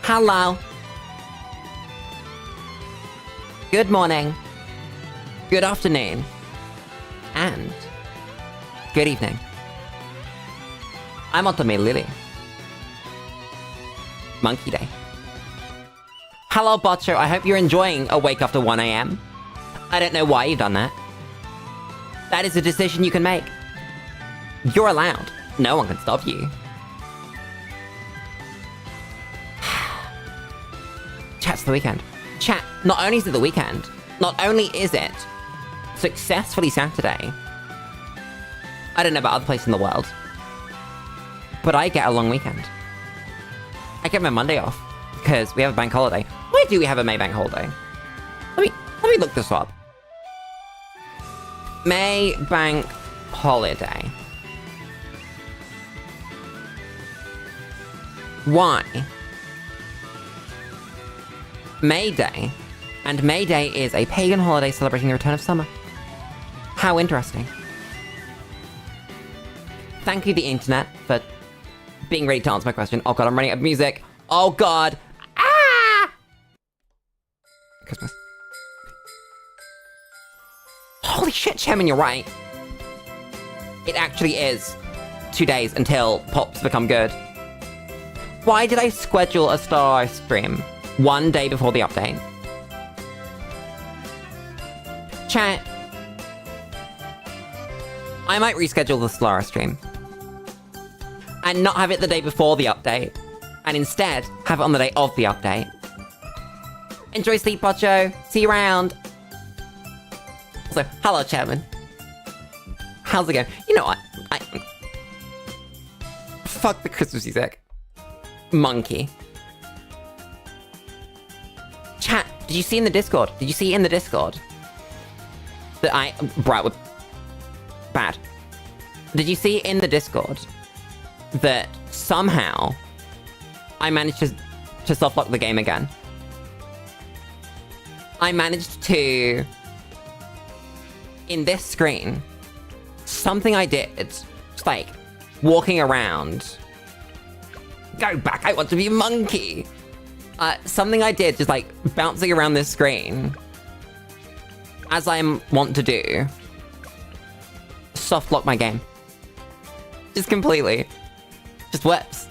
Hello. Good morning. Good afternoon. And good evening. I'm Otome Lily. Monkey Day. Hello, Botcho. I hope you're enjoying a wake after 1 AM. I don't know why you've done that. That is a decision you can make. You're allowed. No one can stop you. Chat's the weekend. Chat, not only is it the weekend, not only is it successfully Saturday, I don't know about other places in the world, but I get a long weekend. I get my Monday off, because we have a bank holiday. Why do we have a May bank holiday? Let me look this up. May bank holiday. Why? May Day. And May Day is a pagan holiday celebrating the return of summer. How interesting. Thank you, the internet, for being ready to answer my question. Oh god, I'm running out of music. Oh god. Ah! Christmas. Holy shit, Chairman, you're right. It actually is 2 days until pops become good. Why did I schedule a Star stream 1 day before the update? Chat. I might reschedule the Solara stream. And not have it the day before the update. And instead, have it on the day of the update. Enjoy sleep, Pocho. See you around. Also, hello, Chairman. How's it going? You know what? Fuck the Christmas music. Monkey. Chat, did you see in the Discord? Did you see in the Discord? That Brat, bad. Did you see in the Discord that somehow I managed to softlock the game again? I managed to, in this screen, something I did, just like walking around. Go back, I want to be a monkey. Something I did, just like bouncing around this screen, as I want to do, soft lock my game. Just completely. Just whips.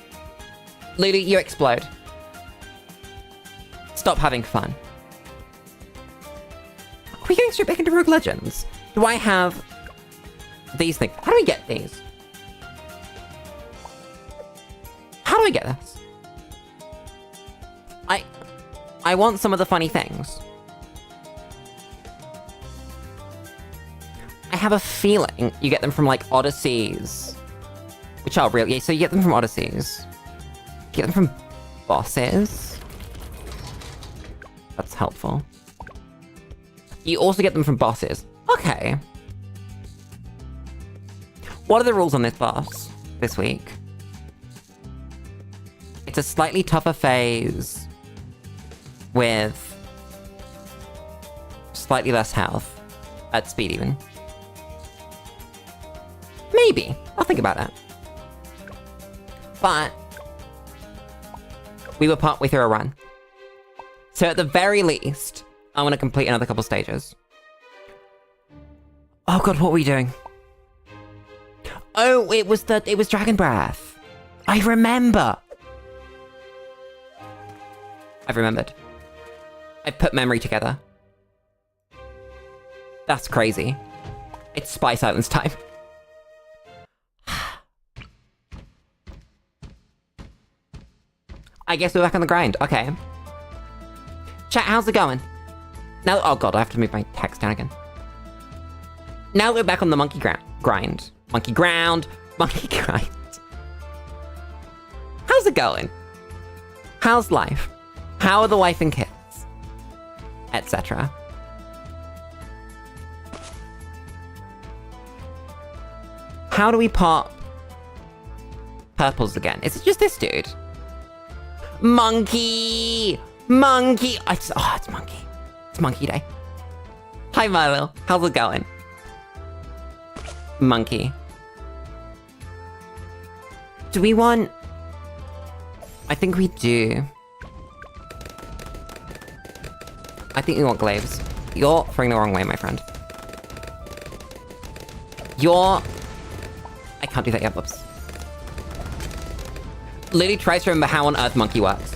Lulu, you explode. Stop having fun. Are we going straight back into Rogue Legends? Do I have these things? How do we get these? How do I get this? I want some of the funny things. I have a feeling you get them from, like, Odysseys. Which are real. Yeah, so you get them from Odysseys. You get them from bosses. That's helpful. You also get them from bosses. Okay. What are the rules on this boss this week? It's a slightly tougher phase with slightly less health at speed even. Maybe. I'll think about that. But we were partway through a run. So at the very least, I want to complete another couple stages. Oh god, what were we doing? Oh, it was Dragon Breath. I remember. I've remembered. I put memory together. That's crazy. It's Spy Silence time. I guess we're back on the grind. Okay. Chat, how's it going? Now, oh god, I have to move my text down again. Now we're back on the monkey grind. Monkey ground. Monkey grind. How's it going? How's life? How are the wife and kids? Etc. How do we pop purples again? Is it just this dude? Monkey! Monkey! It's Monkey. It's Monkey Day. Hi, Milo. How's it going? Monkey. Do we want... I think we do. I think you want glaives. You're throwing the wrong way, my friend. I can't do that yet, whoops. Lulu tries to remember how on earth monkey works.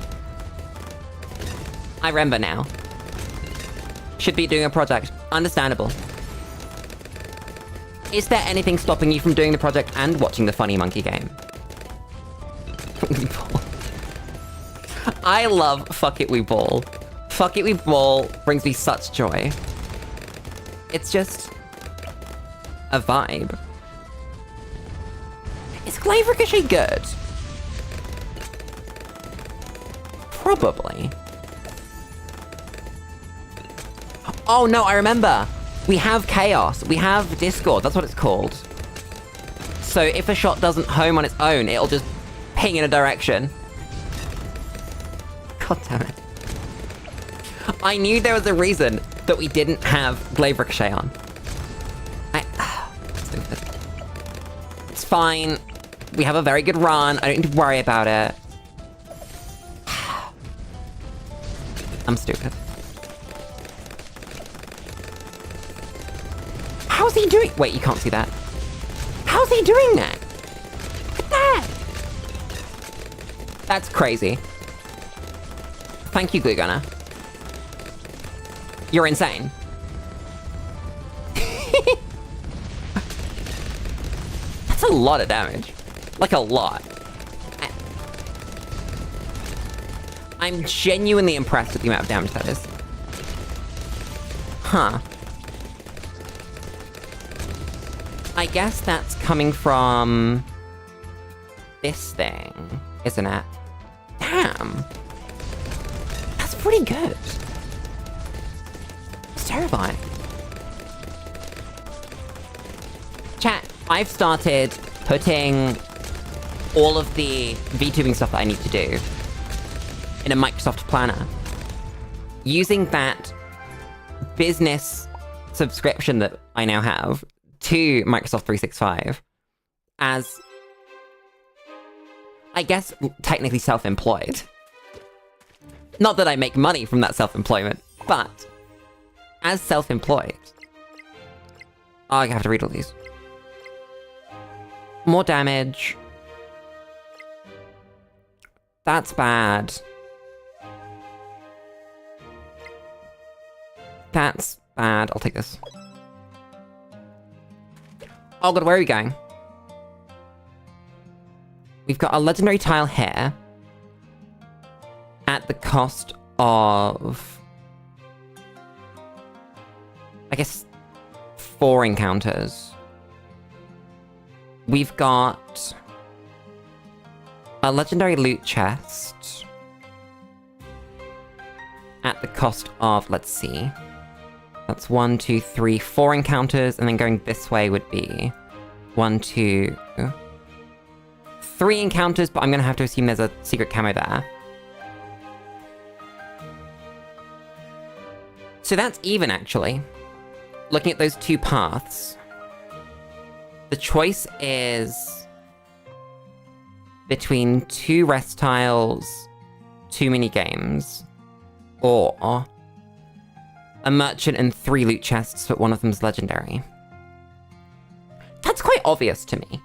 I remember now. Should be doing a project. Understandable. Is there anything stopping you from doing the project and watching the funny monkey game? I love Fuck It We Ball. Fuck It We Ball brings me such joy. It's just a vibe. Is Glaive Ricochet good? Probably. Oh no, I remember. We have Chaos. We have Discord. That's what it's called. So if a shot doesn't home on its own, it'll just ping in a direction. God damn it. I knew there was a reason that we didn't have Glaive Ricochet on. Stupid. It's fine. We have a very good run. I don't need to worry about it. I'm stupid. How's he doing? Wait, you can't see that. How's he doing that? Look at that! That's crazy. Thank you, Glue Gunner. You're insane. That's a lot of damage. Like, a lot. I'm genuinely impressed with the amount of damage that is. Huh. I guess that's coming from this thing, isn't it? Damn. That's pretty good. It's terrifying. Chat, I've started putting all of the VTubing stuff that I need to do in a Microsoft Planner. Using that business subscription that I now have to Microsoft 365 as, I guess, technically self-employed. Not that I make money from that self-employment, but as self-employed. Oh, I have to read all these. More damage. That's bad. That's bad. I'll take this. Oh god, where are we going? We've got a legendary tile here. At the cost of, I guess, 4 encounters. We've got a legendary loot chest. At the cost of, let's see. That's 1, 2, 3, 4 encounters, and then going this way would be 1, 2, 3 encounters, but I'm gonna have to assume there's a secret camo there. So that's even, actually. Looking at those 2 paths. The choice is between 2 rest tiles, 2 mini-games, or a merchant and 3 loot chests, but one of them's legendary. That's quite obvious to me.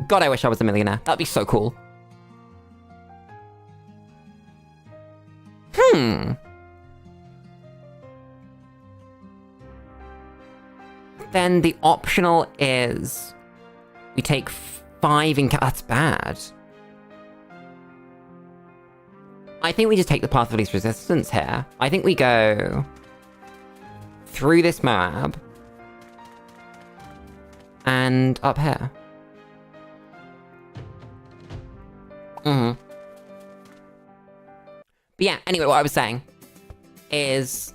God, I wish I was a millionaire. That'd be so cool. Then the optional is we take 5 encounters. That's bad. I think we just take the path of least resistance here. I think we go through this Moab and up here. But yeah, anyway, what I was saying is,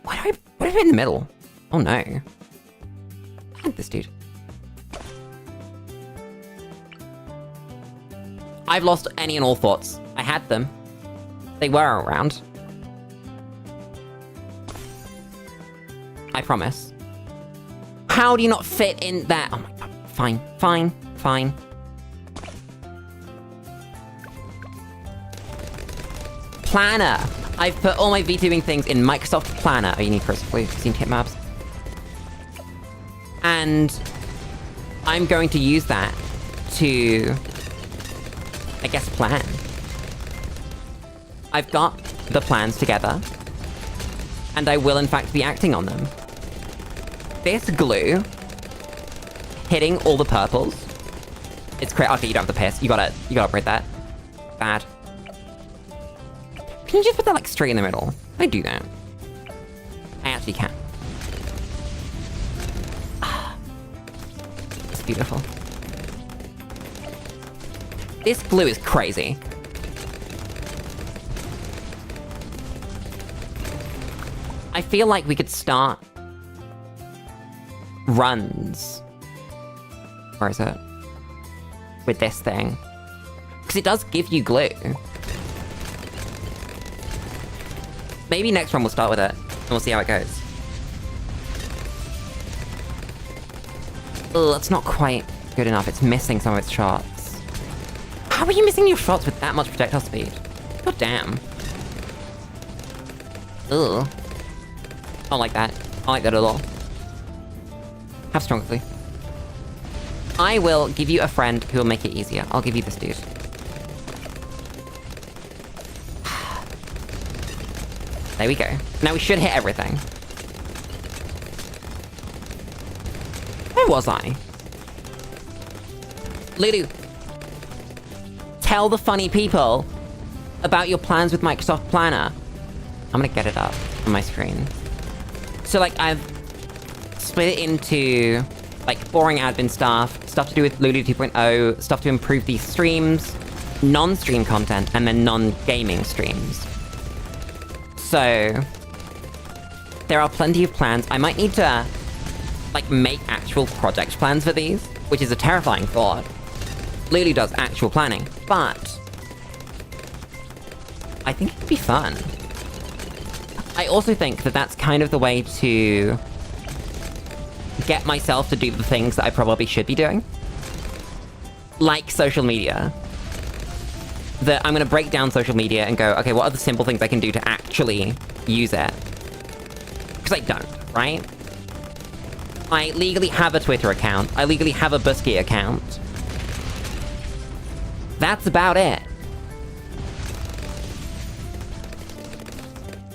what do I in the middle? Oh no. I had this dude. I've lost any and all thoughts. I had them. They were around. I promise. How do you not fit in there? Oh my god. Fine, fine, fine. Planner. I've put all my VTubing things in Microsoft Planner. Oh, you need Crystal Blue. Seen tip maps. And I'm going to use that to, I guess, plan. I've got the plans together, and I will in fact be acting on them. This glue hitting all the purples. It's crazy. Okay, you don't have the piss. You gotta upgrade that. Bad. Can you just put that like straight in the middle? I do that. I actually can. It's beautiful. This glue is crazy. I feel like we could start runs. Where is it? With this thing. Because it does give you glue. Maybe next run we'll start with it, and we'll see how it goes. Ugh, it's not quite good enough. It's missing some of its shots. How are you missing your shots with that much projectile speed? God damn. Ugh. I don't like that. I don't like that at all. Have stronger glue. I will give you a friend who will make it easier. I'll give you this dude. There we go. Now we should hit everything. Where was I? Lulu. Tell the funny people about your plans with Microsoft Planner. I'm gonna get it up on my screen. So like I've split it into like boring admin stuff, stuff to do with Lulu 2.0, stuff to improve these streams, non-stream content, and then non-gaming streams. So there are plenty of plans. I might need to like make actual project plans for these, which is a terrifying thought. Lulu does actual planning, but I think it'd be fun. I also think that that's kind of the way to get myself to do the things that I probably should be doing. Like social media. That I'm gonna break down social media and go, okay, what are the simple things I can do to actually use it? Because I don't, right? I legally have a Twitter account. I legally have a Busky account. That's about it.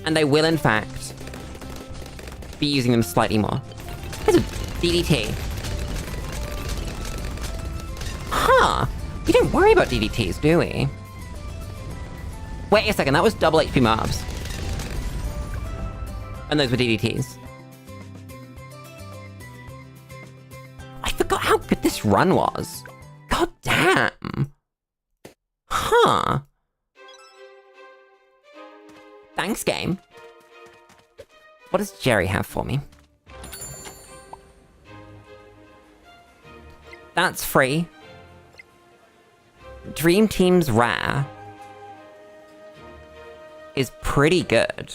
And I will, in fact, be using them slightly more. There's a DDT. Huh. We don't worry about DDTs, do we? Wait a second, that was double HP mobs. And those were DDTs. I forgot how good this run was. God damn. Huh. Thanks, game. What does Jerry have for me? That's free. Dream Team's rare is pretty good.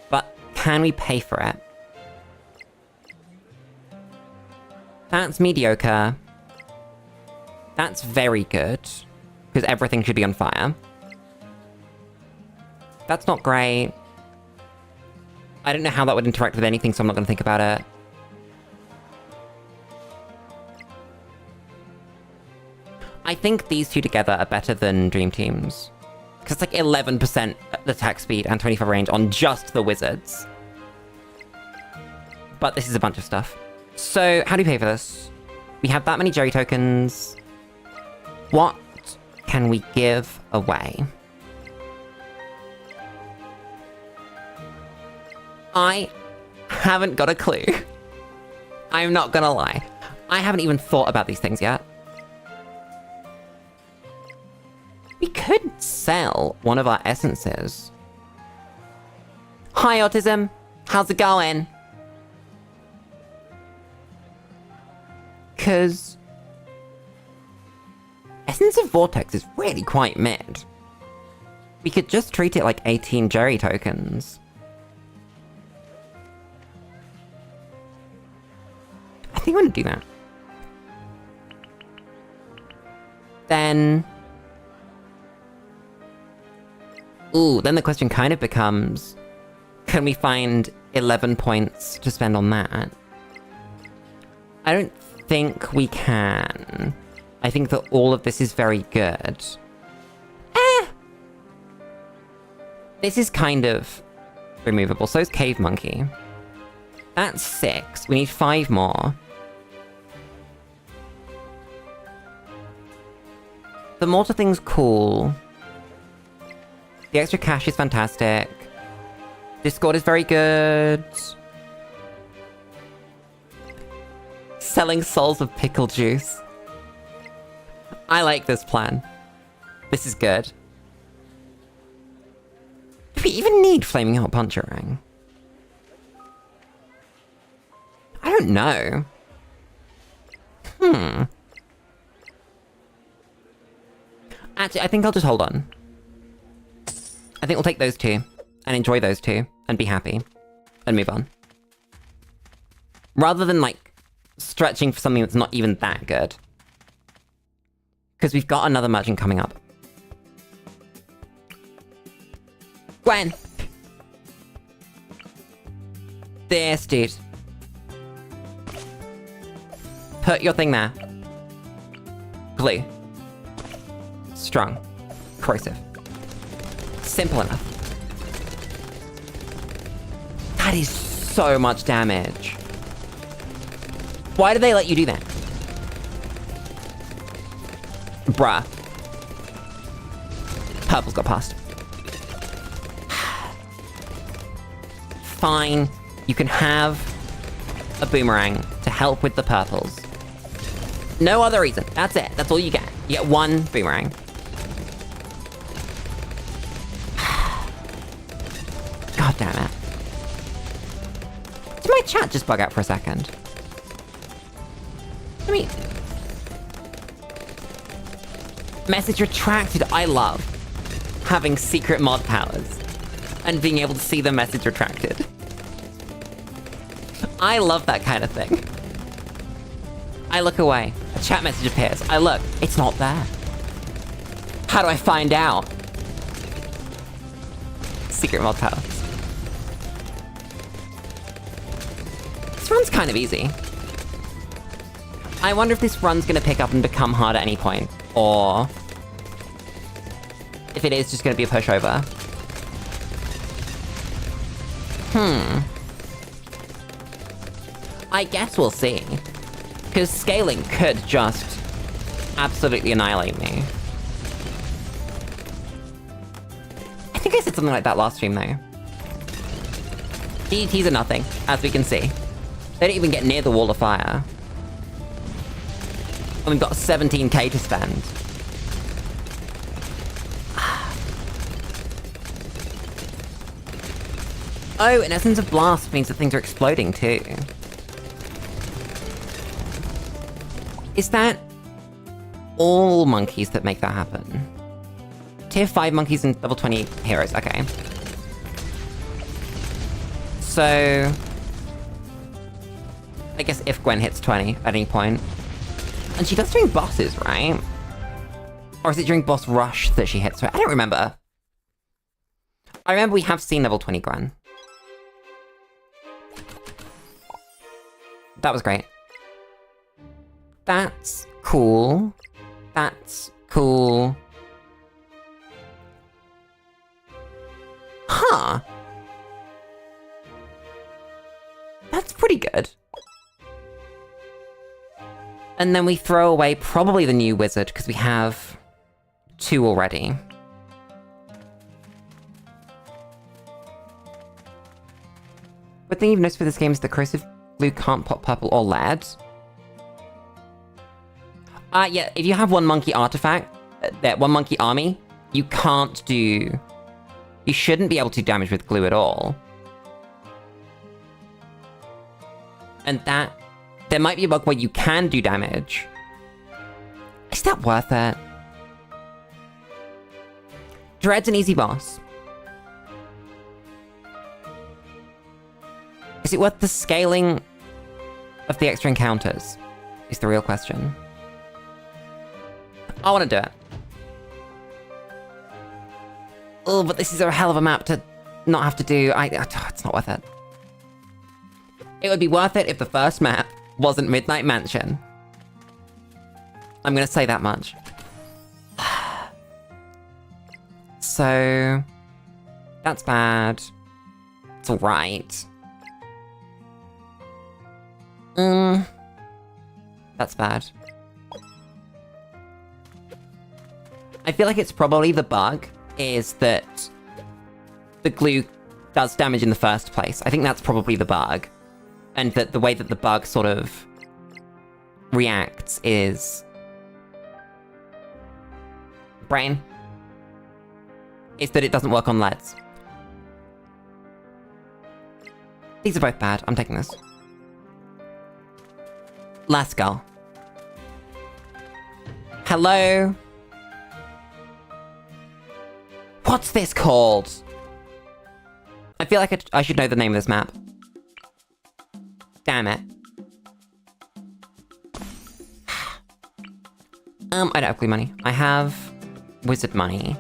But can we pay for it? That's mediocre. That's very good. Because everything should be on fire. That's not great. I don't know how that would interact with anything, so I'm not going to think about it. I think these two together are better than Dream Team's. Because it's like 11% attack speed and 25 range on just the wizards. But this is a bunch of stuff. So, how do we pay for this? We have that many Jerry tokens. What can we give away? I haven't got a clue. I'm not gonna lie. I haven't even thought about these things yet. We could sell one of our essences. Hi, Autism. How's it going? 'Cause Essence of Vortex is really quite mid. We could just treat it like 18 Jerry tokens. I think I'm gonna do that. Then Ooh, then the question kind of becomes, can we find 11 points to spend on that? I don't think we can. I think that all of this is very good. This is kind of removable. So is Cave Monkey. That's 6. We need 5 more. The mortar thing's cool. The extra cash is fantastic. Discord is very good. Selling souls of pickle juice. I like this plan. This is good. Do we even need Flaming Hot Puncherang? I don't know. Actually, I think I'll just hold on. I think we'll take those 2, and enjoy those 2, and be happy, and move on. Rather than, like, stretching for something that's not even that good. Because we've got another merchant coming up. Gwen! This dude. Put your thing there. Glue. Strong. Corrosive. Simple enough. That is so much damage. Why do they let you do that? Bruh. Purple's got past. Fine. You can have a boomerang to help with the purples. No other reason. That's it. That's all you get. You get 1 boomerang. God damn it. Did my chat just bug out for a second? I mean... Message retracted. I love having secret mod powers and being able to see the message retracted. I love that kind of thing. I look away. A chat message appears. I look. It's not there. How do I find out? Secret mod powers. This run's kind of easy. I wonder if this run's gonna pick up and become hard at any point. Or... if it is just gonna be a pushover. I guess we'll see. Because scaling could just absolutely annihilate me. I think I said something like that last stream, though. DDTs are nothing, as we can see. They don't even get near the wall of fire. And we've got 17k to spend. Oh, an Essence of Blast means that things are exploding, too. Is that all monkeys that make that happen? Tier 5 monkeys and level 20 heroes, okay. So... I guess if Gwen hits 20 at any point. And she does during bosses, right? Or is it during boss rush that she hits her? I don't remember. I remember we have seen level 20 Gwen. That was great. That's cool. That's cool. Huh. That's pretty good. And then we throw away probably the new wizard, because we have 2 already. But thing you've noticed for this game is the corrosive blue can't pop purple or lead. Yeah, if you have 1 monkey artifact, that 1 monkey army, you can't do... You shouldn't be able to do damage with glue at all. And that... There might be a bug where you can do damage. Is that worth it? Dread's an easy boss. Is it worth the scaling of the extra encounters? Is the real question. I want to do it. Oh, but this is a hell of a map to not have to do. It's not worth it. It would be worth it if the first map wasn't Midnight Mansion. I'm gonna say that much. So... that's bad. It's alright. That's bad. I feel like it's probably the bug is that the glue does damage in the first place. I think that's probably the bug. And that the way that the bug sort of reacts is... brain. Is that it doesn't work on LEDs. These are both bad. I'm taking this. Last skull. Hello? What's this called? I feel like I should know the name of this map. Damn it. I don't have glue money. I have wizard money.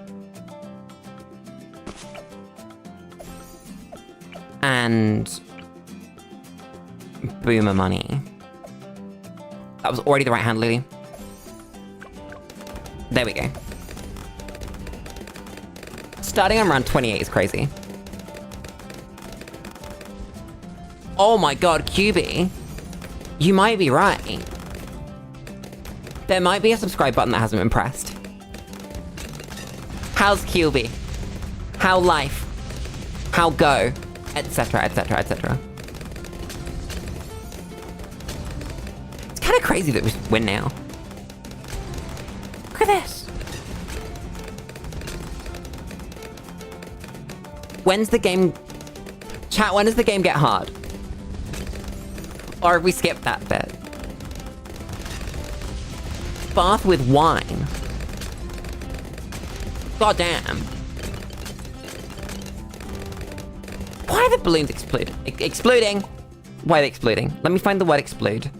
And boomer money. That was already the right hand, Lily. There we go. Starting on round 28 is crazy. Oh my god, QB. You might be right. There might be a subscribe button that hasn't been pressed. How's QB? How life? How go? Etc, etc, etc. It's kind of crazy that we win now. Look at this. When's the game... Chat, when does the game get hard? Or have we skipped that bit? Bath with wine. God damn. Why are the balloons exploding? Exploding? Why are they exploding? Let me find the word explode.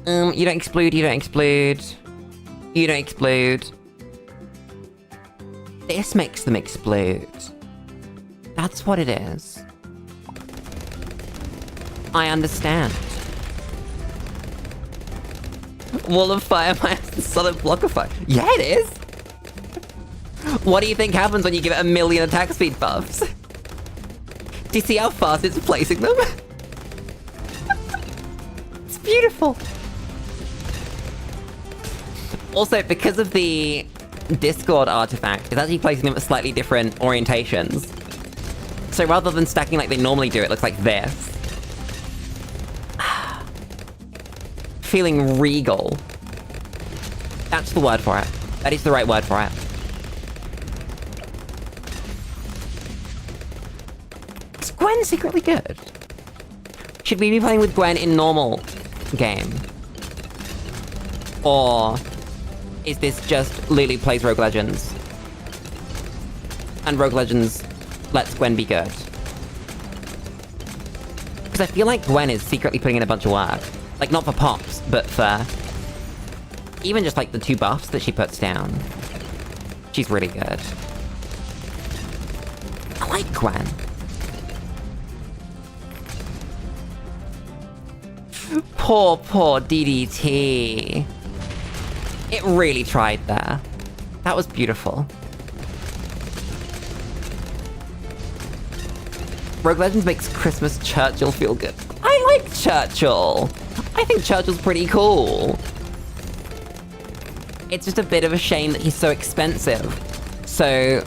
You don't explode, you don't explode. You don't explode. This makes them explode. That's what it is. I understand. Wall of fire minus a solid block of fire. Yeah, it is! What do you think happens when you give it 1,000,000 attack speed buffs? Do you see how fast it's placing them? It's beautiful! Also, because of the Discord artifact, it's actually placing them at slightly different orientations. So rather than stacking like they normally do, it looks like this. Feeling regal. That's the word for it. That is the right word for it. Is Gwen secretly good? Should we be playing with Gwen in normal game? Or is this just Lulu plays Rogue Legends? And Rogue Legends lets Gwen be good? Because I feel like Gwen is secretly putting in a bunch of work. Like, not for pops, but for... even just, like, the 2 buffs that she puts down. She's really good. I like Gwen. Poor DDT. It really tried there. That was beautiful. Rogue Legends makes Christmas Churchill feel good. I like Churchill. I think Churchill's pretty cool. It's just a bit of a shame that he's so expensive. So...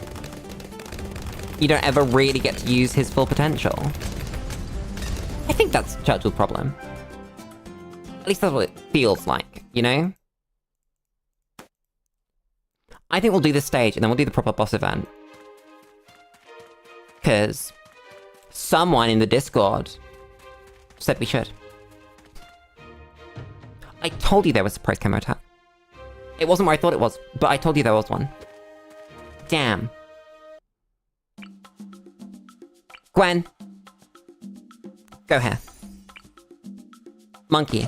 you don't ever really get to use his full potential. I think that's Churchill's problem. At least that's what it feels like, you know? I think we'll do this stage, and then we'll do the proper boss event. Because... someone in the Discord said we should. I told you there was a surprise camo attack. It wasn't where I thought it was, but I told you there was one. Damn. Gwen. Go here. Monkey.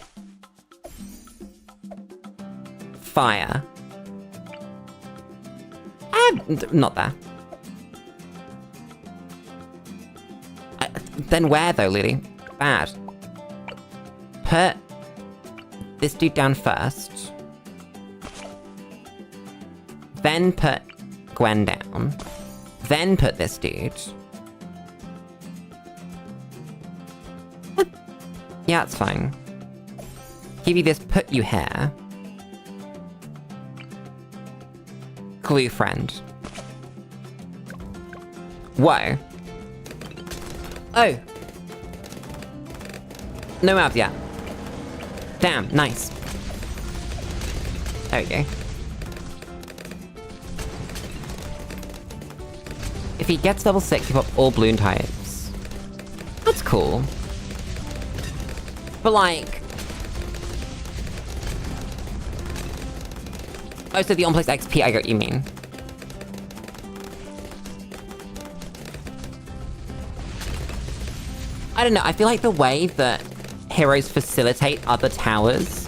Fire. Not there. Then where, though, Lily? Bad. Put this dude down first. Then put Gwen down. Then put this dude. Yeah, it's fine. Give you this, put you here. Glue friend. Whoa. Oh. No map yet. Damn, nice. There we go. If he gets level 6, you pop all Bloon types. That's cool. But like... Oh, so the on-place XP, I get what you mean. I don't know, I feel like the way that heroes facilitate other towers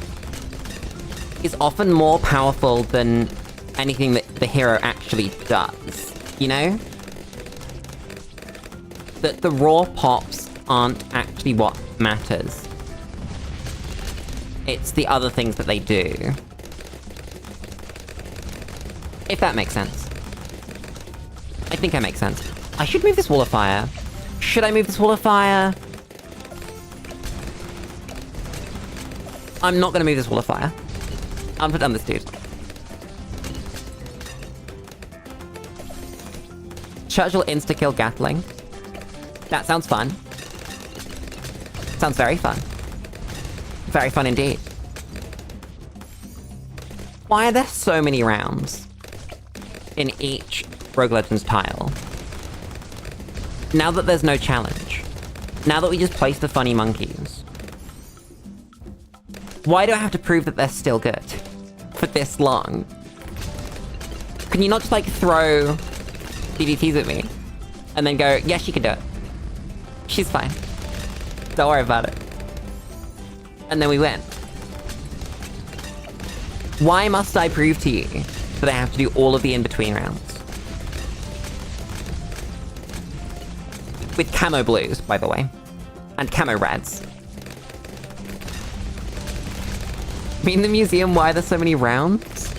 is often more powerful than anything that the hero actually does, you know? That the raw pops aren't actually what matters. It's the other things that they do. If that makes sense. I think that makes sense. I should move this wall of fire. Should I move this wall of fire? I'm not gonna move this wall of fire. I'm gonna put down this dude. Churchill insta-kill Gatling. That sounds fun. Sounds very fun. Very fun indeed. Why are there so many rounds in each Rogue Legends tile? Now that there's no challenge. Now that we just place the funny monkeys. Why do I have to prove that they're still good? For this long? Can you not just, like, throw DDTs at me? And then go, yeah, she can do it. She's fine. Don't worry about it. And then we win. Why must I prove to you that I have to do all of the in-between rounds? With camo blues, by the way. And camo reds. I mean, the museum, why there's so many rounds?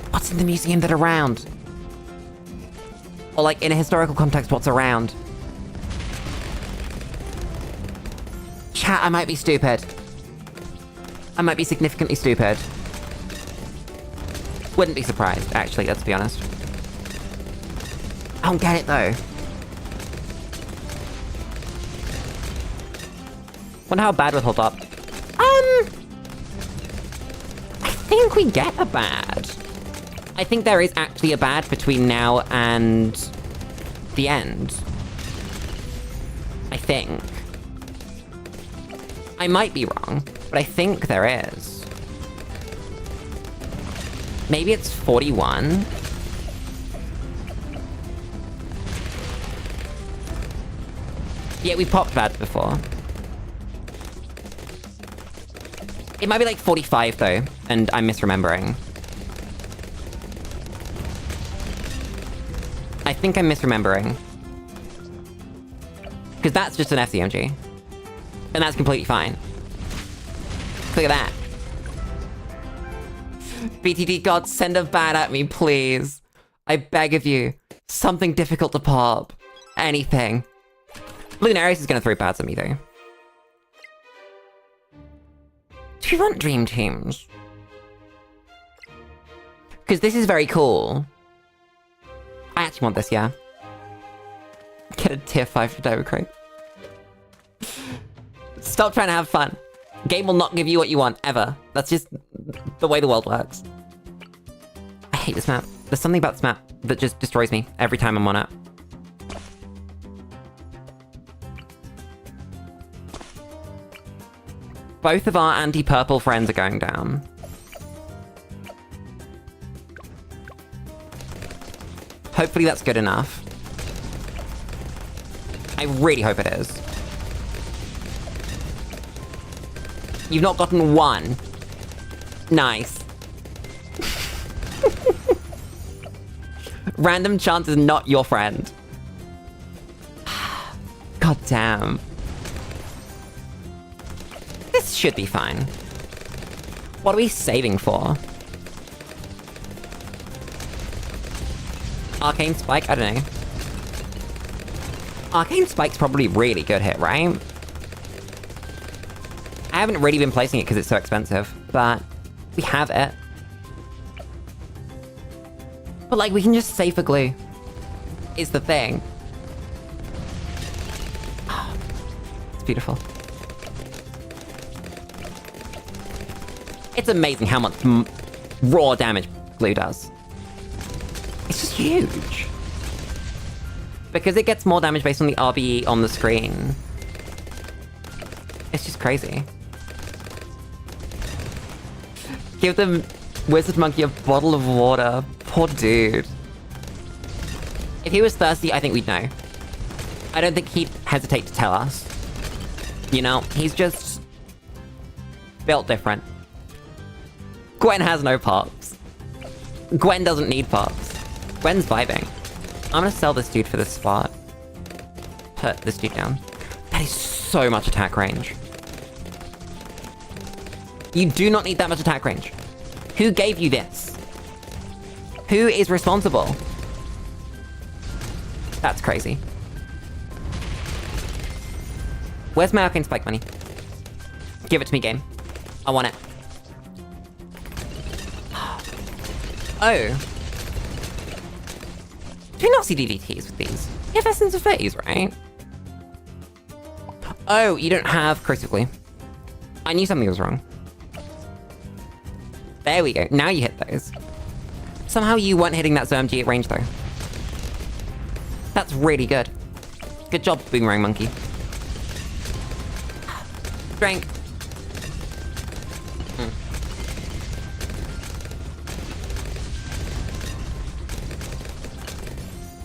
What's in the museum that are round? Or like, in a historical context, what's around? Chat, I might be stupid. I might be significantly stupid. Wouldn't be surprised, actually, let's be honest. I don't get it, though. Wonder how bad would hold up. I think we get a bad. I think there is actually a bad between now and the end. I think. I might be wrong, but I think there is. Maybe it's 41? Yeah, we popped bad before. It might be like 45 though, and I'm misremembering. I think I'm misremembering. Because that's just an FCMG. And that's completely fine. Look at that. BTD God, send a bad at me, please. I beg of you. Something difficult to pop. Anything. Lunaris is gonna throw bads at me though. Do you want dream teams? Because this is very cool. I actually want this, yeah. Get a tier 5 for Democrat. Stop trying to have fun. Game will not give you what you want, ever. That's just the way the world works. I hate this map. There's something about this map that just destroys me every time I'm on it. Both of our anti-purple friends are going down. Hopefully that's good enough. I really hope it is. You've not gotten one. Nice. Random chance is not your friend. God damn. This should be fine. What are we saving for? Arcane Spike? I don't know. Arcane Spike's probably a really good hit, right? I haven't really been placing it because it's so expensive, but we have it. But like, we can just save for glue. Is the thing. It's beautiful. It's amazing how much raw damage glue does. It's just huge. Because it gets more damage based on the RBE on the screen. It's just crazy. Give the wizard monkey a bottle of water. Poor dude. If he was thirsty, I think we'd know. I don't think he'd hesitate to tell us. You know, he's just built different. Gwen has no pops. Gwen doesn't need pops. Gwen's vibing. I'm gonna sell this dude for this spot. Put this dude down. That is so much attack range. You do not need that much attack range. Who gave you this? Who is responsible? That's crazy. Where's my Arcane Spike money? Give it to me, game. I want it. Oh. Do we not see DDTs with these? You have Essence of Phase, right? Oh, you don't have Crucifixly. I knew something was wrong. There we go. Now you hit those. Somehow you weren't hitting that ZMG at range, though. That's really good. Good job, Boomerang Monkey. Drink.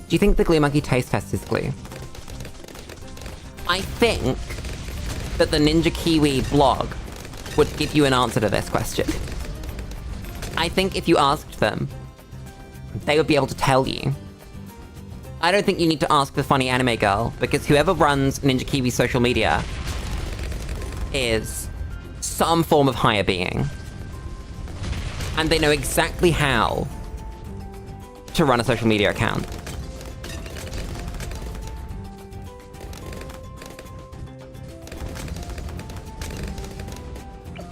Do you think the Glue Monkey taste test is glue? I think that the Ninja Kiwi blog would give you an answer to this question. I think if you asked them, they would be able to tell you. I don't think you need to ask the funny anime girl, because whoever runs Ninja Kiwi's social media is some form of higher being. And they know exactly how to run a social media account.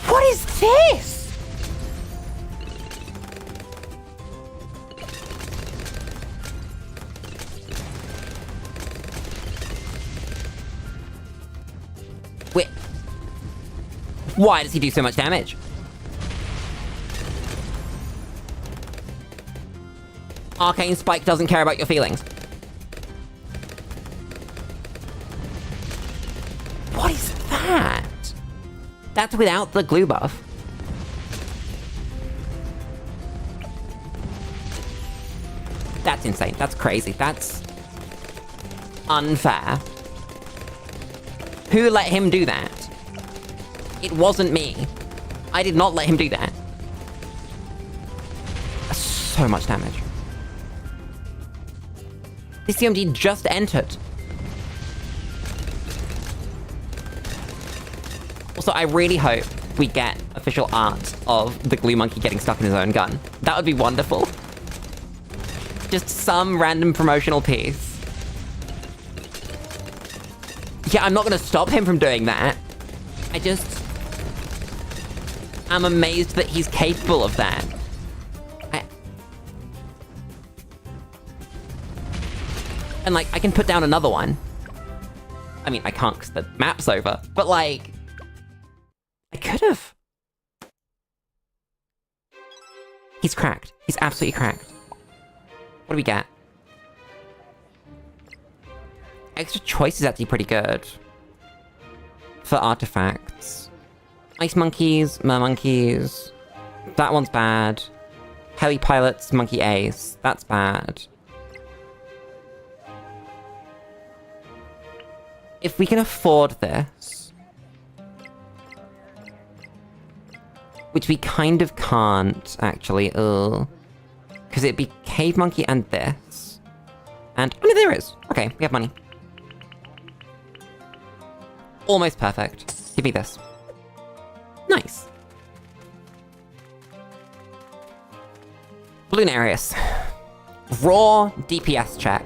What is this? Wait. Why does he do so much damage? Arcane Spike doesn't care about your feelings. What is that? That's without the glue buff. That's insane. That's crazy. That's unfair. Who let him do that? It wasn't me. I did not let him do that. That's so much damage. This CMG just entered. Also, I really hope we get official art of the Glue Monkey getting stuck in his own gun. That would be wonderful. Just some random promotional piece. Yeah, I'm not gonna stop him from doing that. I'm amazed that he's capable of that. And like, I can put down another one. I mean, I can't because the map's over, but like, I could've. He's cracked. He's absolutely cracked. What do we get? Extra choice is actually pretty good. For artifacts. Ice monkeys, mer monkeys. That one's bad. Heli pilots, monkey ace. That's bad. If we can afford this, which we kind of can't, actually, Because it'd be Cave Monkey and this. And, oh no, there is. Okay, we have money. Almost perfect. Give me this. Nice. Bloonarius. Raw DPS check.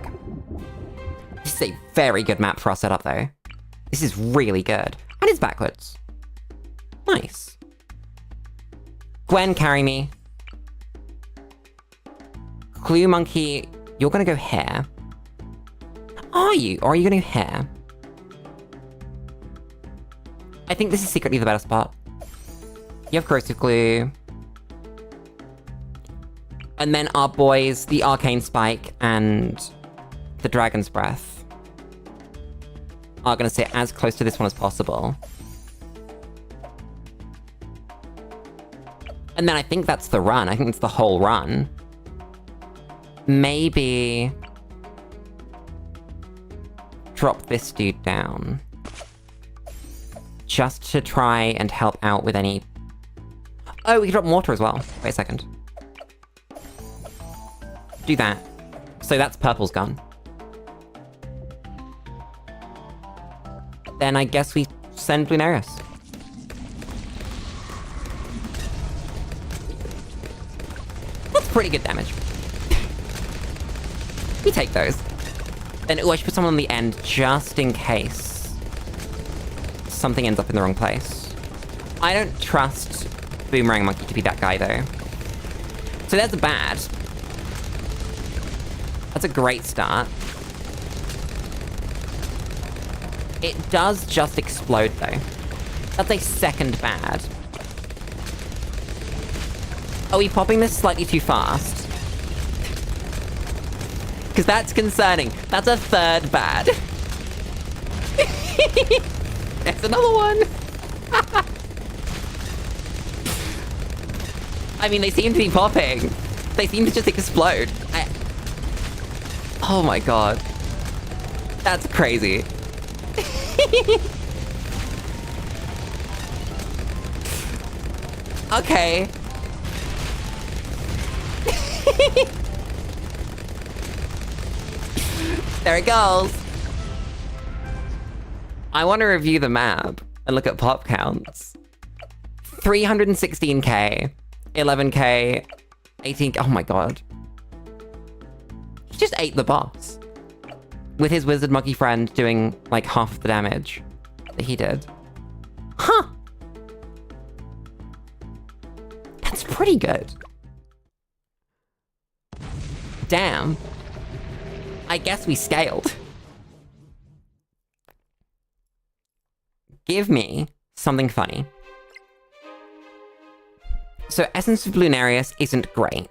This is a very good map for our setup, though. This is really good. And it's backwards. Nice. Gwen, carry me. Clue Monkey, you're gonna go here. Are you? Or are you gonna go here? I think this is secretly the better spot. You have Corrosive Glue. And then our boys, the Arcane Spike and the Dragon's Breath, are gonna sit as close to this one as possible. And then I think that's the run. I think it's the whole run. Maybe drop this dude down. Just to try and help out with any... Oh, we can drop mortar as well. Wait a second. Do that. So that's purple's gone. Then I guess we send Bloonarius. That's pretty good damage. We take those. Then, ooh, I should put someone on the end just in case something ends up in the wrong place. I don't trust Boomerang Monkey to be that guy, though. So that's bad. That's a great start. It does just explode, though. That's a second bad. Are we popping this slightly too fast? Because that's concerning. That's a third bad. There's another one. I mean, they seem to be popping. They seem to just explode. Oh my god. That's crazy. Okay. There it goes. I want to review the map and look at pop counts. 316k, 11k, 18k. Oh my god. He just ate the boss. With his wizard monkey friend doing like half of the damage that he did. Huh. That's pretty good. Damn. I guess we scaled. Give me something funny. So Essence of Bloonarius isn't great.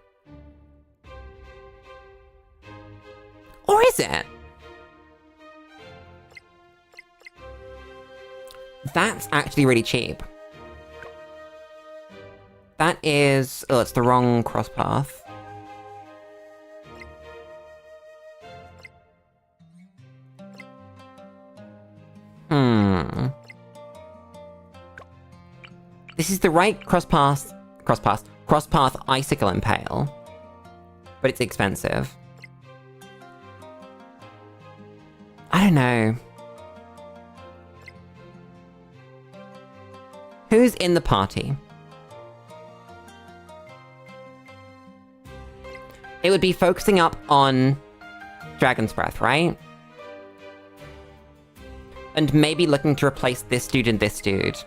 Or is it? That's actually really cheap. That is... Oh, it's the wrong cross path. This is the right cross-path Icicle Impale. But it's expensive. I don't know. Who's in the party? It would be focusing up on Dragon's Breath, right? And maybe looking to replace this dude and this dude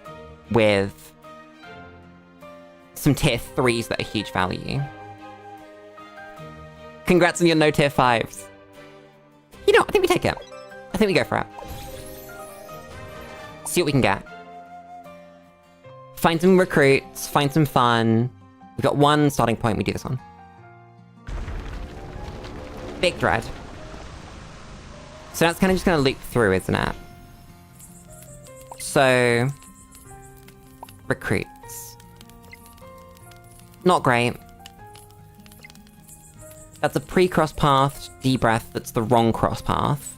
with some tier 3s that are huge value. Congrats on your no tier 5s. You know, I think we take it. I think we go for it. See what we can get. Find some recruits, find some fun. We've got one starting point, we do this one. Big Dread. So that's kind of just gonna loop through, isn't it? So... recruits. Not great. That's a pre-cross path D-breath that's the wrong cross path.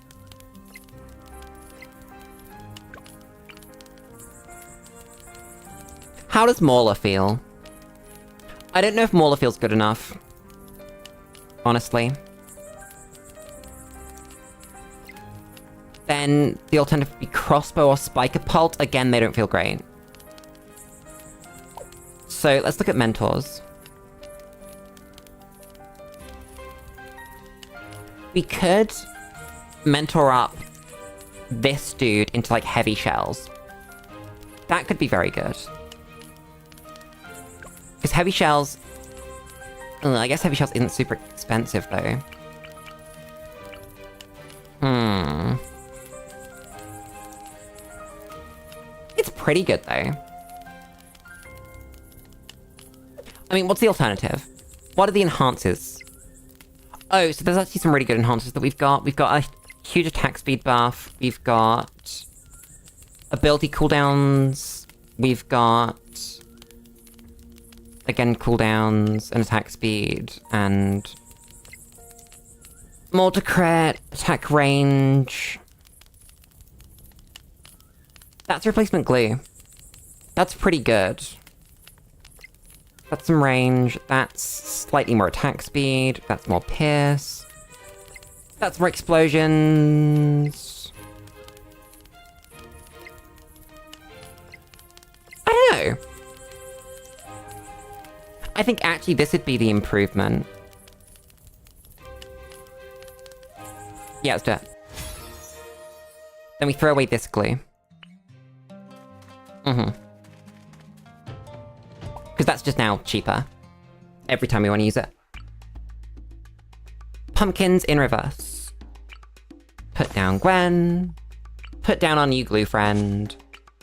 How does Mauler feel? I don't know if Mauler feels good enough. honestly. Then the alternative would be Crossbow or Spike-a-Pult. Again, they don't feel great. So let's look at mentors. We could mentor up this dude into, like, heavy shells. That could be very good. Because heavy shells... I guess heavy shells isn't super expensive, though. It's pretty good, though. I mean, what's the alternative? What are the enhancers? Oh, so there's actually some really good enhancers that we've got. We've got a huge attack speed buff. We've got ability cooldowns. We've got, again, cooldowns and attack speed and multi-crit, attack range. That's replacement glue. That's pretty good. That's some range, that's slightly more attack speed, that's more pierce. That's more explosions. I don't know. I think actually this would be the improvement. Yeah, let's do it. Then we throw away this glue. Because that's just now cheaper. Every time we want to use it. Pumpkins in reverse. Put down Gwen. Put down our new glue friend.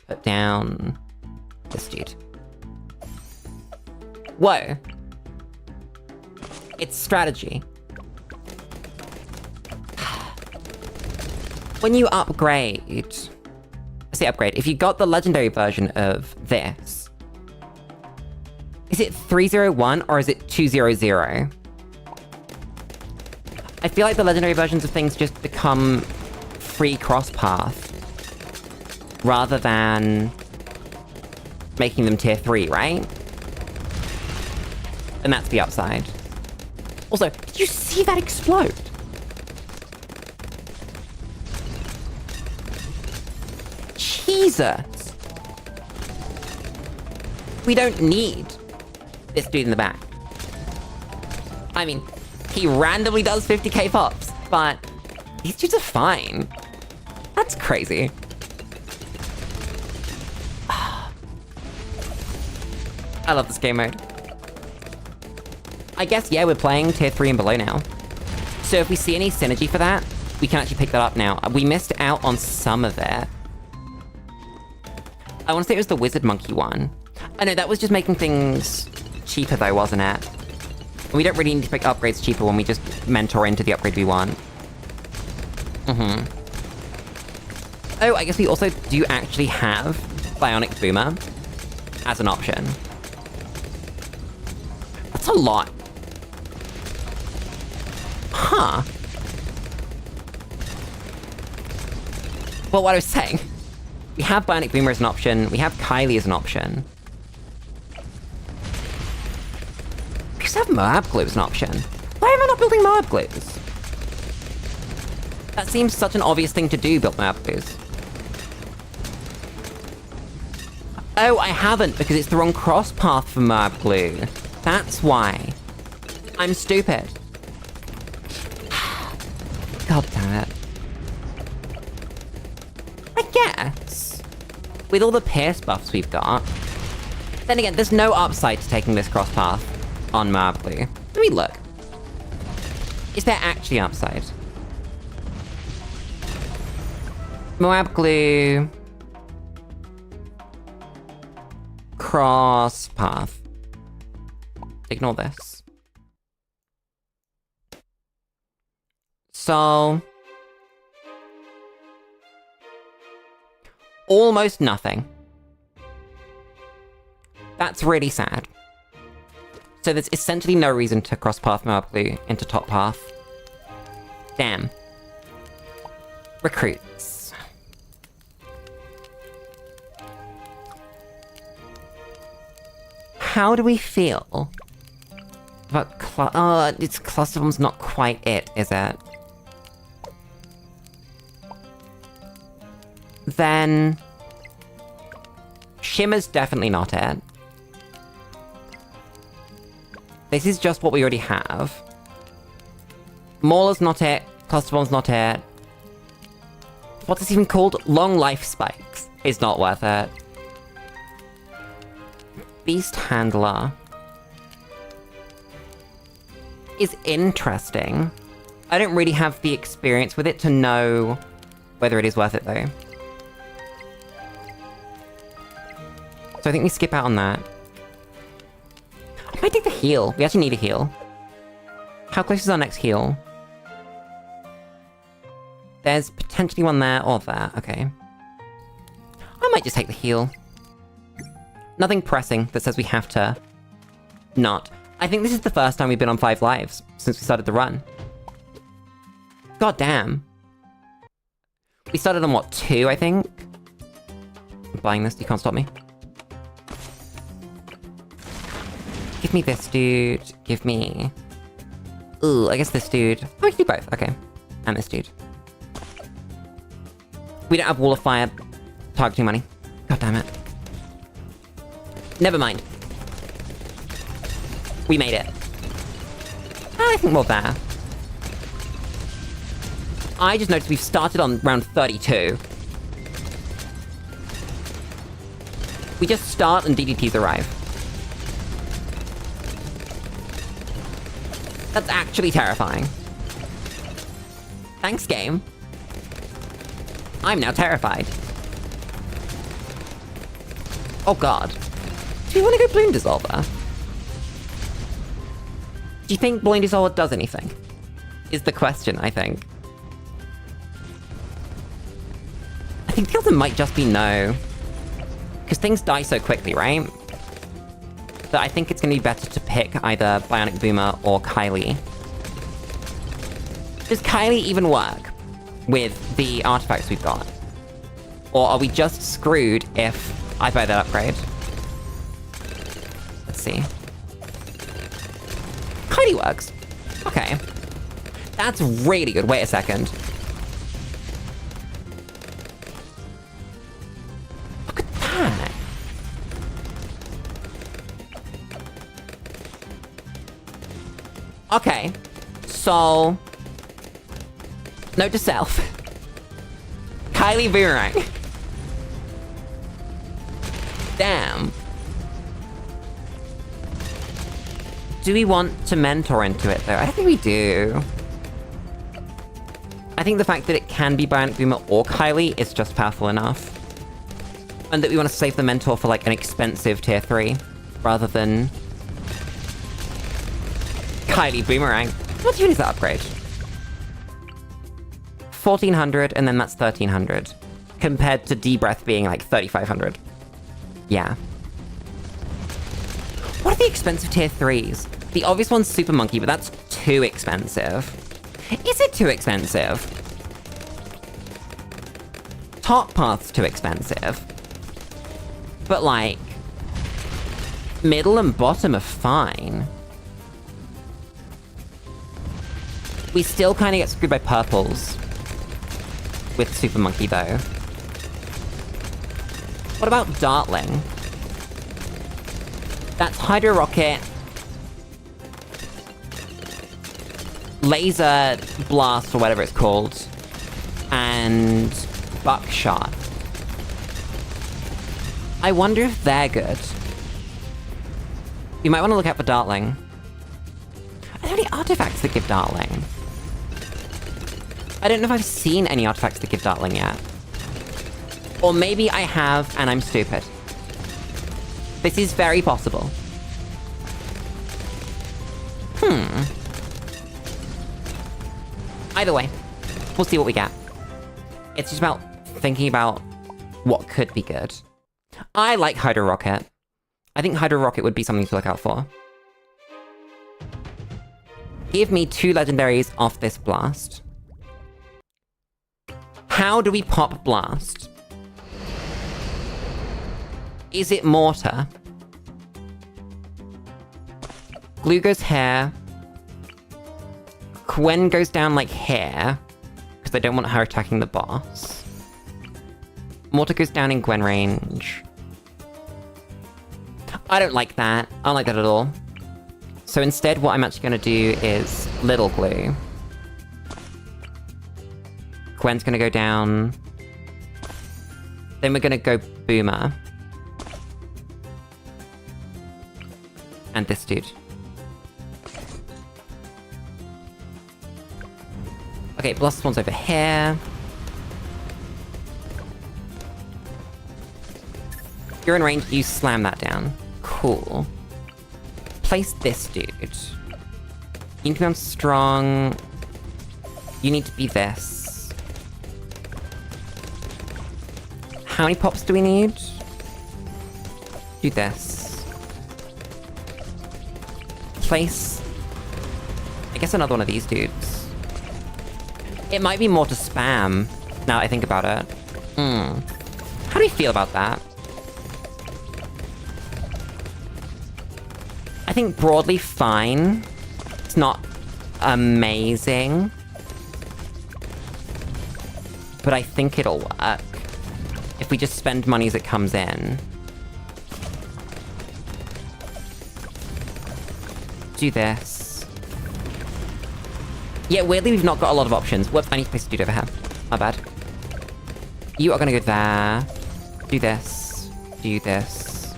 Put down this dude. Whoa. It's strategy. When you upgrade... I say upgrade. If you got the legendary version of this... Is it 301 or is it 200? I feel like the legendary versions of things just become free cross path rather than making them tier 3, right? And that's the upside. Also, did you see that explode? Jesus! We don't need this dude in the back. I mean, he randomly does 50k pops, but these dudes are fine. That's crazy. I love this game mode. I guess, yeah, we're playing tier 3 and below now. So if we see any synergy for that, we can actually pick that up now. We missed out on some of it. I want to say it was the Wizard Monkey one. I know, that was just making things cheaper though, wasn't it? We don't really need to pick upgrades cheaper when we just mentor into the upgrade we want. Oh, I guess we also do actually have Bionic Boomer as an option. That's a lot. Huh. Well, what I was saying, we have Bionic Boomer as an option, we have Kylie as an option. We also have Moab Glue as an option. Why am I not building Moab Glues? That seems such an obvious thing to do, build Moab Glues. Oh, I haven't, because it's the wrong cross path for Moab Glue. That's why. I'm stupid. God damn it. I guess. With all the Pierce buffs we've got. Then again, there's no upside to taking this cross path on Moab Glue. Let me look. Is there actually upside? Moab Glue... cross path. Ignore this. So... almost nothing. That's really sad. So there's essentially no reason to cross path Moab Glue into top path. Damn. Recruits. How do we feel But it's cluster bomb's not quite it, is it? Then Shimmer's definitely not it. This is just what we already have. Mauler's not it. Cluster bomb's not it. What's this even called? Long life spikes is not worth it. Beast Handler is interesting. I don't really have the experience with it to know whether it is worth it, though. So I think we skip out on that. I might take the heal. We actually need a heal. How close is our next heal? There's potentially one there or there. Okay. I might just take the heal. Nothing pressing that says we have to not. I think this is the first time we've been on 5 lives since we started the run. God damn. We started on, what, 2, I think? I'm buying this, you can't stop me. Give me this dude. Give me... Ooh, I guess this dude. Oh, we can do both. Okay. And this dude. We don't have Wall of Fire targeting money. God damn it. Never mind. We made it. I think we're there. I just noticed we've started on round 32. We just start and DDTs arrive. That's actually terrifying. Thanks, game. I'm now terrified. Oh god. Do you want to go Bloon Dissolver? Do you think Bloon Dissolver does anything? Is the question, I think. I think the answer might just be no. Because things die so quickly, right? That I think it's going to be better to pick either Bionic Boomer or Kylie. Does Kylie even work with the artifacts we've got? Or are we just screwed if I buy that upgrade? Let's see. Kylie works. Okay. That's really good. Wait a second. Look at that. Okay. So... Note to self. Kylie Boomerang. Damn. Do we want to mentor into it, though? I don't think we do. I think the fact that it can be Bionic Boomer or Kylie is just powerful enough. And that we want to save the mentor for, like, an expensive tier 3, rather than... Kylie Boomerang. What even is that upgrade? 1400, and then that's 1300. Compared to D-Breath being, like, 3500. Yeah. What are the expensive tier 3s? The obvious one's Super Monkey, but that's too expensive. Is it too expensive? Top Path's too expensive. But, like... Middle and bottom are fine. We still kind of get screwed by purples. With Super Monkey, though. What about Dartling? That's Hydro Rocket... Laser Blast, or whatever it's called. And... Buckshot. I wonder if they're good. You might want to look out for Dartling. Are there any artifacts that give Dartling? I don't know if I've seen any artifacts that give Dartling yet. Or maybe I have, and I'm stupid. This is very possible. Either way, we'll see what we get. It's just about thinking about what could be good. I like Hydro Rocket. I think Hydro Rocket would be something to look out for. Give me 2 legendaries off this blast. How do we pop Blast? Is it Mortar? glue goes here. Gwen goes down, like, here. Because I don't want her attacking the boss. Mortar goes down in Gwen range. I don't like that. I don't like that at all. So instead, what I'm actually gonna do is little glue. Gwen's gonna go down. Then we're gonna go Boomer. And this dude. Okay, Blossom Swan's over here. You're in range, you slam that down. Cool. Place this dude. You need to become strong. You need to be this. How many pops do we need? Do this. Place... I guess another one of these dudes. It might be more to spam, now that I think about it. How do you feel about that? I think broadly fine. It's not amazing. But I think it'll work. If we just spend money as it comes in. Do this. Yeah, weirdly we've not got a lot of options. Whoops, I need to place a dude over here. My bad. You are gonna go there. Do this. Do this.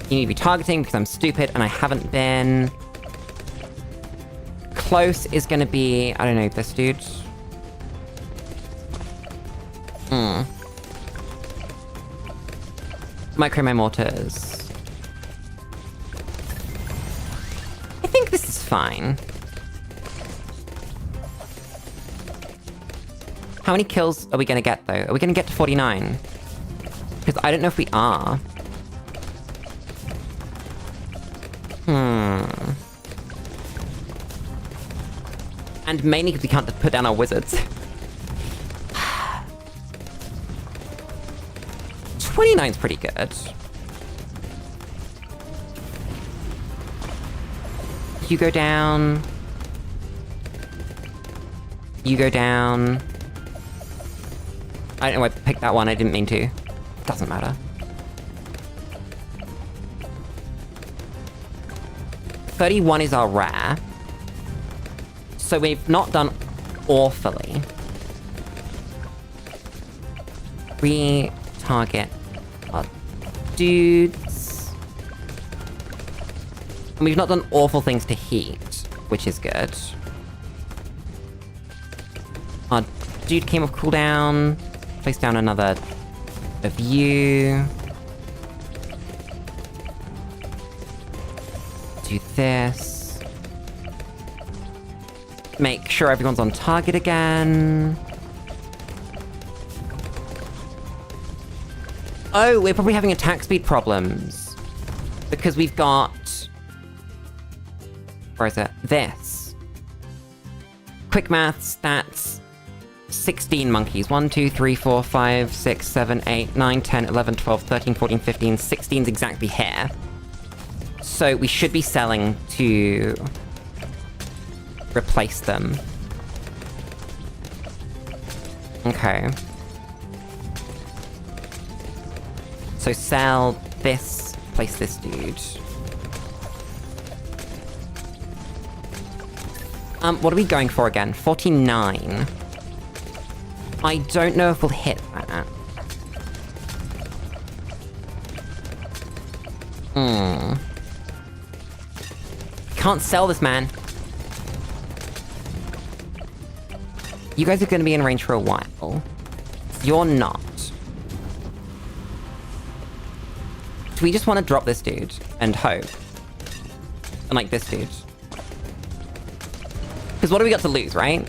You need to be targeting because I'm stupid and I haven't been. Close is gonna be... I don't know, this dude. Micro my mortars. I think this is fine. How many kills are we gonna get, though? Are we gonna get to 49? Because I don't know if we are. And mainly because we can't put down our wizards. 29's pretty good. You go down. You go down. I don't know, I picked that one, I didn't mean to. Doesn't matter. $31 is our rare. So we've not done awfully. Retarget our dudes. And we've not done awful things to heat, which is good. Our dude came off cooldown. Place down another of you. Do this. Make sure everyone's on target again. Oh, we're probably having attack speed problems. Because we've got... Where is it? This. Quick maths, that's 16 monkeys. 1, 2, 3, 4, 5, 6, 7, 8, 9, 10, 11, 12, 13, 14, 15, 16's exactly here. So we should be selling to... replace them. Okay. So sell this, place this dude. What are we going for again? 49. I don't know if we'll hit that. Can't sell this, man. You guys are gonna be in range for a while. You're not. Do we just want to drop this dude and hope? And like this dude? Because what do we got to lose, right?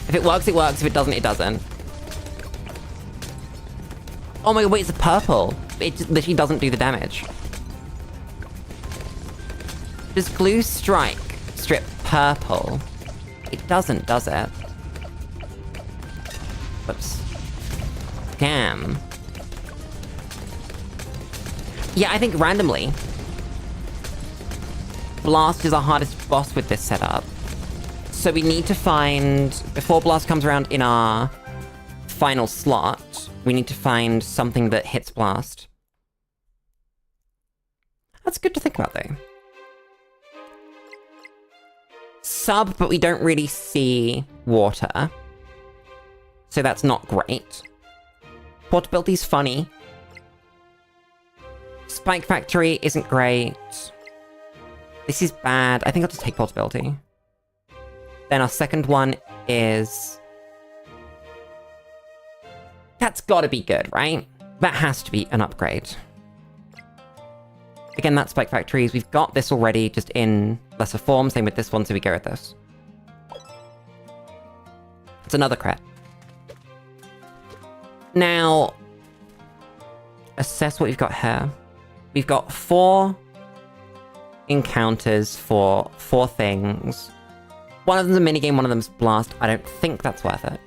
If it works, it works. If it doesn't, it doesn't. Oh my god, wait, it's a purple. It just literally doesn't do the damage. Does glue strike strip purple? It doesn't, does it? Whoops. Damn. Yeah, I think randomly. Blast is our hardest boss with this setup. So we need to find... Before Blast comes around in our final slot, we need to find something that hits Blast. That's good to think about, though. Sub, but we don't really see water. So that's not great. Portability's funny. Spike Factory isn't great. This is bad. I think I'll just take portability. Then our second one is... That's gotta be good, right? That has to be an upgrade. Again, that's Spike Factories. We've got this already, just in lesser form. Same with this one, so we go with this. It's another crit. Now... Assess what we've got here. We've got 4 encounters for 4 things. One of them's a minigame, one of them's Blast. I don't think that's worth it.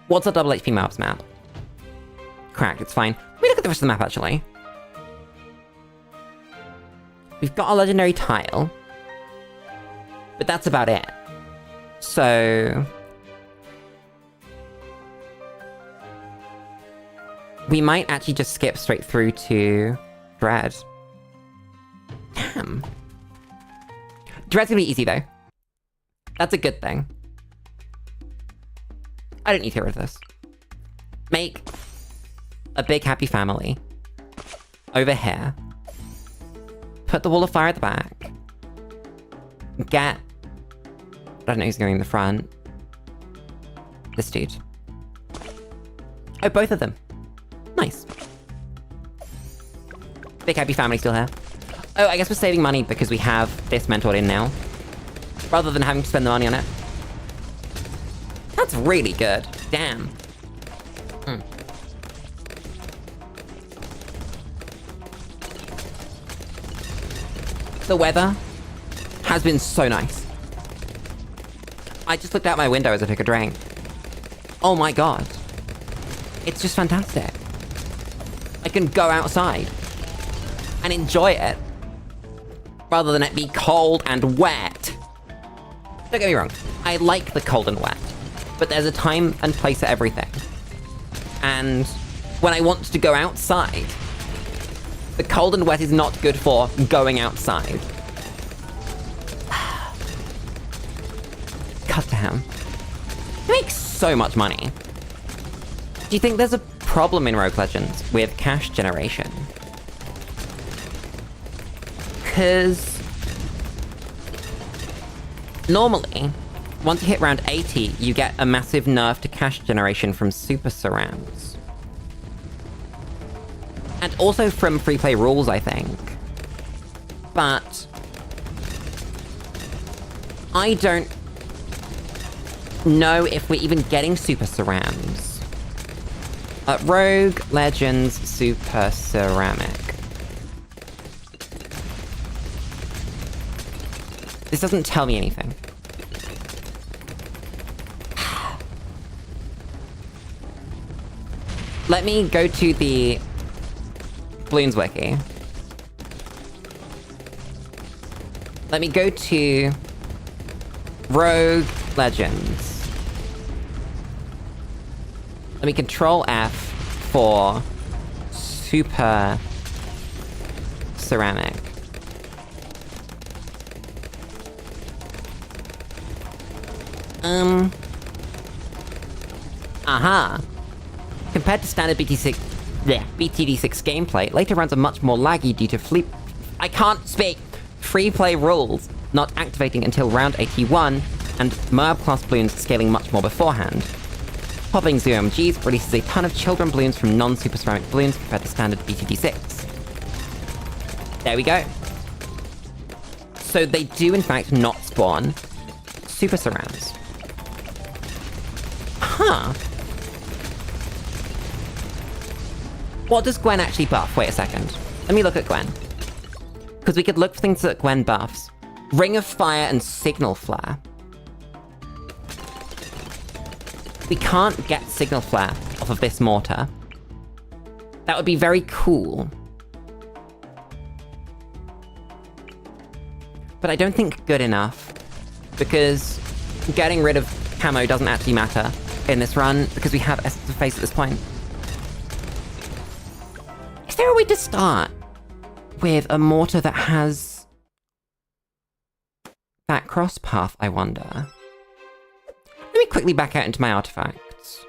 What's our double HP maps map? Cracked, it's fine. Let me look at the rest of the map, actually. We've got a legendary tile. But that's about it. So... we might actually just skip straight through to Dread. Damn. Dread's gonna be easy, though. That's a good thing. I don't need to get rid of this. Make a big happy family. Over here. Put the wall of fire at the back. Get... I don't know who's going in the front. This dude. Oh, both of them. Nice. Big happy family still here. Oh, I guess we're saving money because we have this mentored in now. Rather than having to spend the money on it. That's really good. Damn. The weather has been so nice. I just looked out my window as I took a drink. Oh my god. It's just fantastic. I can go outside and enjoy it rather than it be cold and wet. Don't get me wrong, I like the cold and wet, but there's a time and place for everything. And when I want to go outside, the cold and wet is not good for going outside. God damn. It makes so much money. Do you think there's a problem in Rogue Legends with cash generation? Because normally, once you hit round 80, you get a massive nerf to cash generation from super surrounds. And also from free play rules, I think. But I don't know if we're even getting super surrounds. Rogue Legends Super Ceramic. This doesn't tell me anything. Let me go to the Bloons wiki. Let me go to Rogue Legends. Let me Control F for Super Ceramic. Aha! Compared to standard BT6 gameplay, later rounds are much more laggy due to I can't speak! Free play rules not activating until round 81, and Merb class Bloons scaling much more beforehand. Popping ZOMGs releases a ton of children Bloons from non-super ceramic Bloons compared to standard BTD6. There we go. So they do in fact not spawn super surrounds. Huh. What does Gwen actually buff? Wait a second. Let me look at Gwen. Because we could look for things that Gwen buffs. Ring of Fire and Signal Flare. We can't get Signal Flare off of this mortar. That would be very cool. But I don't think good enough, because getting rid of camo doesn't actually matter in this run, because we have Essence of Face at this point. Is there a way to start with a mortar that has that cross path, I wonder? Let me quickly back out into my artifacts.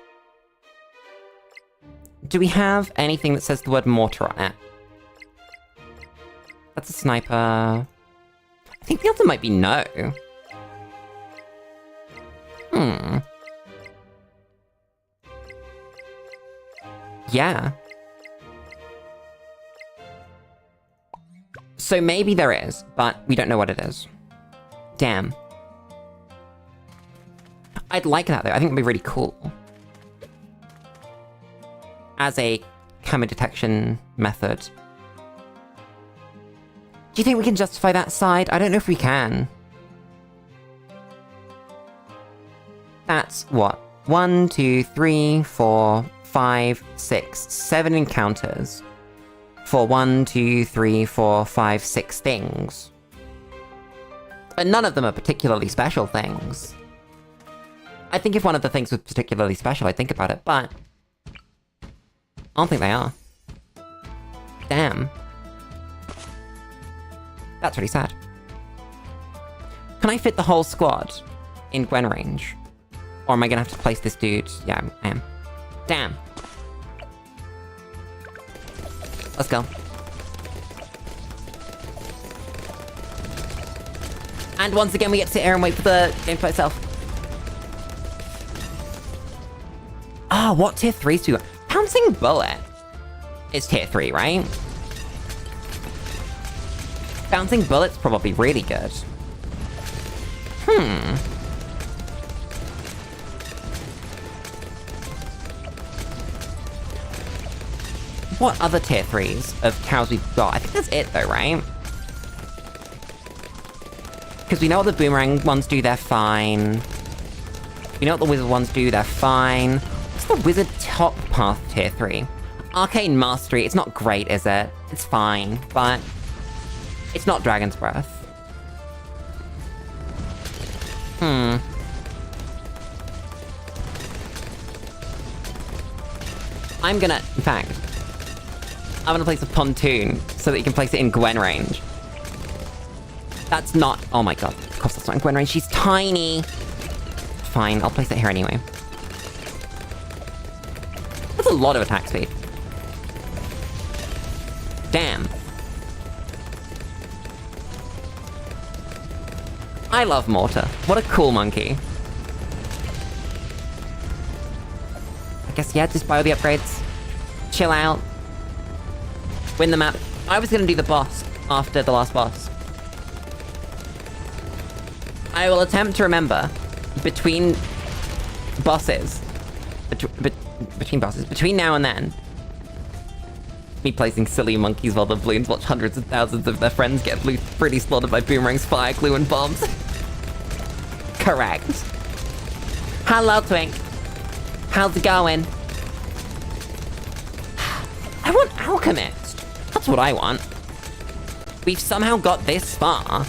Do we have anything that says the word mortar on it? That's a sniper. I think the answer might be no. Yeah. So maybe there is, but we don't know what it is. Damn. I'd like that though, I think it'd be really cool. As a camo detection method. Do you think we can justify that side? I don't know if we can. That's what? 1, 2, 3, 4, 5, 6, 7 encounters for 1, 2, 3, 4, 5, 6 things. And none of them are particularly special things. I think if one of the things was particularly special, I'd think about it, but I don't think they are. Damn. That's really sad. Can I fit the whole squad in Gwen range? Or am I gonna have to place this dude? Yeah, I am. Damn. Let's go. And once again, we get to sit here and wait for the gameplay itself. Ah, what tier 3's do? Pouncing Bullet is tier 3, right? Bouncing Bullet's probably really good. What other tier 3s of cows we've got? I think that's it though, right? Because we know what the boomerang ones do, they're fine. We know what the wizard ones do, they're fine. What's the wizard top path tier 3? Arcane Mastery, it's not great, is it? It's fine, but it's not Dragon's Breath. I'm gonna, in fact, I'm gonna place a pontoon so that you can place it in Gwen range. That's not, oh my god, of course that's not in Gwen range, she's tiny! Fine, I'll place it here anyway. That's a lot of attack speed. Damn. I love Mortar. What a cool monkey. I guess, yeah, just buy all the upgrades. Chill out. Win the map. I was gonna do the boss after the last boss. I will attempt to remember between bosses, between now and then, me placing silly monkeys while the Bloons watch hundreds of thousands of their friends get pretty slaughtered by boomerangs, fire, glue, and bombs. Correct. Hello, Twink. How's it going? I want Alchemist. That's what I want. We've somehow got this far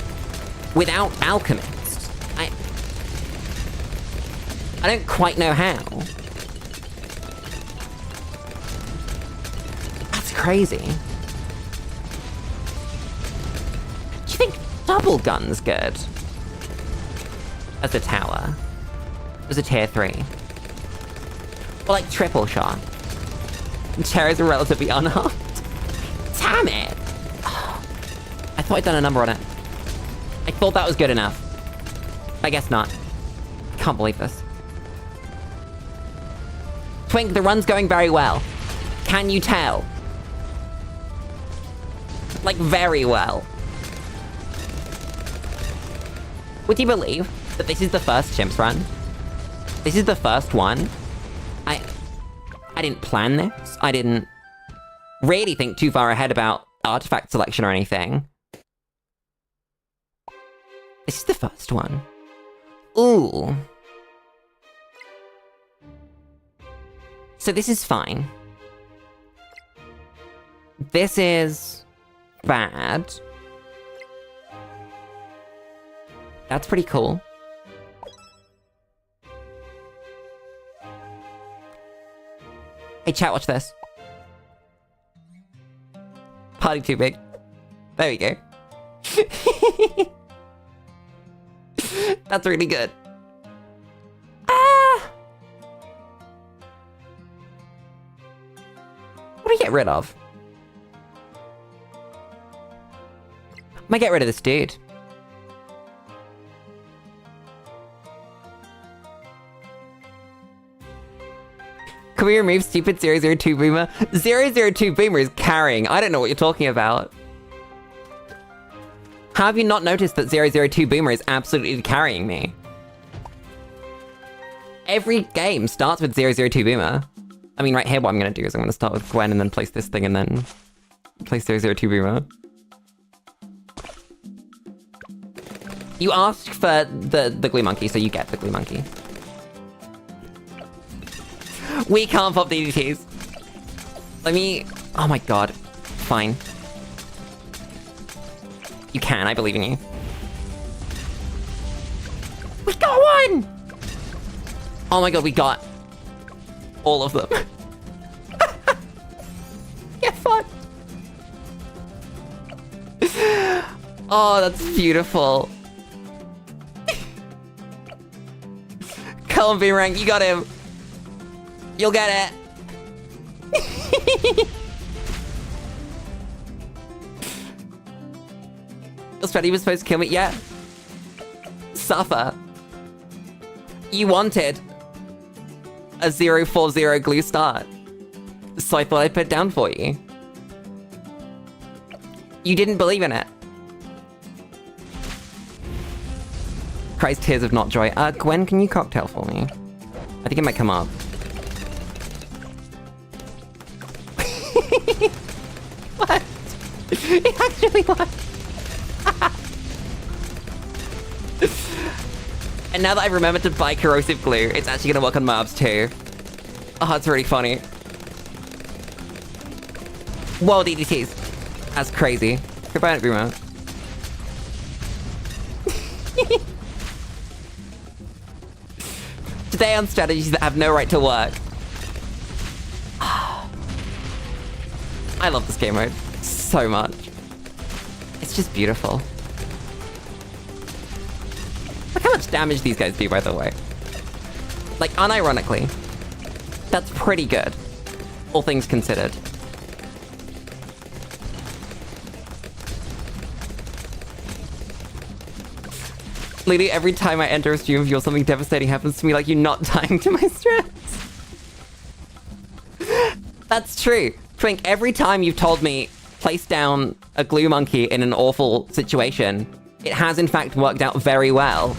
without Alchemist. I don't quite know how. That's crazy. Do you think double gun's good? As a tower. As a tier 3. Or like triple shot. Cherries are relatively unarmed. Damn it! I thought I'd done a number on it. I thought that was good enough. I guess not. Can't believe this. Twink, the run's going very well. Can you tell? Like, very well. Would you believe that this is the first Chimps run? This is the first one. I didn't plan this. I didn't really think too far ahead about artifact selection or anything. This is the first one. Ooh. So this is fine. This is bad. That's pretty cool. Hey chat, watch this. Party too big. There we go. That's really good. Ah! What do you get rid of? I might get rid of this dude. Can we remove stupid 002 Boomer? 002 Boomer is carrying. I don't know what you're talking about. How have you not noticed that 002 Boomer is absolutely carrying me? Every game starts with 002 Boomer. I mean, right here, what I'm going to do is I'm going to start with Gwen and then place this thing and then place 002 Boomer. You asked for the glue monkey, so you get the glue monkey. We can't pop DDTs. Let me... Oh my god. Fine. You can, I believe in you. We got one! Oh my god, we got all of them. Get fucked. Oh, that's beautiful. Come on, Boomerang, you got him. You'll get it. Your strategy was supposed to kill me? Yeah. Suffer. You wanted a 040 glue start. So I thought I'd put it down for you. You didn't believe in it. Christ, tears of not joy. Gwen, can you cocktail for me? I think it might come up. What? It actually was. And now that I've remembered to buy corrosive glue, it's actually gonna work on mobs too. Oh, that's really funny. Whoa, DDTs. That's crazy. Goodbye, Boomer. Today on strategies that have no right to work. I love this game mode so much. It's just beautiful. Look how much damage these guys do, by the way. Like, unironically, that's pretty good, all things considered. Lulu, every time I enter a stream of yours, something devastating happens to me, like you not dying to my stress. That's true. Twink, every time you've told me, place down a glue monkey in an awful situation, it has in fact worked out very well.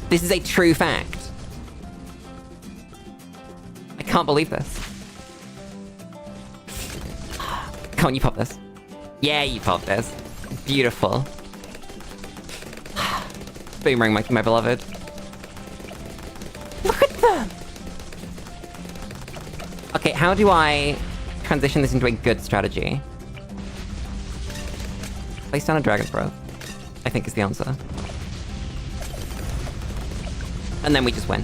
This is a true fact. I can't believe this. Come on, you pop this. Yeah, you pop this. Beautiful. Boomerang monkey, my beloved. Look at them! Okay, how do I transition this into a good strategy? Place down a dragon's breath, I think is the answer. And then we just win.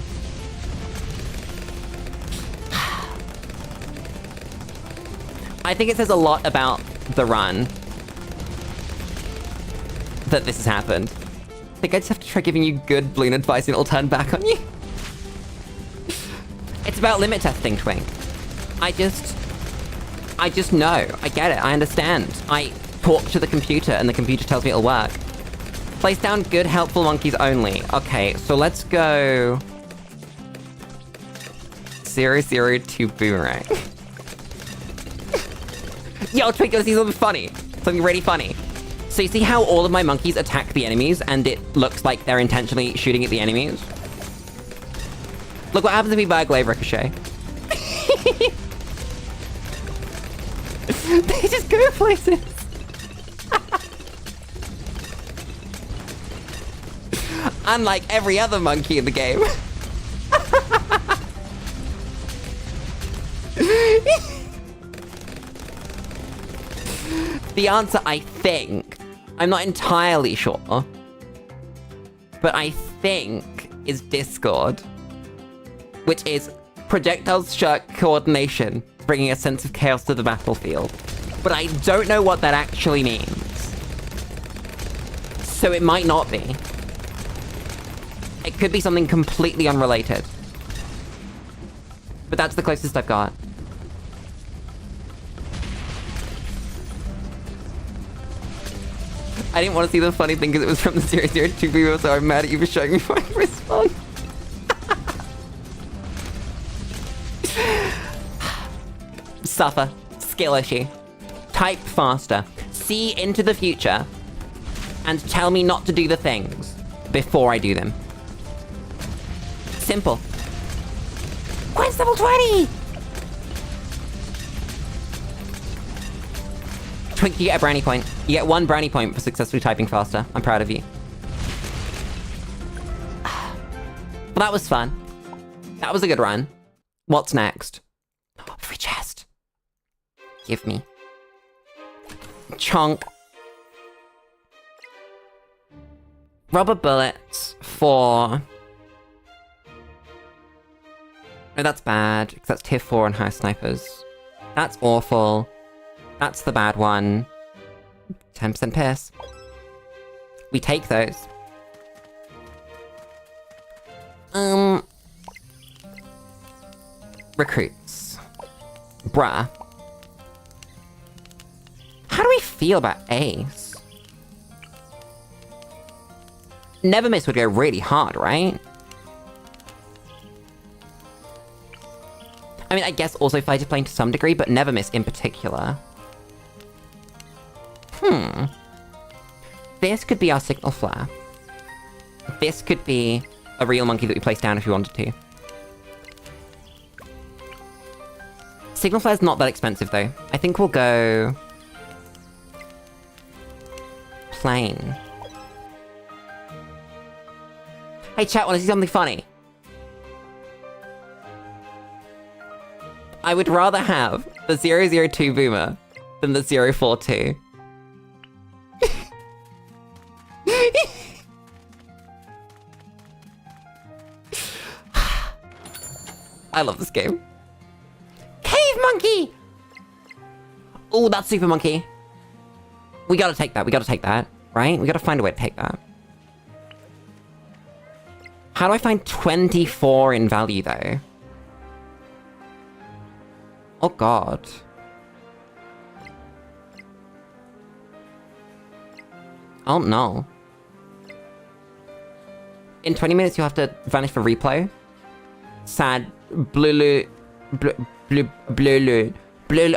I think it says a lot about the run that this has happened. I think I just have to try giving you good Bloon advice and it'll turn back on you. It's about limit testing, Twink. I just know. I get it. I understand. I talk to the computer and the computer tells me it'll work. Place down good, helpful monkeys only. Okay, so let's go... 002 Boomerang. Yo, Twink, go see something funny. Something really funny. So you see how all of my monkeys attack the enemies and it looks like they're intentionally shooting at the enemies? Look what happens if we buy a glaive ricochet. They just go places. Unlike every other monkey in the game. The answer, I think, I'm not entirely sure, but I think is Discord, which is projectiles shirk coordination, bringing a sense of chaos to the battlefield. But I don't know what that actually means. So it might not be. It could be something completely unrelated. But that's the closest I've got. I didn't want to see the funny thing because it was from the 002 video, so I'm mad at you for showing me my response. Suffer. Skill issue. Type faster. See into the future. And tell me not to do the things before I do them. Simple. Quest level 20! Twink, you get a brownie point. You get 1 brownie point for successfully typing faster. I'm proud of you. Well, that was fun. That was a good run. What's next? Free chest. Give me. Chonk. Rubber bullets for... No, that's bad, because that's tier 4 and high snipers. That's awful. That's the bad one. 10% pierce. We take those. Recruits. Bruh. How do we feel about Ace? Never Miss would go really hard, right? I mean, I guess also fighter plane to some degree, but Never Miss in particular. This could be our signal flare. This could be a real monkey that we place down if we wanted to. Signal flare's not that expensive, though. I think we'll go... plane. Hey chat, wanna see something funny? I would rather have the 002 boomer than the 042. I love this game. Cave monkey! Oh, that's super monkey. We gotta take that, right? We gotta find a way to take that. How do I find 24 in value, though? Oh god. Oh no. In 20 minutes you'll have to vanish for replay. Sad. Blulu. Blulu.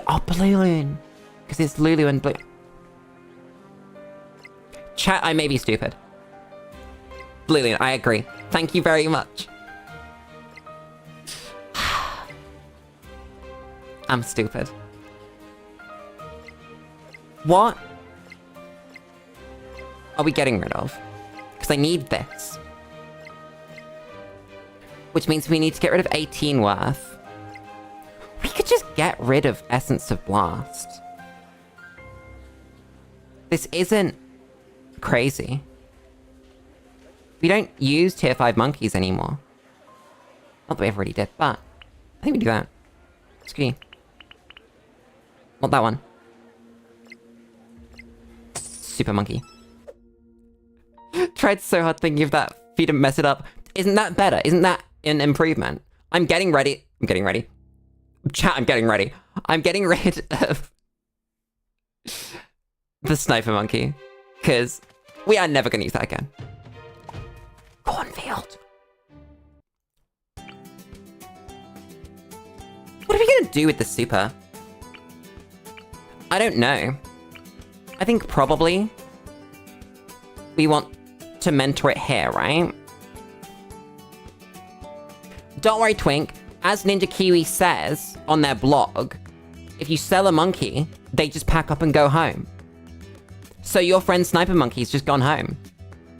Oh, Bloon. Because it's Lulu and Blue. Chat, I may be stupid. Bloon, I agree. Thank you very much. I'm stupid. What are we getting rid of? Because I need this. Which means we need to get rid of 18 worth. We could just get rid of Essence of Blast. This isn't crazy. We don't use tier 5 monkeys anymore. Not that we ever already did, but I think we do that. Screw you. Not that one. Super monkey. Tried so hard thinking of that. If you didn't mess it up. Isn't that better? Isn't that an improvement? I'm getting ready. Chat, I'm getting ready. I'm getting rid of the sniper monkey. Because we are never going to use that again. Cornfield. What are we going to do with the super? I don't know. I think probably we want to mentor it here, right? Don't worry, Twink. As Ninja Kiwi says on their blog, if you sell a monkey, they just pack up and go home. So your friend Sniper Monkey's just gone home.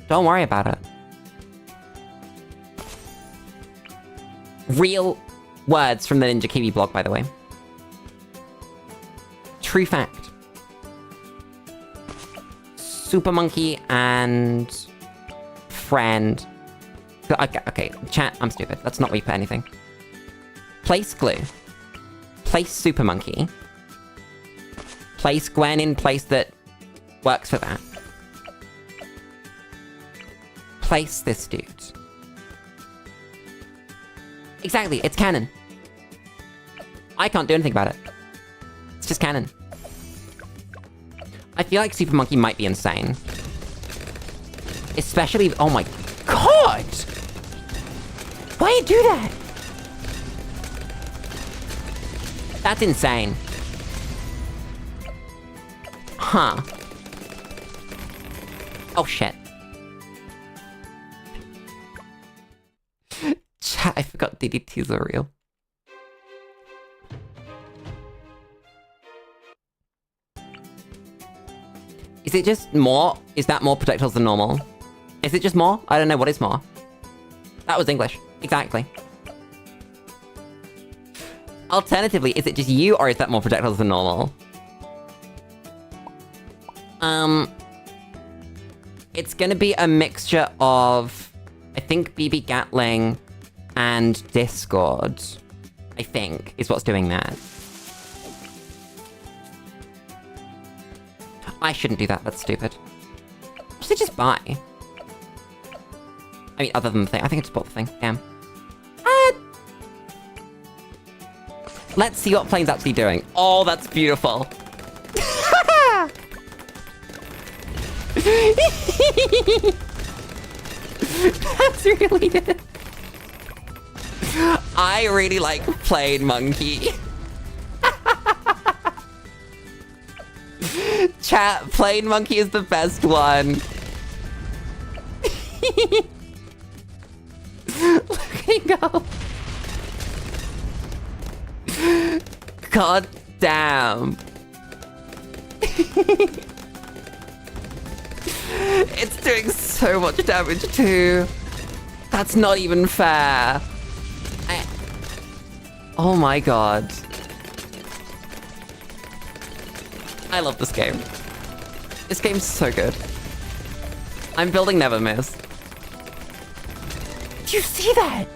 Don't worry about it. Real words from the Ninja Kiwi blog, by the way. True fact. Super Monkey and friend. Okay, chat, I'm stupid. That's not where you put anything. Place glue. Place super monkey. Place Gwen in place that works for that. Place this dude. Exactly, it's canon. I can't do anything about it. It's just canon. I feel like Super Monkey might be insane. Especially, oh my god! Why you do that? That's insane. Huh. Oh shit. Chat, I forgot DDTs are real. Is it just more? Is that more projectiles than normal? Is it just more? I don't know, what is more? That was English. Exactly. Alternatively, is it just you, or is that more projectiles than normal? It's gonna be a mixture of, I think, BB Gatling and Discord, I think, is what's doing that. I shouldn't do that, that's stupid. What did I just buy? I mean, other than the thing. I think I just bought the thing. Damn. Let's see what Plane's actually doing. Oh, that's beautiful. That's really good. I really like Plane Monkey. Chat, Plane Monkey is the best one. Look at him go. God damn. It's doing so much damage too. That's not even fair. Oh my god. I love this game. This game's so good. I'm building Never Miss. Do you see that?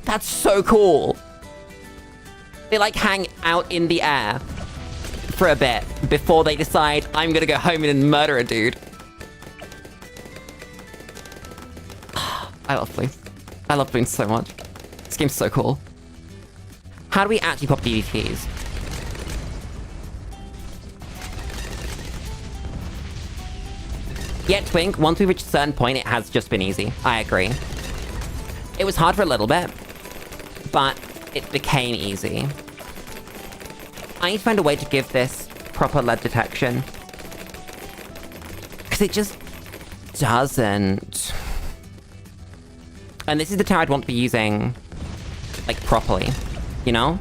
That's so cool. They like hang out in the air for a bit before they decide, I'm gonna go home and murder a dude. I love Bloons. I love Bloons so much. This game's so cool. How do we actually pop DDTs? Yeah, Twink, once we reach a certain point, it has just been easy. I agree. It was hard for a little bit, but it became easy. I need to find a way to give this proper lead detection. Because it just doesn't. And this is the tower I'd want to be using, like, properly, you know?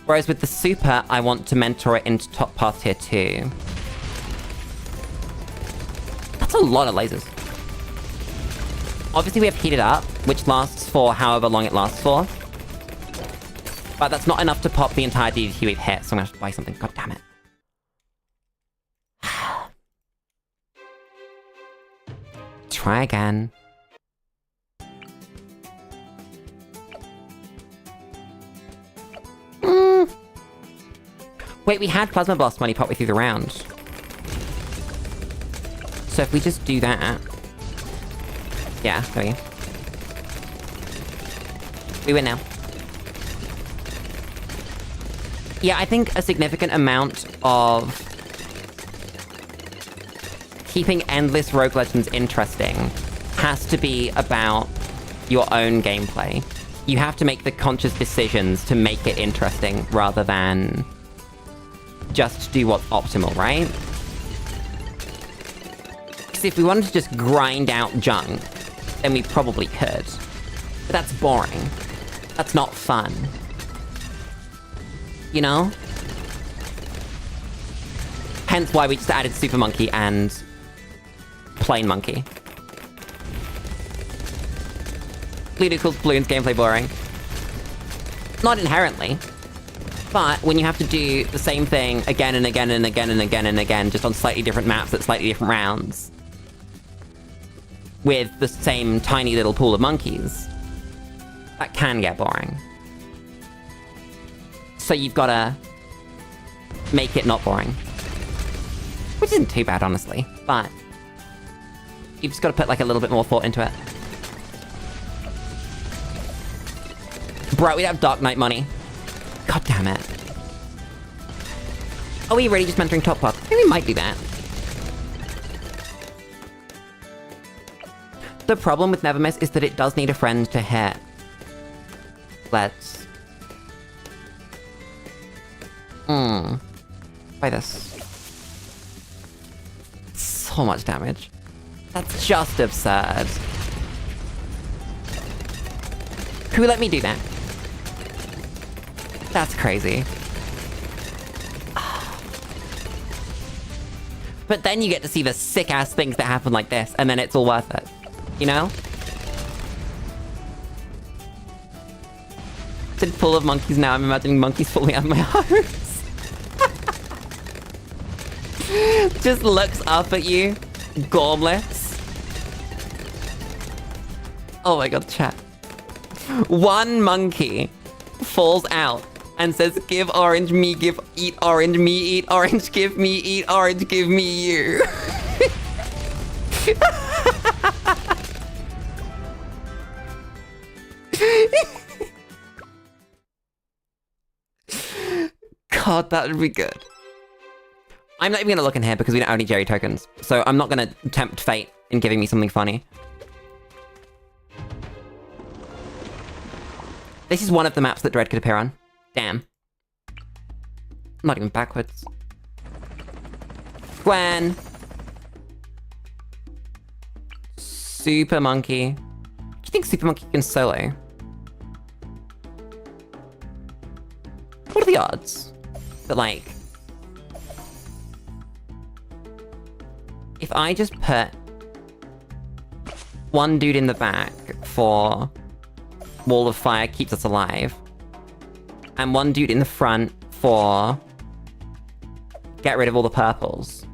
Whereas with the super, I want to mentor it into top path tier 2. That's a lot of lasers. Obviously we have heated up, which lasts for however long it lasts for. But that's not enough to pop the entire DDT we've hit, so I'm gonna have to buy something. God damn it. Try again. Wait, we had Plasma Blast money partway through the round. So if we just do that... Yeah, there we go. We win now. Yeah, I think a significant amount of keeping endless Rogue Legends interesting has to be about your own gameplay. You have to make the conscious decisions to make it interesting rather than just do what's optimal, right? Because if we wanted to just grind out junk, then we probably could. But that's boring. That's not fun. You know? Hence why we just added Super Monkey and Plain Monkey. Lulu calls Bloons gameplay boring. Not inherently. But when you have to do the same thing again and again and again and again and again, just on slightly different maps at slightly different rounds, with the same tiny little pool of monkeys, that can get boring. So you've gotta make it not boring. Which isn't too bad, honestly, but you've just gotta put like a little bit more thought into it. Bro, we don't have Dark Knight money. God damn it. Are we really just mentoring Top Pop? I think we might do that. The problem with Never Miss is that it does need a friend to hit. Let's... Try this. So much damage. That's just absurd. Who let me do that? That's crazy. But then you get to see the sick-ass things that happen like this, and then it's all worth it. You know? It's full of monkeys now. I'm imagining monkeys falling out of my hose. Just looks up at you. Gormless. Oh my god, chat. One monkey falls out and says, give orange, me, eat orange, me, eat orange, give me, eat orange, give me you. God, that would be good. I'm not even gonna look in here because we don't have any Jerry tokens, so I'm not gonna tempt fate in giving me something funny. This is one of the maps that Dread could appear on. Damn. I'm not even backwards. Gwen! Super Monkey. Do you think Super Monkey can solo? What are the odds that, like... if I just put one dude in the back for Wall of Fire keeps us alive, and one dude in the front for get rid of all the purples.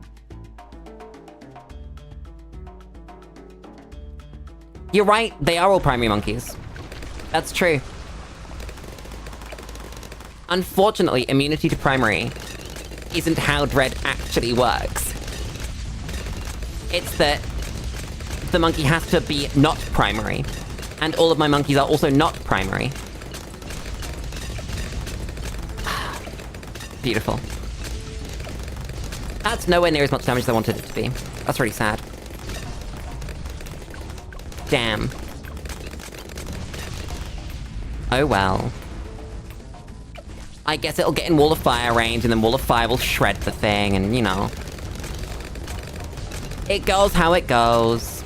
You're right, they are all primary monkeys. That's true. Unfortunately, immunity to primary isn't how Dread actually works. It's that the monkey has to be not primary, and all of my monkeys are also not primary. Beautiful. That's nowhere near as much damage as I wanted it to be. That's really sad. Damn. Oh well. I guess it'll get in Wall of Fire range, and then Wall of Fire will shred the thing, and you know. It goes how it goes.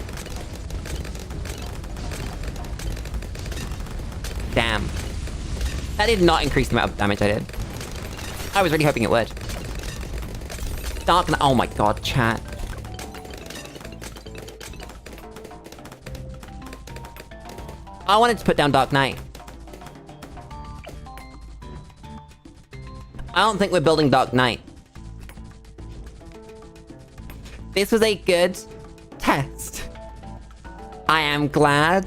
Damn. That did not increase the amount of damage I did. I was really hoping it would. Dark Knight. Oh my god, chat. I wanted to put down Dark Knight. I don't think we're building Dark Knight. This was a good test. I am glad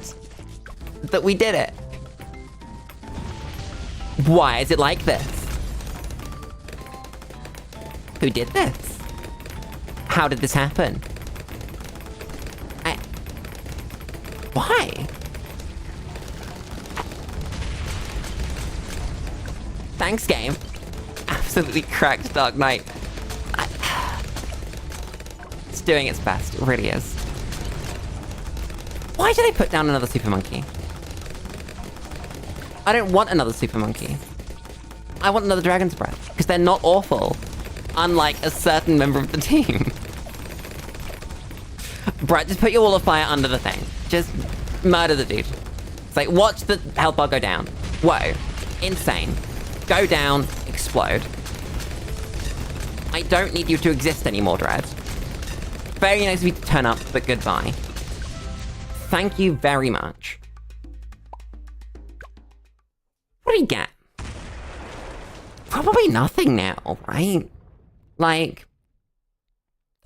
that we did it. Why is it like this? Who did this? How did this happen? Why? Thanks, game. Absolutely cracked Dark Knight. It's doing its best. It really is. Why did I put down another Super Monkey? I don't want another Super Monkey. I want another Dragon's Breath, because they're not awful. Unlike a certain member of the team. Brett, just put your Wall of Fire under the thing. Just murder the dude. It's like, watch the health bar go down. Whoa. Insane. Go down, explode. I don't need you to exist anymore, Dread. Very nice of you to turn up, but goodbye. Thank you very much. What do we get? Probably nothing now, right? Like,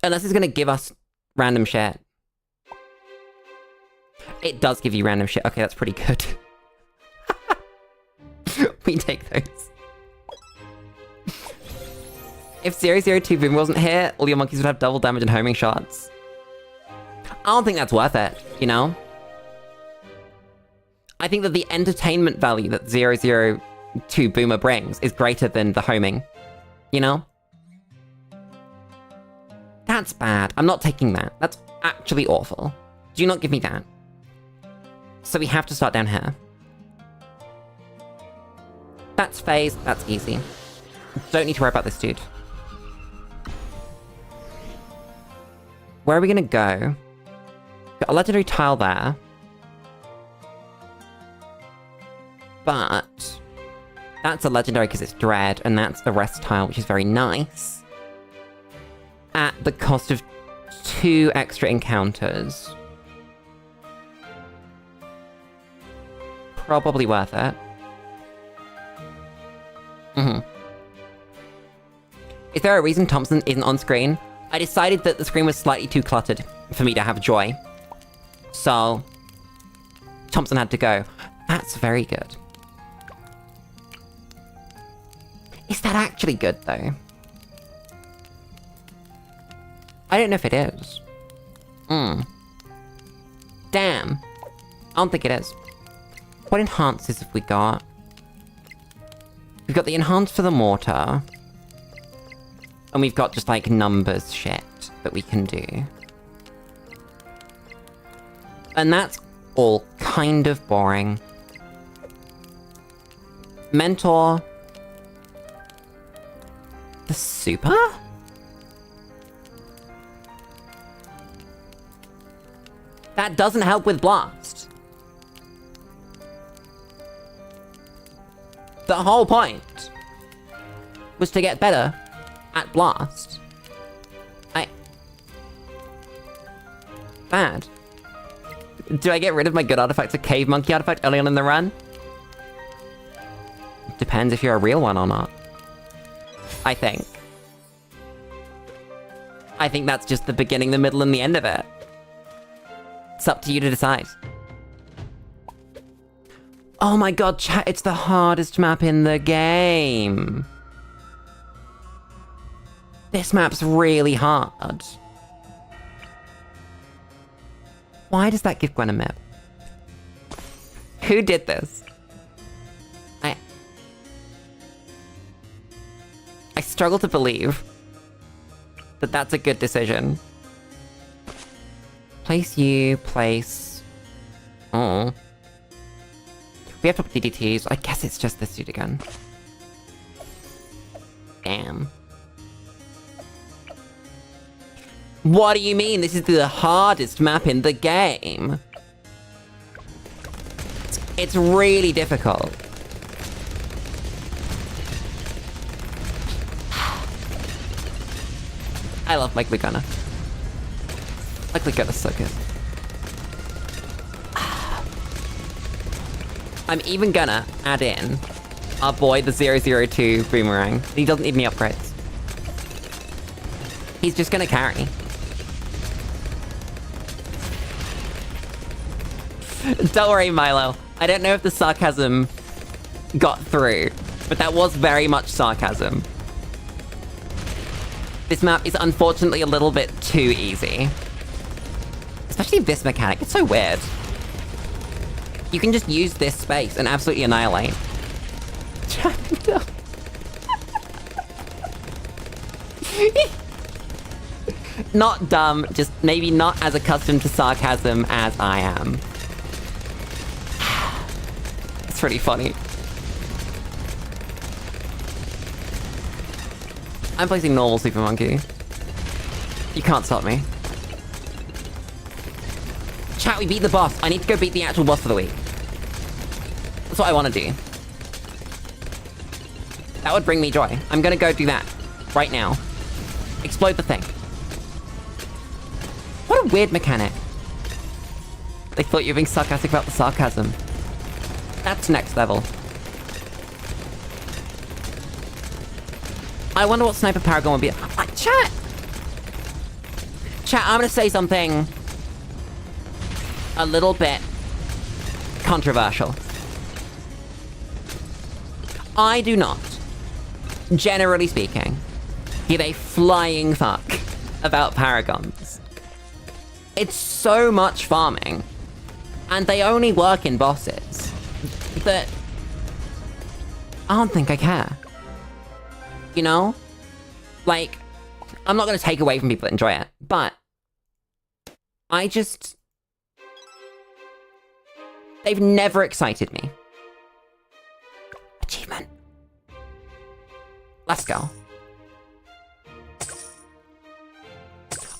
unless it's gonna give us random shit. It does give you random shit. Okay, that's pretty good. We take those. If 002 Boom wasn't here, all your monkeys would have double damage and homing shots. I don't think that's worth it, you know? I think that the entertainment value that 002 Boomer brings is greater than the homing, you know? That's bad. I'm not taking that. That's actually awful. Do not give me that. So we have to start down here. That's phase. That's easy. Don't need to worry about this dude. Where are we gonna go? Got a legendary tile there. But that's a legendary because it's Dread, and that's the rest tile, which is very nice. At the cost of 2 extra encounters. Probably worth it. Is there a reason Thompson isn't on screen? I decided that the screen was slightly too cluttered for me to have joy. So, Thompson had to go. That's very good. Is that actually good, though? I don't know if it is. Damn. I don't think it is. What enhances have we got? We've got the enhance for the mortar. And we've got just, like, numbers shit that we can do. And that's all kind of boring. Mentor. The super? That doesn't help with blast. The whole point was to get better at blast. Bad. Do I get rid of my good artifacts, a cave monkey artifact early on in the run? Depends if you're a real one or not. I think. I think that's just the beginning, the middle, and the end of it. It's up to you to decide. Oh my god, chat, it's the hardest map in the game. This map's really hard. Why does that give Gwen a map? Who did this? I struggle to believe that that's a good decision. Place you, place... Oh. We have to put DDTs. I guess it's just this dude again. Damn. What do you mean? This is the hardest map in the game. It's really difficult. I love Mike Gunner. Mike Gunner's so good. I'm even gonna add in our boy, the 002 Boomerang. He doesn't need any upgrades. He's just gonna carry. Don't worry, Milo. I don't know if the sarcasm got through, but that was very much sarcasm. This map is unfortunately a little bit too easy. Especially this mechanic, it's so weird. You can just use this space and absolutely annihilate. Not dumb, just maybe not as accustomed to sarcasm as I am. It's pretty funny. I'm placing normal Super Monkey. You can't stop me. Chat, we beat the boss. I need to go beat the actual boss for the week. That's what I want to do. That would bring me joy. I'm gonna go do that. Right now. Explode the thing. What a weird mechanic. They thought you were being sarcastic about the sarcasm. That's next level. I wonder what Sniper Paragon would be. Chat! Chat, I'm gonna say something a little bit controversial. I do not, generally speaking, give a flying fuck about paragons. It's so much farming, and they only work in bosses, that I don't think I care. You know? Like, I'm not gonna take away from people that enjoy it, but I just... They've never excited me. Achievement. Let's go.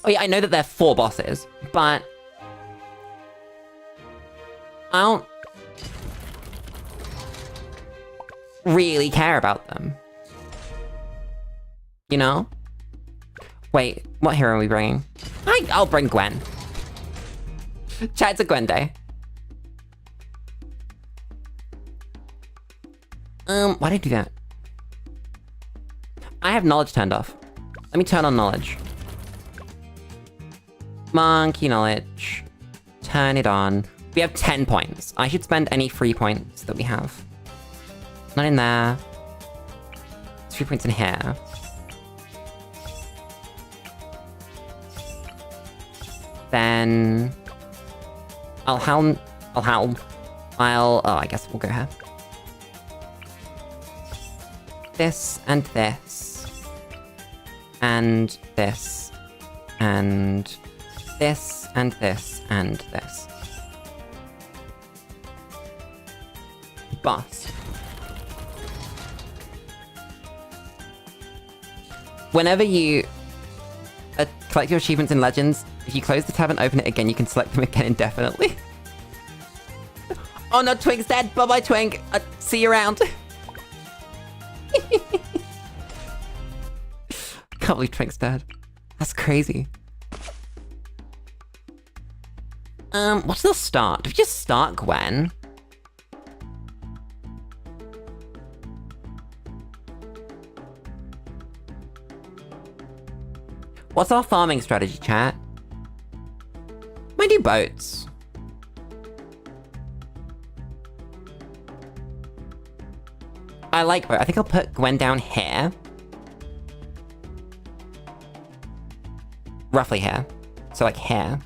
Oh yeah, I know that they're 4 bosses, but I don't really care about them. You know? Wait, what hero are we bringing? I'll bring Gwen. Chat, it's a Gwen day. Why did I do that? I have knowledge turned off. Let me turn on knowledge. Monkey knowledge. Turn it on. We have 10 points. I should spend any free points that we have. Not in there. 3 points in here. Then... oh, I guess we'll go here. This, and this. And this. And this, and this, and this. Boss. Whenever you collect your achievements in Legends, if you close the tab and open it again, you can select them again indefinitely. Oh no, Twink's dead! Bye-bye, Twink! See you around! Can't believe Twink's dead. That's crazy. What's the start? Did we just start Gwen? What's our farming strategy, chat? Might do boats. I like boat. I think I'll put Gwen down here. Roughly here. So like here.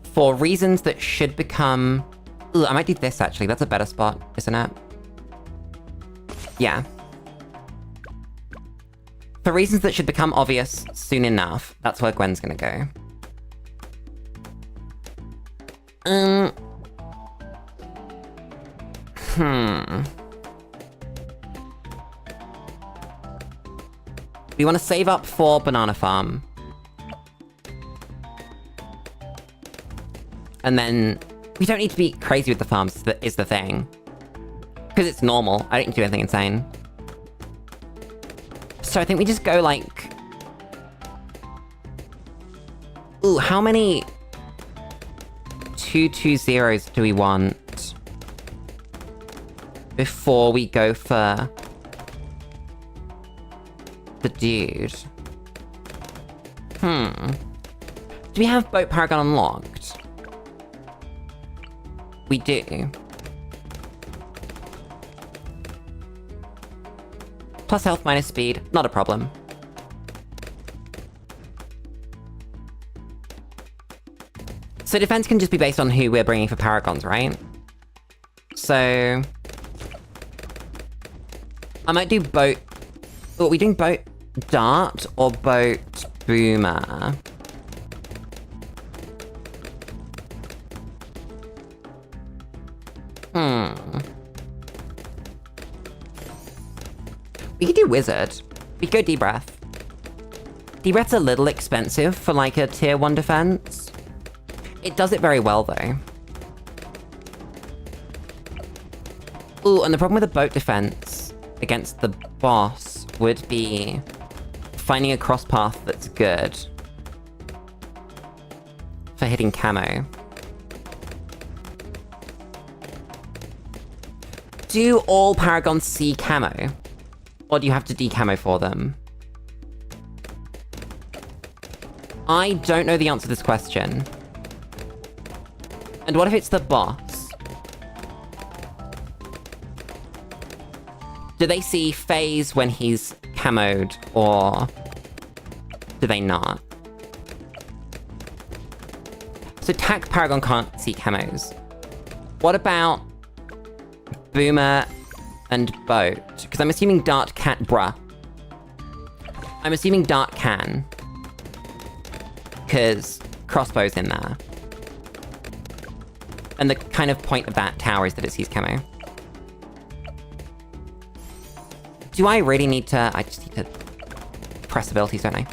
For reasons that should become... Ooh, I might do this actually. That's a better spot, isn't it? Yeah. For reasons that should become obvious soon enough, that's where Gwen's gonna go. We want to save up for Banana Farm. And then... we don't need to be crazy with the farms, is the thing. Because it's normal. I don't need to do anything insane. So I think we just go like... Ooh, how many 220s do we want before we go for the dude? Do we have Boat Paragon unlocked? We do. Plus health minus speed, not a problem. So defense can just be based on who we're bringing for Paragons, right? So... I might do boat... Oh, are we doing boat dart or boat boomer? We could do wizard. We could go deep breath. Deep breath's a little expensive for like a tier 1 defense. It does it very well though. Ooh, and the problem with a boat defense against the boss would be finding a cross path that's good for hitting camo. Do all Paragons see camo? Or do you have to decamo for them? I don't know the answer to this question. And what if it's the boss? Do they see phase when he's camoed, or do they not? So Tack Paragon can't see camos. What about Boomer and Boat? Because I'm assuming Dart can't, I'm assuming Dart can. Because Crossbow's in there. And the kind of point of that tower is that it sees camo. Do I really need to... I just need to press abilities, don't I?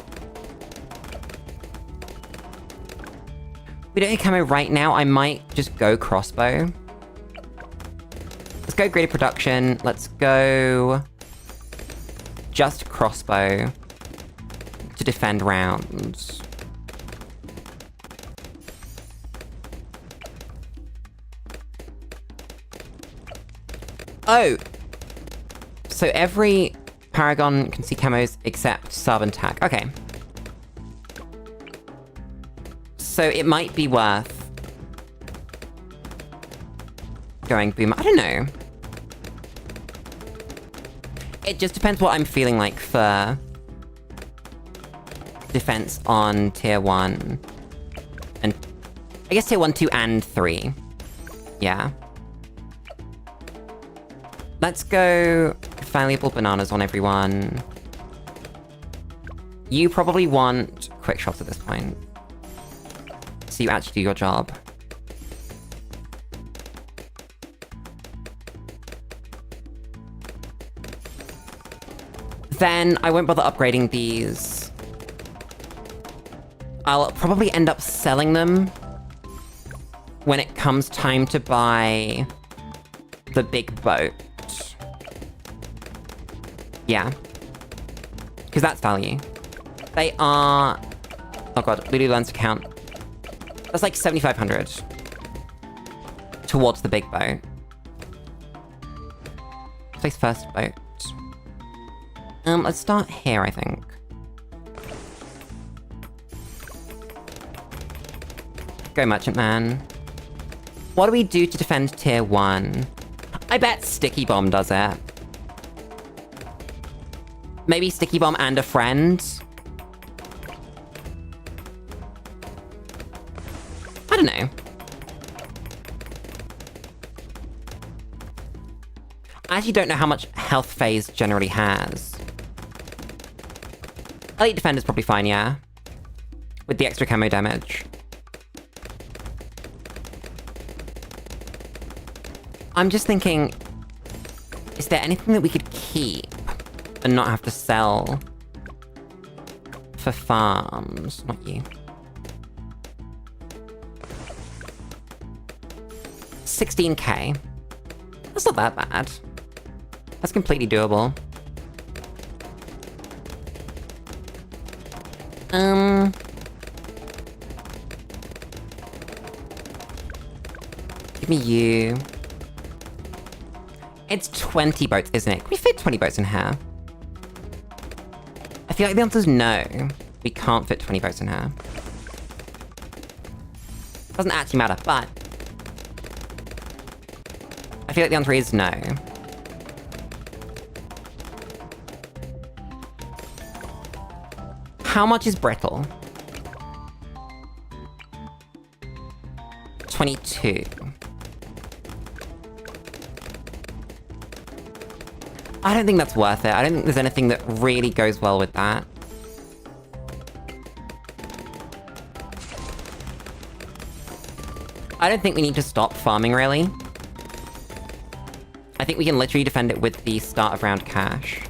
We don't need camo right now. I might just go Crossbow. Let's go Graded Production. Let's go... just Crossbow. To defend rounds. Oh! So every Paragon can see camos except Sub and Tack. Okay. So it might be worth going Boom. I don't know. It just depends what I'm feeling like for defense on tier 1. And I guess tier 1, 2, and 3. Yeah. Let's go valuable bananas on everyone. You probably want quick shots at this point. So you actually do your job. Then I won't bother upgrading these. I'll probably end up selling them when it comes time to buy the big boat. Yeah. Because that's value. They are... Oh god, Lulu learns to count. That's like 7,500. Towards the big boat. Place first boat. Let's start here, I think. Go Merchant Man. What do we do to defend tier 1? I bet Sticky Bomb does it. Maybe Sticky Bomb and a friend? I don't know. I actually don't know how much health phase generally has. Elite Defender's probably fine, yeah. With the extra camo damage. I'm just thinking... Is there anything that we could keep and not have to sell for farms? Not you. 16k. That's not that bad. That's completely doable. Give me you. It's 20 boats, isn't it? Can we fit 20 boats in here? I feel like the answer's no. We can't fit 20 boats in here. Doesn't actually matter, but... I feel like the answer is no. How much is brittle? 22. I don't think that's worth it. I don't think there's anything that really goes well with that. I don't think we need to stop farming, really. I think we can literally defend it with the start of round cash.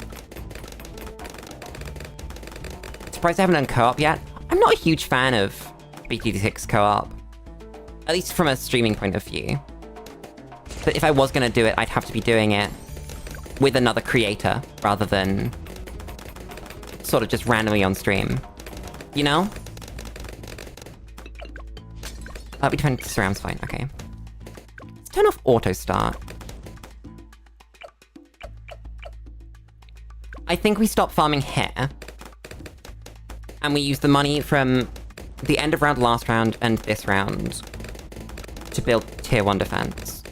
Surprised I haven't done co-op yet. I'm not a huge fan of BT6 co-op. At least from a streaming point of view. But if I was gonna do it, I'd have to be doing it with another creator, rather than sort of just randomly on stream. You know? We defend surrounds fine, okay. Let's turn off auto start. I think we stop farming here. And we use the money from the end of round last round and this round to build tier 1 defense.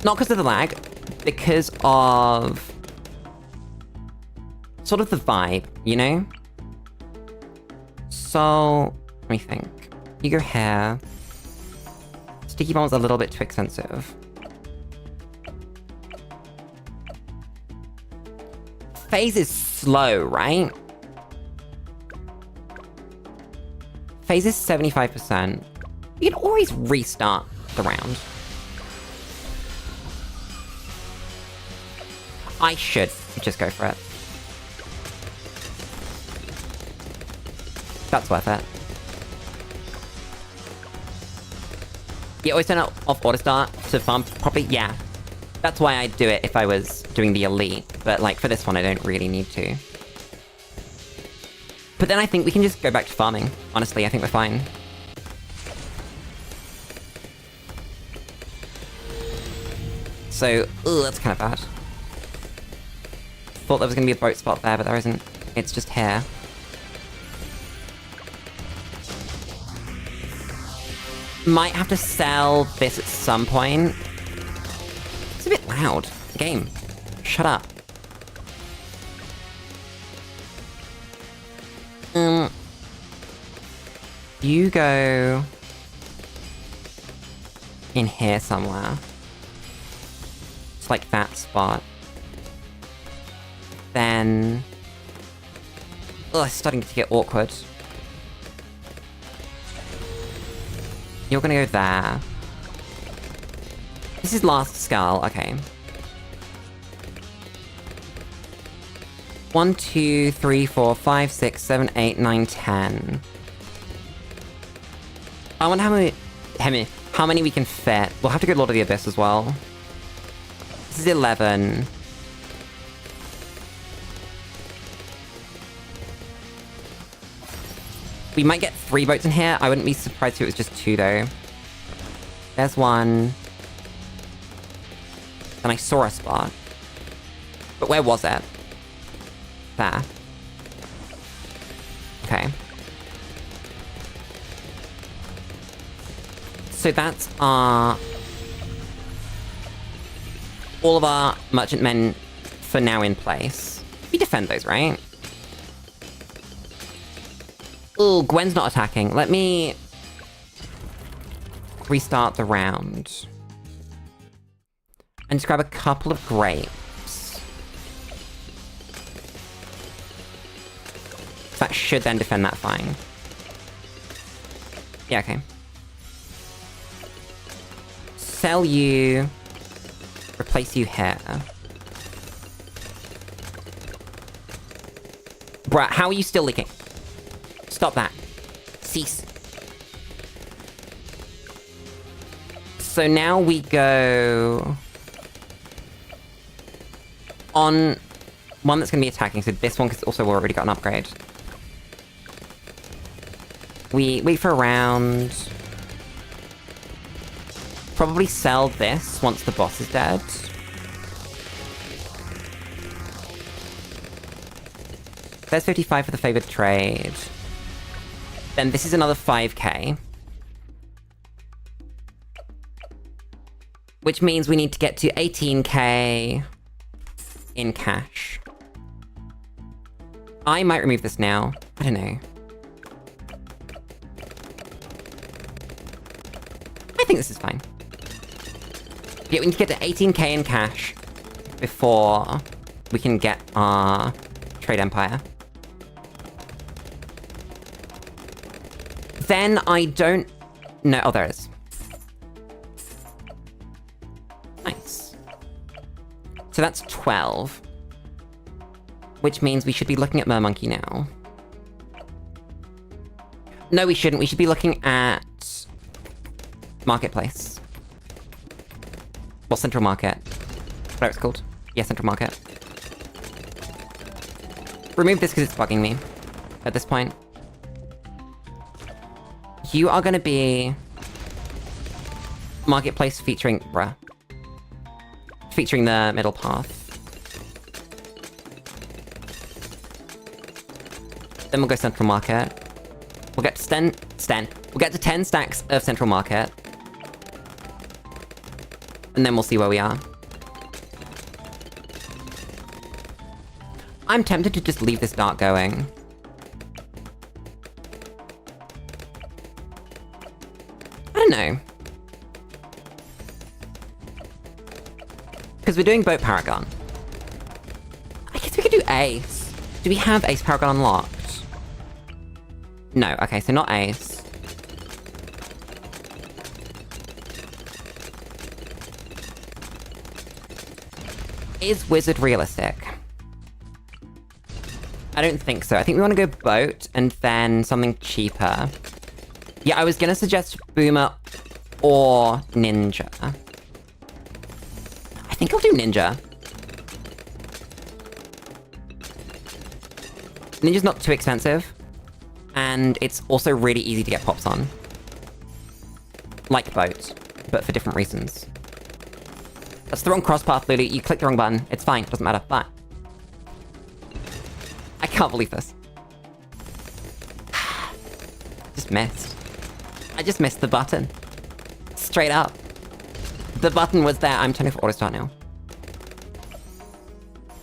Not because of the lag, because of sort of the vibe, you know? So, let me think. You go here. Sticky bomb's a little bit too expensive. Phase is slow, right? Phase is 75%. You can always restart the round. I should just go for it. That's worth it. You always turn it off auto start to farm properly? Yeah. That's why I'd do it if I was doing the elite, but like for this one I don't really need to. But then I think we can just go back to farming. Honestly, I think we're fine. So, ugh, that's kind of bad. Thought there was gonna be a boat spot there, but there isn't. It's just here. Might have to sell this at some point. It's a bit loud. Game. Shut up. You go in here somewhere. It's like that spot. Then... ugh, it's starting to get awkward. You're gonna go there. This is last skull, okay. 1, 2, 3, 4, 5, 6, 7, 8, 9, 10. I wonder how many we can fit. We'll have to go Lord of the Abyss as well. This is 11. We might get 3 boats in here. I wouldn't be surprised if it was just 2, though. There's one. And I saw a spot. But where was it? There. Okay. So that's our... all of our merchantmen for now in place. We defend those, right? Ooh, Gwen's not attacking. Let me... restart the round. And just grab a couple of grapes. That should then defend that fine. Yeah, okay. Sell you. Replace you here. Bruh, how are you still leaking? Stop that. Cease. So now we go... on one that's going to be attacking, so this one, because also we've already got an upgrade. We wait for a round. Probably sell this once the boss is dead. There's 55 for the favored trade. Then this is another 5k. Which means we need to get to 18k in cash. I might remove this now. I don't know. I think this is fine. Yeah, we need to get to 18k in cash before we can get our trade empire. Then I don't know. Oh, there it is. Nice. So that's 12. Which means we should be looking at Mermonkey now. No, we shouldn't. We should be looking at... Marketplace. Well, Central Market. Whatever it's called. Yeah, Central Market. Remove this because it's bugging me. At this point. You are gonna be... Marketplace featuring... bruh. Featuring the middle path. Then we'll go Central Market. We'll get Sten. We'll get to 10 stacks of Central Market. And then we'll see where we are. I'm tempted to just leave this dart going. I don't know. Because we're doing Boat Paragon. I guess we could do Ace. Do we have Ace Paragon unlocked? No, okay, so not Ace. Is Wizard realistic? I don't think so. I think we want to go Boat and then something cheaper. Yeah, I was gonna suggest Boomer or Ninja. I think I'll do Ninja. Ninja's not too expensive. And it's also really easy to get pops on. Like Boat, but for different reasons. That's the wrong cross path, Lulu. You clicked the wrong button. It's fine. Doesn't matter. But I can't believe this. Just missed. I just missed the button. Straight up. The button was there. I'm turning for auto start now.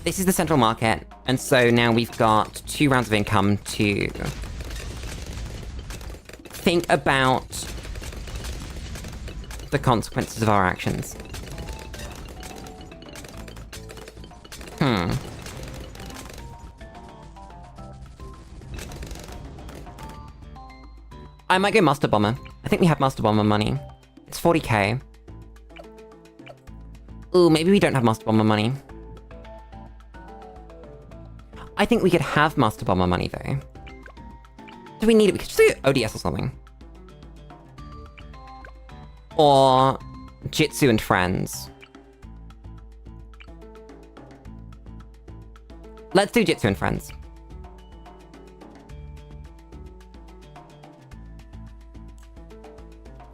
This is the Central Market. And so now we've got 2 rounds of income to think about the consequences of our actions. I might go Master Bomber. I think we have Master Bomber money. It's 40k. Ooh, maybe we don't have Master Bomber money. I think we could have Master Bomber money, though. Do we need it? We could just do ODS or something. Or Jitsu and Friends. Let's do Jitsu and Friends.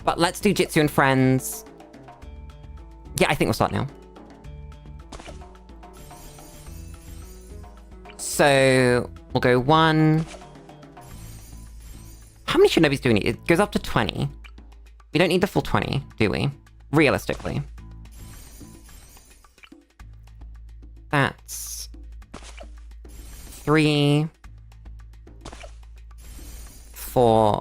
But let's do Jitsu and Friends. Yeah, I think we'll start now. So, we'll go 1. How many Shinobis do we need? It goes up to 20. We don't need the full 20, do we? Realistically. That's 3, 4,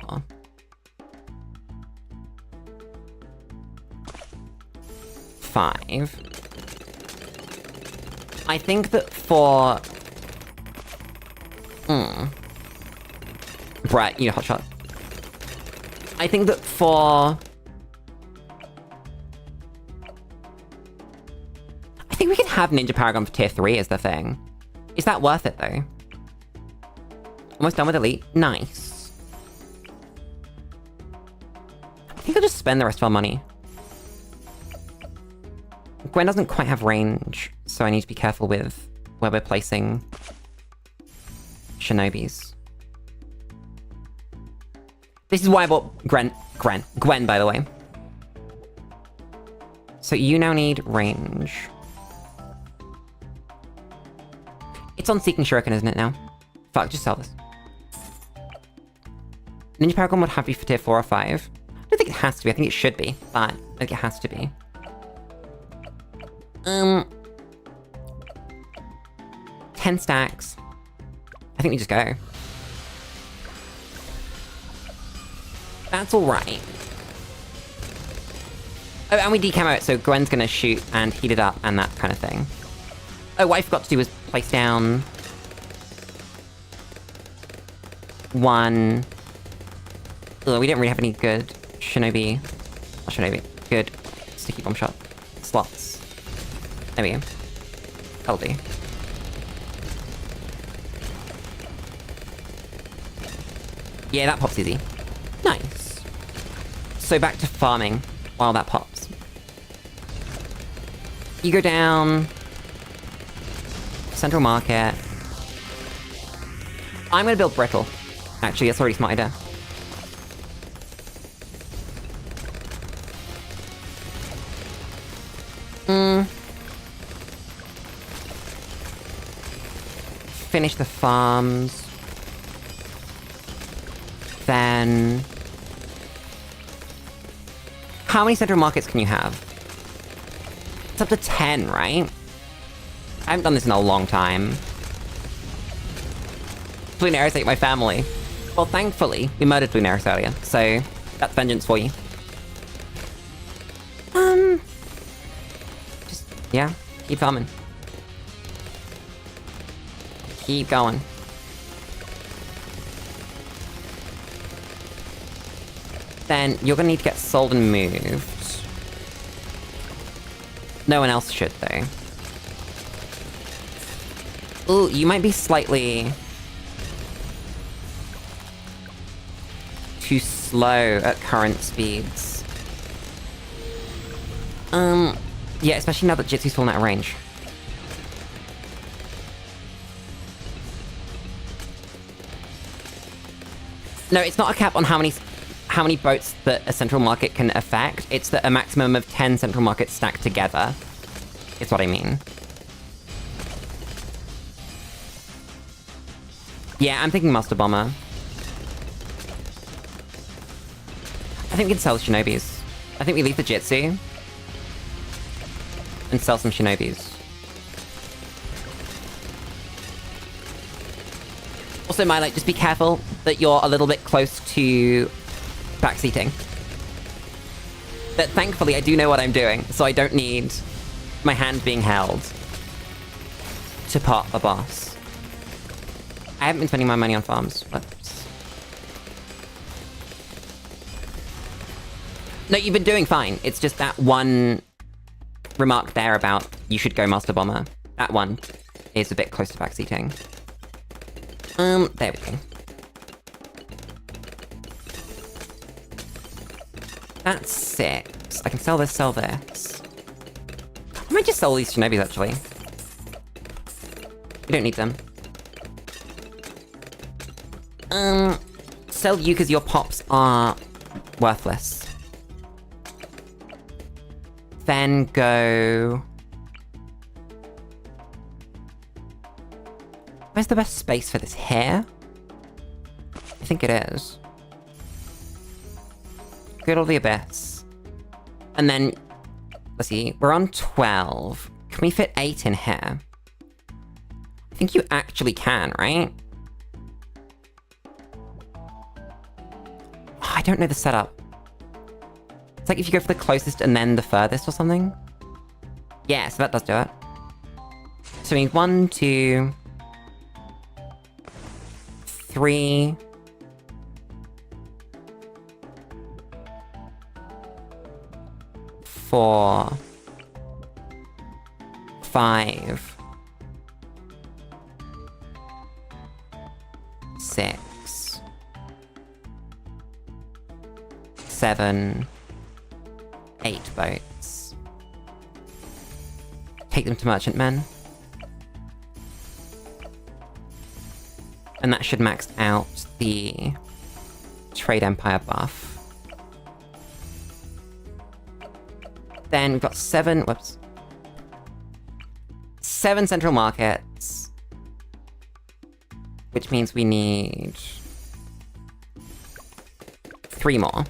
5. I think that for... Brett, you know, hot shot. I think that for... I think we can have Ninja Paragon for tier 3 as the thing. Is that worth it, though? Almost done with Elite? Nice. I think I'll just spend the rest of our money. Gwen doesn't quite have range, so I need to be careful with where we're placing Shinobis. This is why I bought Gwen, by the way. So you now need range. It's on Seeking Shuriken, isn't it now? Fuck, just sell this. Ninja Paragon would have you for tier 4 or 5. I don't think it has to be, I think it should be, but I think it has to be. 10 stacks. I think we just go. That's alright. Oh, and we decamo it, so Gwen's gonna shoot and heat it up and that kind of thing. Oh, what I forgot to do was place down 1. Ugh, we don't really have any good Shinobi. Not Shinobi. Good sticky bomb shot slots. There we go. That'll do. Yeah, that pops easy. Nice. So back to farming while that pops. You go down. Central Market. I'm gonna build Brittle. Actually, that's already a smart idea. Finish the farms. Then How many central markets can you have? It's up to 10, right? I haven't done this in a long time. Bloons ate my family. Well, thankfully, we murdered Bloons earlier, so that's vengeance for you. Just, yeah, keep farming. Keep going. Then you're gonna need to get sold and moved. No one else should, though. Ooh, you might be slightly too slow at current speeds. Yeah, especially now that Jitsu's fallen out of range. No, it's not a cap on how many boats that a central market can affect. It's that a maximum of 10 central markets stacked together is what I mean. Yeah, I'm thinking Master Bomber. I think we can sell Shinobis. I think we leave the Jitsu and sell some Shinobis. Also, Mylite, just be careful that you're a little bit close to backseating. But thankfully, I do know what I'm doing, so I don't need my hand being held to pot a boss. I haven't been spending my money on farms. Whoops. No, you've been doing fine. It's just that one remark there about you should go Master Bomber. That one is a bit close to backseating. There we go. That's 6. I can sell this, sell this. I might just sell these Shinobis, actually. We don't need them. Sell you because your pops are worthless. Then go... Where's the best space for this? Here? I think it is. Good old the Abyss. And then, let's see, we're on 12. Can we fit 8 in here? I think you actually can, right? I don't know the setup. It's like if you go for the closest and then the furthest or something. Yeah, so that does do it. So we need 1, 2... 3... 4... 5... 6... 7... 8 boats. Take them to merchantmen. And that should max out the Trade Empire buff. Then we've got 7... Whoops. 7 central markets. Which means we need... 3 more.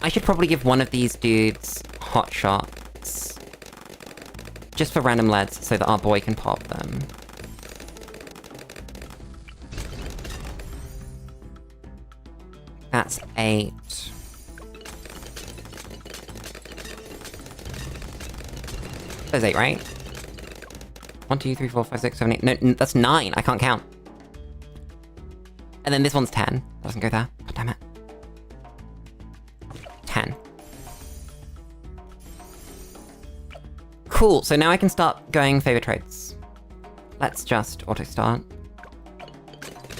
I should probably give one of these dudes hot shots. Just for random leads, so that our boy can pop them. That's 8. That's 8, right? 1, 2, 3, 4, 5, 6, 7, 8. No, that's 9. I can't count. And then this one's 10. That doesn't go there. God damn it. 10. Cool, so now I can start going favorite traits. Let's just auto-start.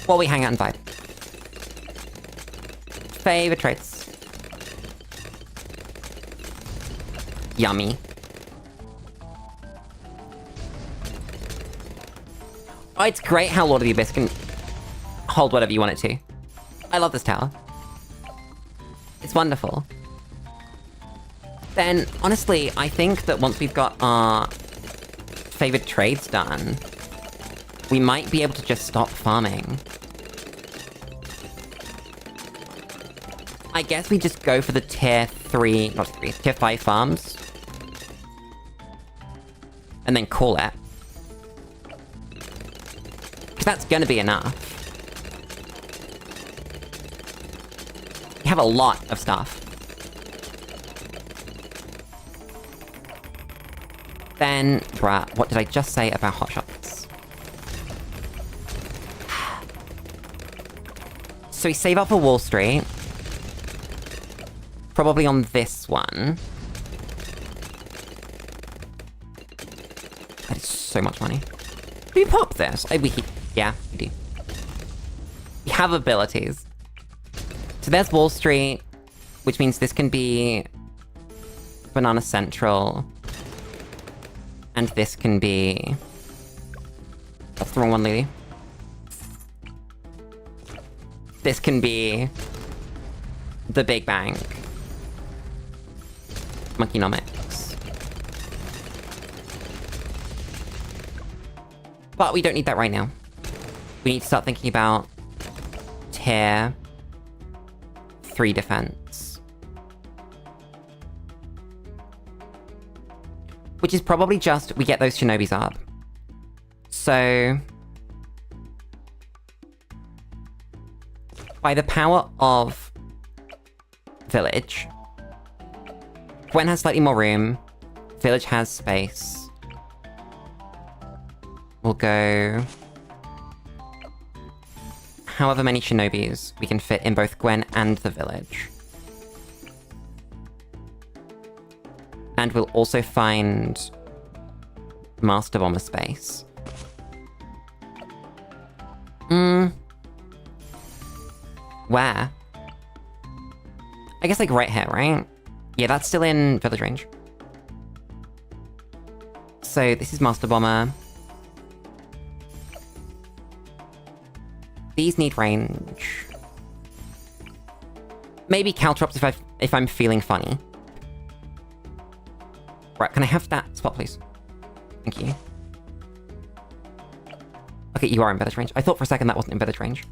While we hang out and vibe. Favorite traits. Yummy. Oh, it's great how Lord of the Abyss can hold whatever you want it to. I love this tower. It's wonderful. Then, honestly, I think that once we've got our favorite trades done, we might be able to just stop farming. I guess we just go for the tier 5 farms. And then call it. Because that's gonna be enough. We have a lot of stuff. Then, bruh, what did I just say about hotshots? So we save up for Wall Street. Probably on this one. That is so much money. Do we pop this? Yeah, we do. We have abilities. So there's Wall Street, which means this can be Banana Central. And this can be... That's the wrong one, lady. This can be... The Big Bank. Monkeynomics. But we don't need that right now. We need to start thinking about... Tier... 3 defense. Which is probably just, we get those Shinobis up. So... By the power of... Village. Gwen has slightly more room. Village has space. We'll go... However many Shinobis we can fit in both Gwen and the village. And we'll also find... Master Bomber space. Where? I guess like right here, right? Yeah, that's still in village range. So this is Master Bomber. These need range. Maybe Caltrops if I'm feeling funny. Right, can I have that spot, please? Thank you. Okay, you are in village range. I thought for a second that wasn't in village range.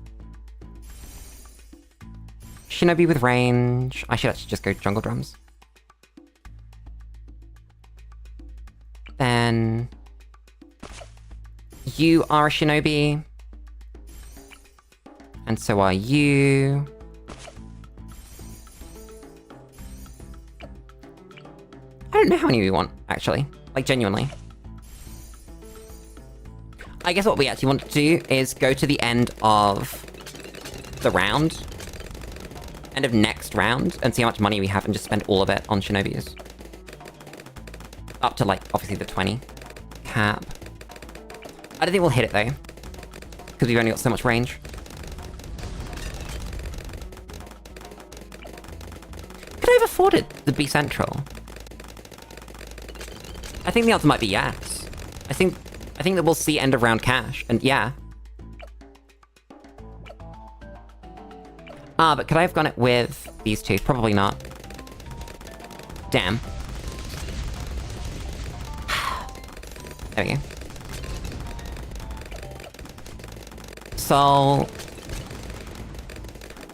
Shinobi with range. I should actually just go jungle drums. Then... You are a Shinobi. And so are you. I don't know how many we want, actually. Like, genuinely. I guess what we actually want to do is go to the end of the round. End of next round, and see how much money we have and just spend all of it on Shinobis. Up to, like, obviously the 20 cap. I don't think we'll hit it, though. Because we've only got so much range. Could I have afforded the B Central? I think the answer might be yes. I think that we'll see end of round cash, and yeah. But could I have gone it with these two? Probably not. Damn. There we go. So...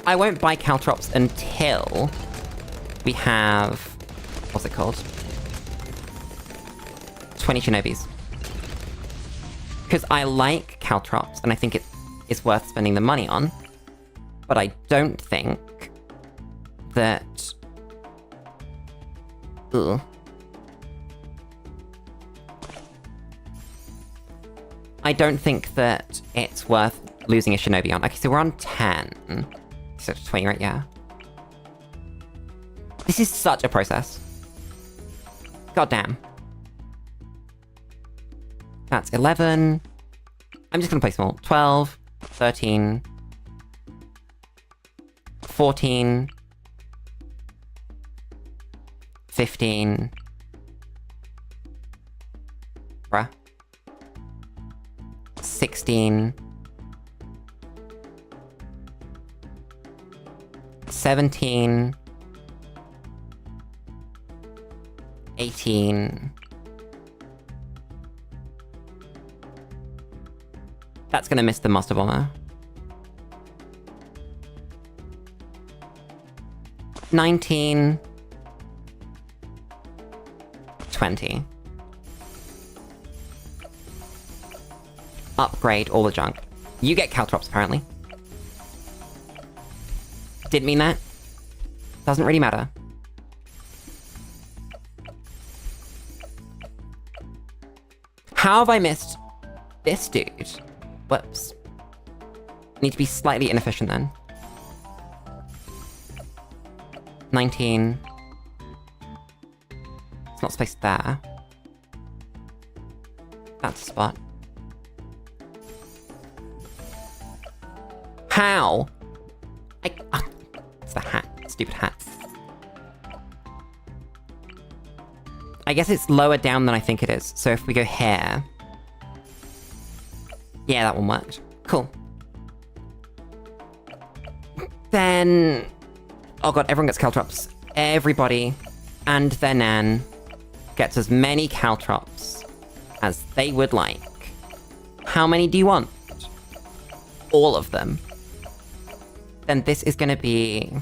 I won't buy Caltrops until... we have... what's it called? 20 Shinobis. Because I like Caltrops, and I think it is worth spending the money on. But I don't think that... Ugh. I don't think that it's worth losing a Shinobi on. Okay, so we're on 10. So 20, right? Yeah. This is such a process. God damn. That's 11. I'm just gonna play small. 12, 13... 14, 15, bruh, 16, 17, 18, that's gonna miss the Master Bomber. 19, 20. Upgrade all the junk. You get caltrops, apparently. Didn't mean that. Doesn't really matter. How have I missed this dude? Whoops. Need to be slightly inefficient then. 19. It's not spaced there. That's a spot. How? It's the hat. Stupid hat. I guess it's lower down than I think it is. So if we go here... Yeah, that one worked. Cool. Then... Oh god, everyone gets caltrops. Everybody and their nan gets as many caltrops as they would like. How many do you want? All of them. Then this is gonna be...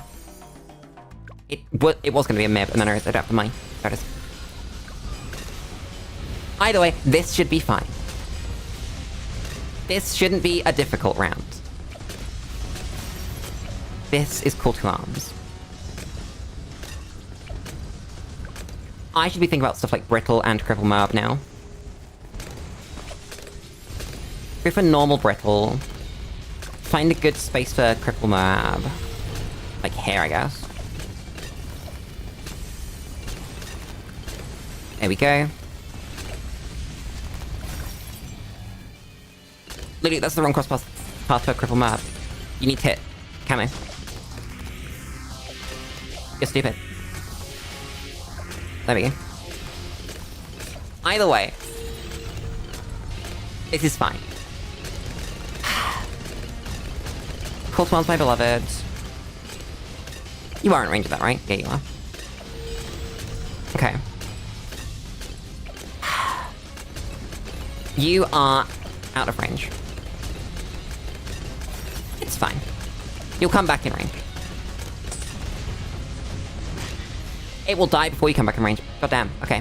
It was gonna be a MIB, and then I realized I don't have the money. There it is. Either way, this should be fine. This shouldn't be a difficult round. This is Call to Arms. I should be thinking about stuff like Brittle and Cripple Merb now. Go for normal Brittle. Find a good space for Cripple Merb. Like here, I guess. There we go. Lulu, that's the wrong cross path for Cripple Merb. You need to hit Camo. You're stupid. There we go. Either way, this is fine. Call to Arms, my beloved. You are in range of that, right? Yeah, you are. Okay. You are out of range. It's fine. You'll come back in range. It will die before you come back in range. God damn. Okay.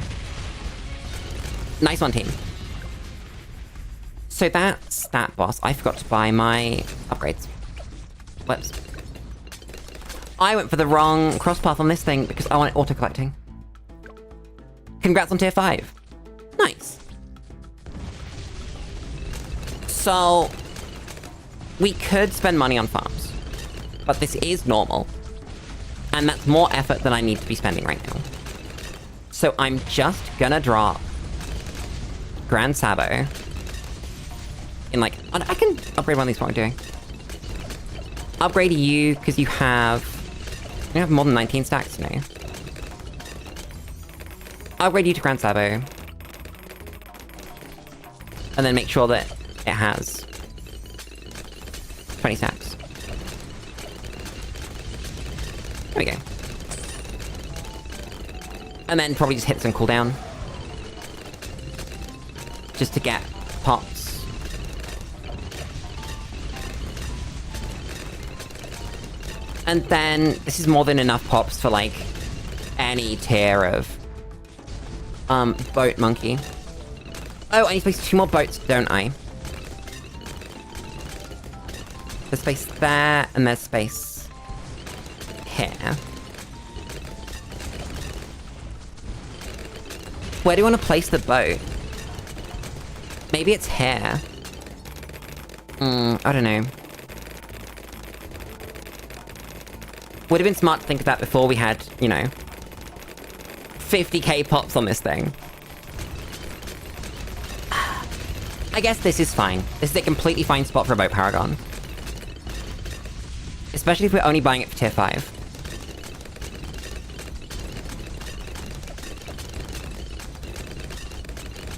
Nice one, team. So that's that boss. I forgot to buy my upgrades. Whoops. I went for the wrong cross path on this thing because I want it auto-collecting. Congrats on tier 5. Nice. So, we could spend money on farms, but this is normal. And that's more effort than I need to be spending right now. So I'm just gonna drop Grand Sabo in like... I can upgrade one of these while I'm doing. Upgrade you, because you have more than 19 stacks, you know. Upgrade you to Grand Sabo. And then make sure that it has 20 stacks. There we go. And then probably just hit some cooldown. Just to get pops. And then, this is more than enough pops for, like, any tier of... Boat Monkey. Oh, I need to place 2 more boats, don't I? There's space there, and there's space... here. Where do you want to place the boat? Maybe it's here. I don't know. Would have been smart to think of that before we had, you know, 50k pops on this thing. I guess this is fine. This is a completely fine spot for a boat paragon. Especially if we're only buying it for tier 5.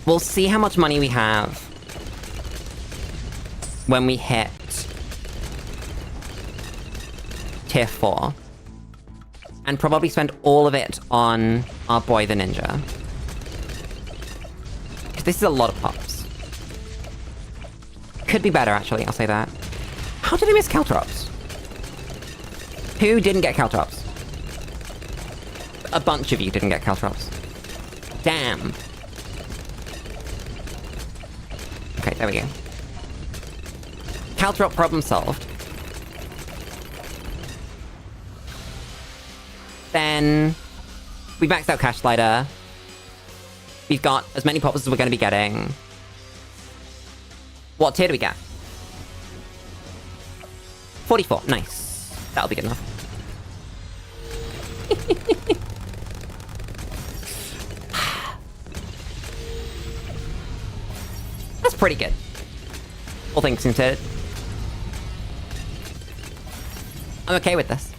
We'll see how much money we have when we hit tier 4. And probably spend all of it on our boy the ninja. Because this is a lot of pops. Could be better, actually, I'll say that. How did I miss caltrops? Who didn't get caltrops? a bunch of you didn't get caltrops. Damn. Okay, there we go. Caltrop problem solved. Then we maxed out Cash Slider. We've got as many pops as we're going to be getting. What tier do we get? 44. Nice. That'll be good enough. That's pretty good. All things considered. I'm okay with this.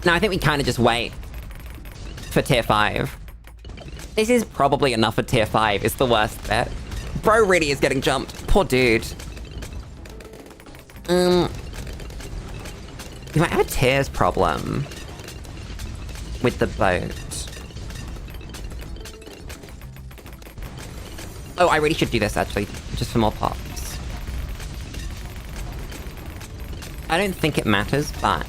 Now, I think we kind of just wait for tier 5. This is probably enough for tier 5. It's the worst bit. Bro really is getting jumped. Poor dude. You might have a tears problem with the boat. Oh, I really should do this, actually, just for more pops. I don't think it matters, but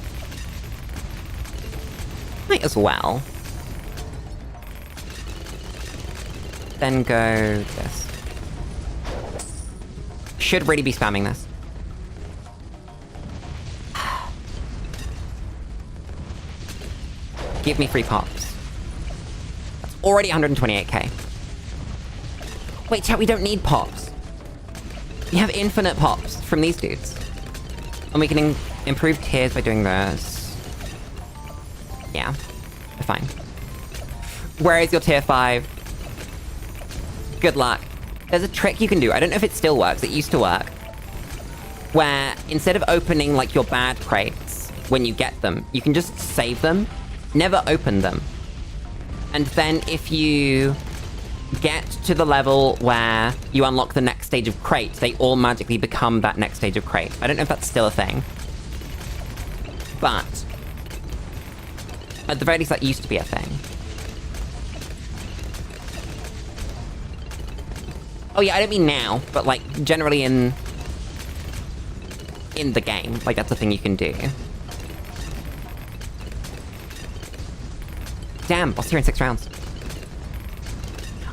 might as well. Then go this. Should really be spamming this. Give me free pops. That's already 128k. Wait, chat, we don't need pops. We have infinite pops from these dudes. And we can improve tiers by doing this. Yeah, we're fine. Where is your tier 5? Good luck. There's a trick you can do. I don't know if it still works. It used to work. Where instead of opening, like, your bad crates when you get them, you can just save them. Never open them. And then if you get to the level where you unlock the next stage of crate, they all magically become that next stage of crate. I don't know if that's still a thing. But at the very least, that used to be a thing. Oh yeah, I don't mean now, but like generally in the game, like that's a thing you can do. Damn, boss here in 6 rounds.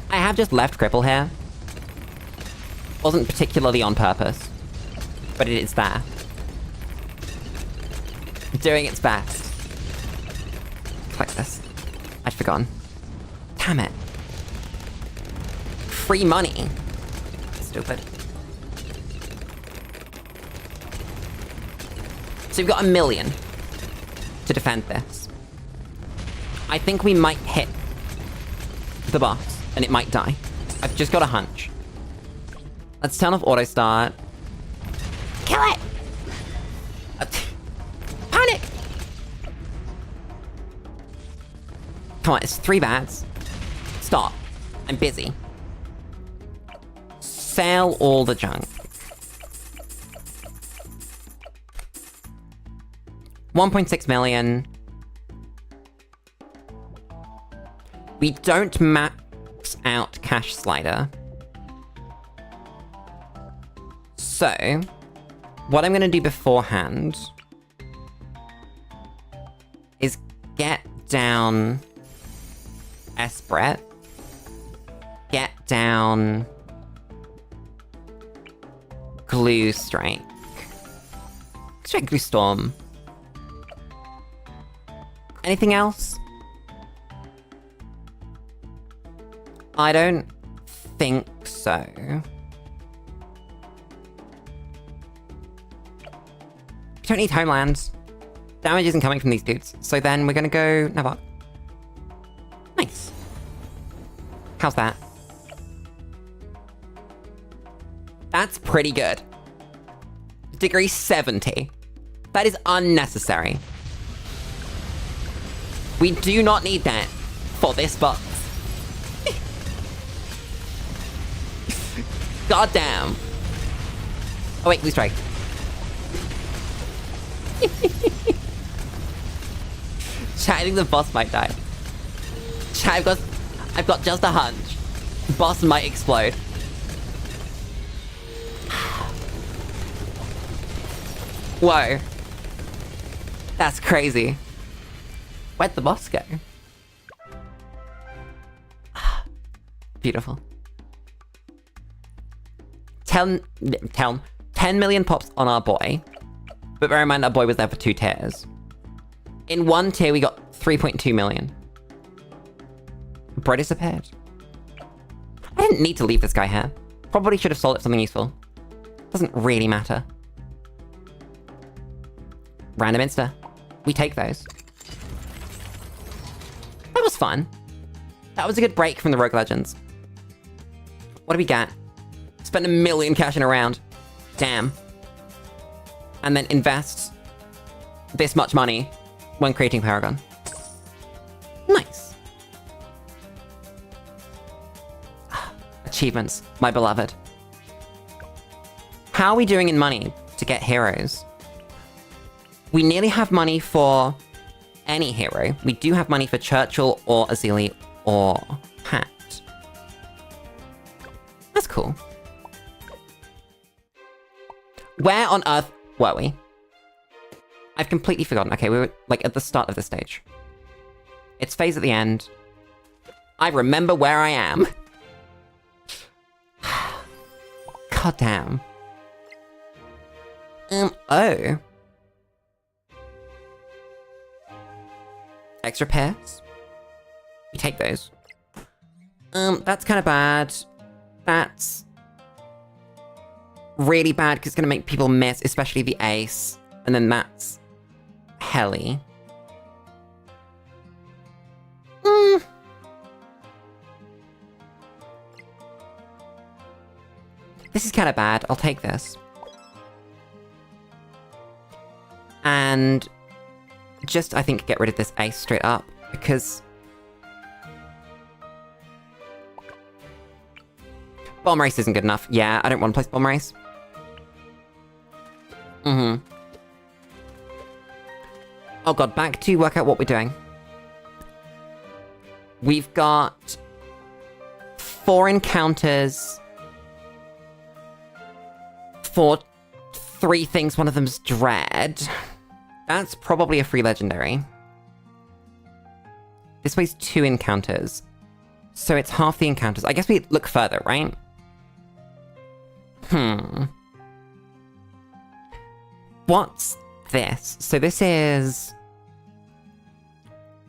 I have just left Cripple here. Wasn't particularly on purpose, but it is there. Doing its best. Collect this. I'd forgotten. Damn it. Free money. Stupid. So we've got 1 million to defend this. I think we might hit the boss, and it might die. I've just got a hunch. Let's turn off auto start. Kill it! Panic! Come on, it's 3 bads. Stop. I'm busy. Sell all the junk. 1.6 million. We don't max out Cash Slider. So, what I'm gonna do beforehand is get down Esprit, get down Glue Strike, Glue Storm. Anything else? I don't think so. We don't need Homelands. Damage isn't coming from these dudes. So then we're gonna go Navok. Nice. How's that? That's pretty good. Degree 70. That is unnecessary. We do not need that for this box. God damn. Oh wait, Blue Strike. Chat, I think the boss might die. Chat, I've got just a hunch. Boss might explode. Whoa. That's crazy. Where'd the boss go? Beautiful. 10 million pops on our boy. But bear in mind, our boy was there for 2 tiers. In 1 tier, we got 3.2 million. Bro disappeared. I didn't need to leave this guy here. Probably should have sold it for something useful. Doesn't really matter. Random Insta. We take those. That was fun. That was a good break from the Rogue Legends. What do we get? Spend 1 million cash in a round. Damn. And then invest this much money when creating Paragon. Nice. Achievements, my beloved. How are we doing in money to get heroes? We nearly have money for any hero. We do have money for Churchill or Azili or Pat. That's cool. Where on earth were we? I've completely forgotten. Okay, we were, like, at the start of the stage. It's phase at the end. I remember where I am. God damn. Oh. Extra pairs? We take those. That's kind of bad. That's really bad because it's gonna make people miss, especially the ace. And then that's helly. This is kind of bad. I'll take this. And just, I think, get rid of this ace straight up, because bomb race isn't good enough. Yeah, I don't want to place bomb race. Oh god, back to work out what we're doing. We've got 4 encounters for 3 things, one of them's Dread. That's probably a free legendary. This way's 2 encounters. So it's half the encounters. I guess we look further, right? What's this? So this is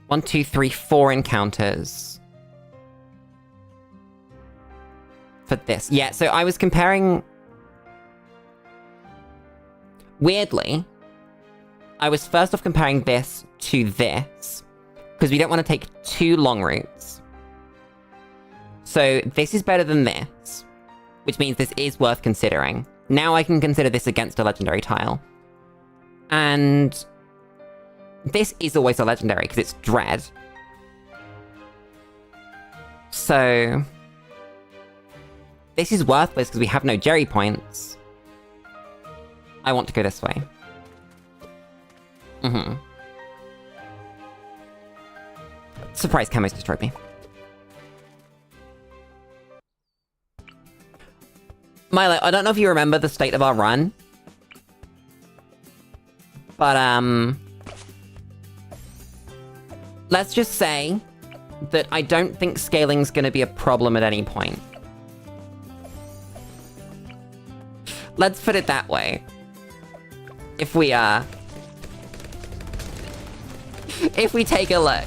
1, 2, 3, 4 encounters for this. Yeah, so I was comparing... Weirdly, I was first off comparing this to this, because we don't want to take 2 long routes. So this is better than this, which means this is worth considering. Now I can consider this against a legendary tile. And this is always a legendary, because it's Dread. So this is worthless because we have no Jerry points. I want to go this way. Surprise camos destroyed me. Milo, I don't know if you remember the state of our run. But, let's just say that I don't think scaling's gonna be a problem at any point. Let's put it that way. If we take a look.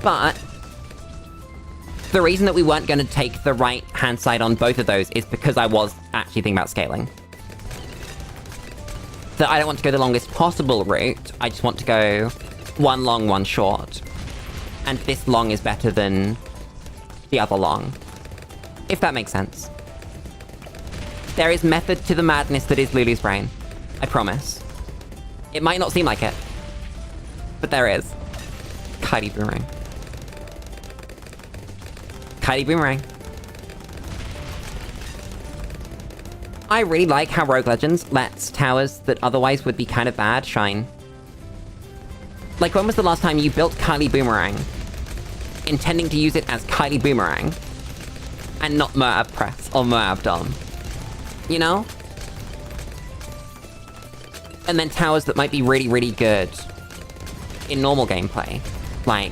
But the reason that we weren't going to take the right hand side on both of those is because I was actually thinking about scaling. So I don't want to go the longest possible route, I just want to go 1 long, 1 short. And this long is better than the other long. If that makes sense. There is method to the madness that is Lulu's brain. I promise. It might not seem like it, but there is. Kylie Boomerang. Kylie Boomerang. I really like how Rogue Legends lets towers that otherwise would be kind of bad shine. Like, when was the last time you built Kylie Boomerang, intending to use it as Kylie Boomerang, and not Moab Press or Moab Dom? You know? And then towers that might be really, really good in normal gameplay. Like,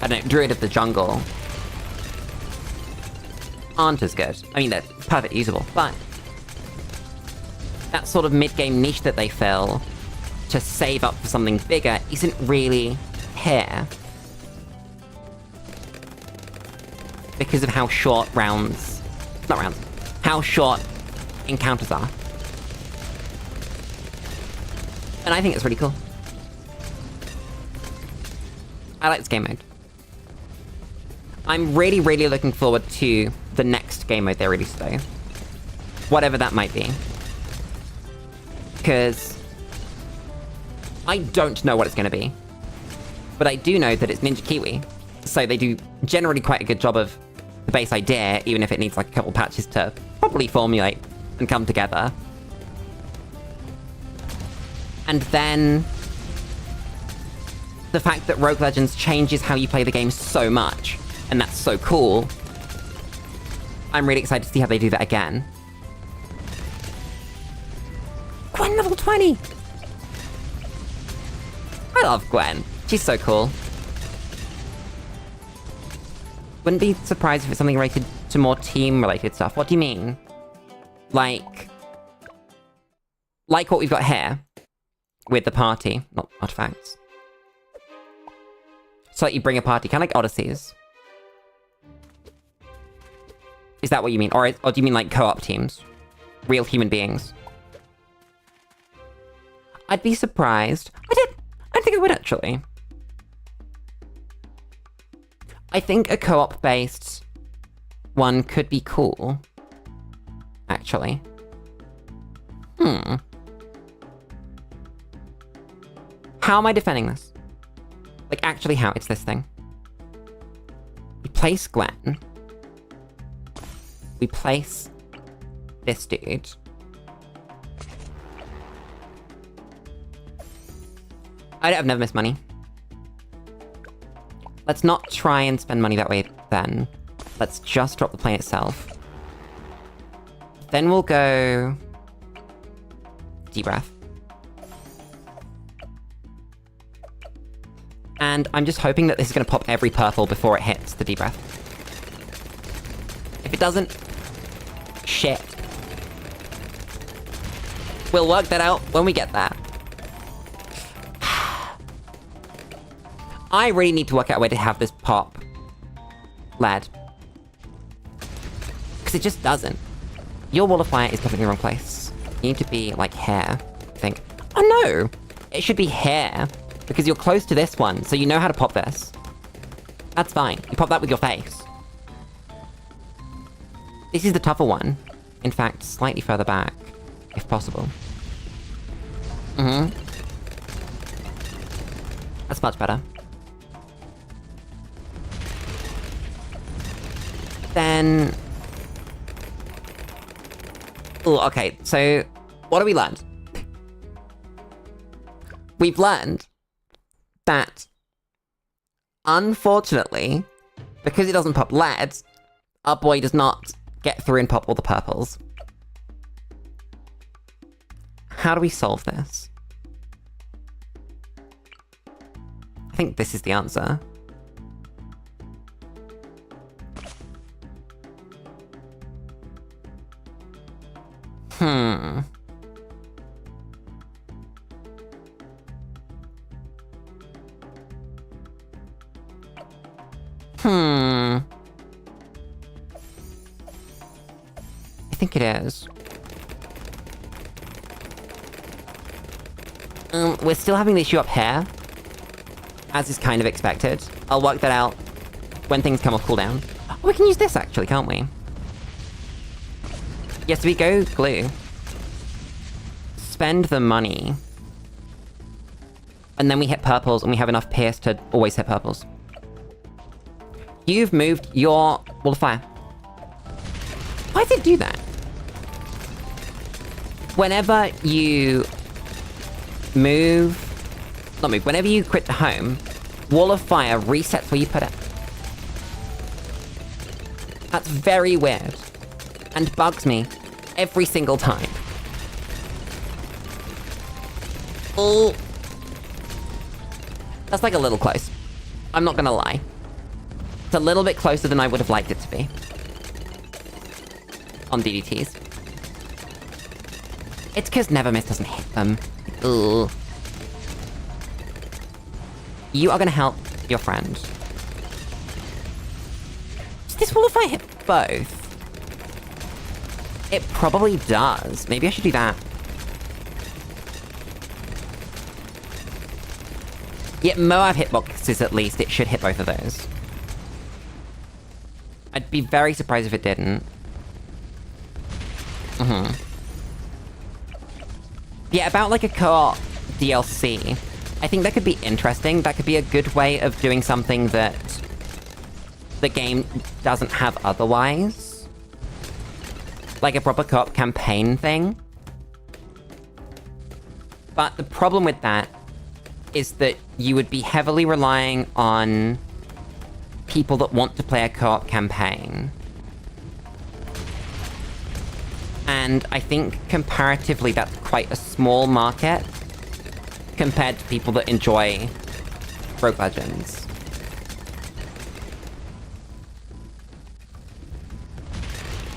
I don't know, Druid of the Jungle aren't as good. I mean, they're perfectly usable, but that sort of mid-game niche that they fill to save up for something bigger isn't really here. Because of how short how short encounters are. And I think it's really cool. I like this game mode. I'm really, really looking forward to the next game mode they release though. Whatever that might be. Because I don't know what it's going to be. But I do know that it's Ninja Kiwi. So they do generally quite a good job of the base idea, even if it needs like a couple patches to properly formulate and come together. And then the fact that Rogue Legends changes how you play the game so much, and that's so cool. I'm really excited to see how they do that again. Gwen level 20! I love Gwen. She's so cool. Wouldn't be surprised if it's something related to more team-related stuff. What do you mean? Like what we've got here with the party, not artifacts. So that you bring a party, kind of like Odysseys. Is that what you mean? Or do you mean like co-op teams? Real human beings? I'd be surprised. I think I would actually. I think a co-op based one could be cool. Actually. How am I defending this? Like, actually how? It's this thing. We place Gwen. We place this dude. I've never missed money. Let's not try and spend money that way then. Let's just drop the plane itself. Then we'll go... Deep breath. And I'm just hoping that this is going to pop every purple before it hits the deep breath. If it doesn't... Shit. We'll work that out when we get there. I really need to work out a way to have this pop lead. Because it just doesn't. Your wall of fire is perfectly in the wrong place. You need to be, like, here, I think. Oh no! It should be here. Because you're close to this one, so you know how to pop this. That's fine. You pop that with your face. This is the tougher one. In fact, slightly further back, if possible. That's much better. Then... Ooh, okay, so... What have we learned? We've learned that, unfortunately, because it doesn't pop lead, our boy does not get through and pop all the purples. How do we solve this? I think this is the answer. I think it is. We're still having the issue up here, as is kind of expected. I'll work that out when things come off cooldown. Oh, we can use this actually, can't we? Yes, we go glue. Spend the money. And then we hit purples, and we have enough pierce to always hit purples. You've moved your wall of fire. Why did it do that? Whenever you whenever you quit the home, wall of fire resets where you put it. That's very weird. And bugs me every single time. Oh. That's like a little close. I'm not gonna lie. It's a little bit closer than I would have liked it to be. On DDTs. It's because Never Miss doesn't hit them. Ugh. You are gonna help your friend. Does this will if I hit both? It probably does. Maybe I should do that. Yeah, Moab hitboxes at least. It should hit both of those. I'd be very surprised if it didn't. Yeah, about like a co-op DLC. I think that could be interesting. That could be a good way of doing something that the game doesn't have otherwise. Like a proper co-op campaign thing. But the problem with that is that you would be heavily relying on people that want to play a co-op campaign. And I think comparatively that's quite a small market compared to people that enjoy Rogue Legends.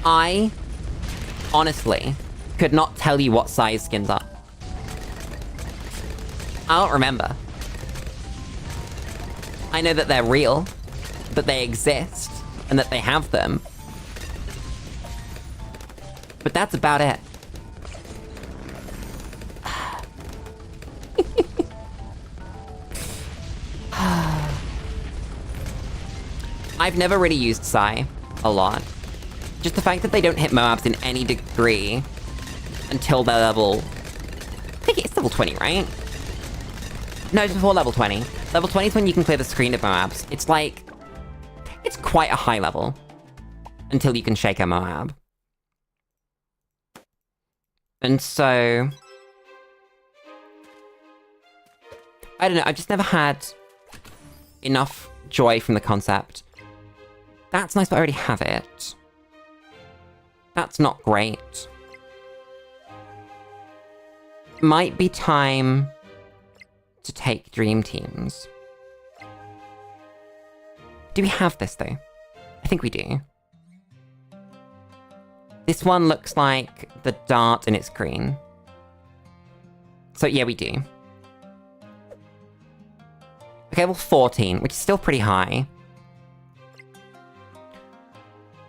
I honestly could not tell you what size skins are. I don't remember. I know that they're real, that they exist, and that they have them. But that's about it. I've never really used Psy a lot. Just the fact that they don't hit Moabs in any degree until they're level... I think it's level 20, right? No, it's before level 20. Level 20 is when you can clear the screen of Moabs. It's like... It's quite a high level. Until you can shake a Moab. And so... I don't know, I've just never had enough joy from the concept. That's nice, but I already have it. That's not great. Might be time to take Dream Teams. Do we have this, though? I think we do. This one looks like the dart and it's green. So yeah, we do. Okay, well 14, which is still pretty high.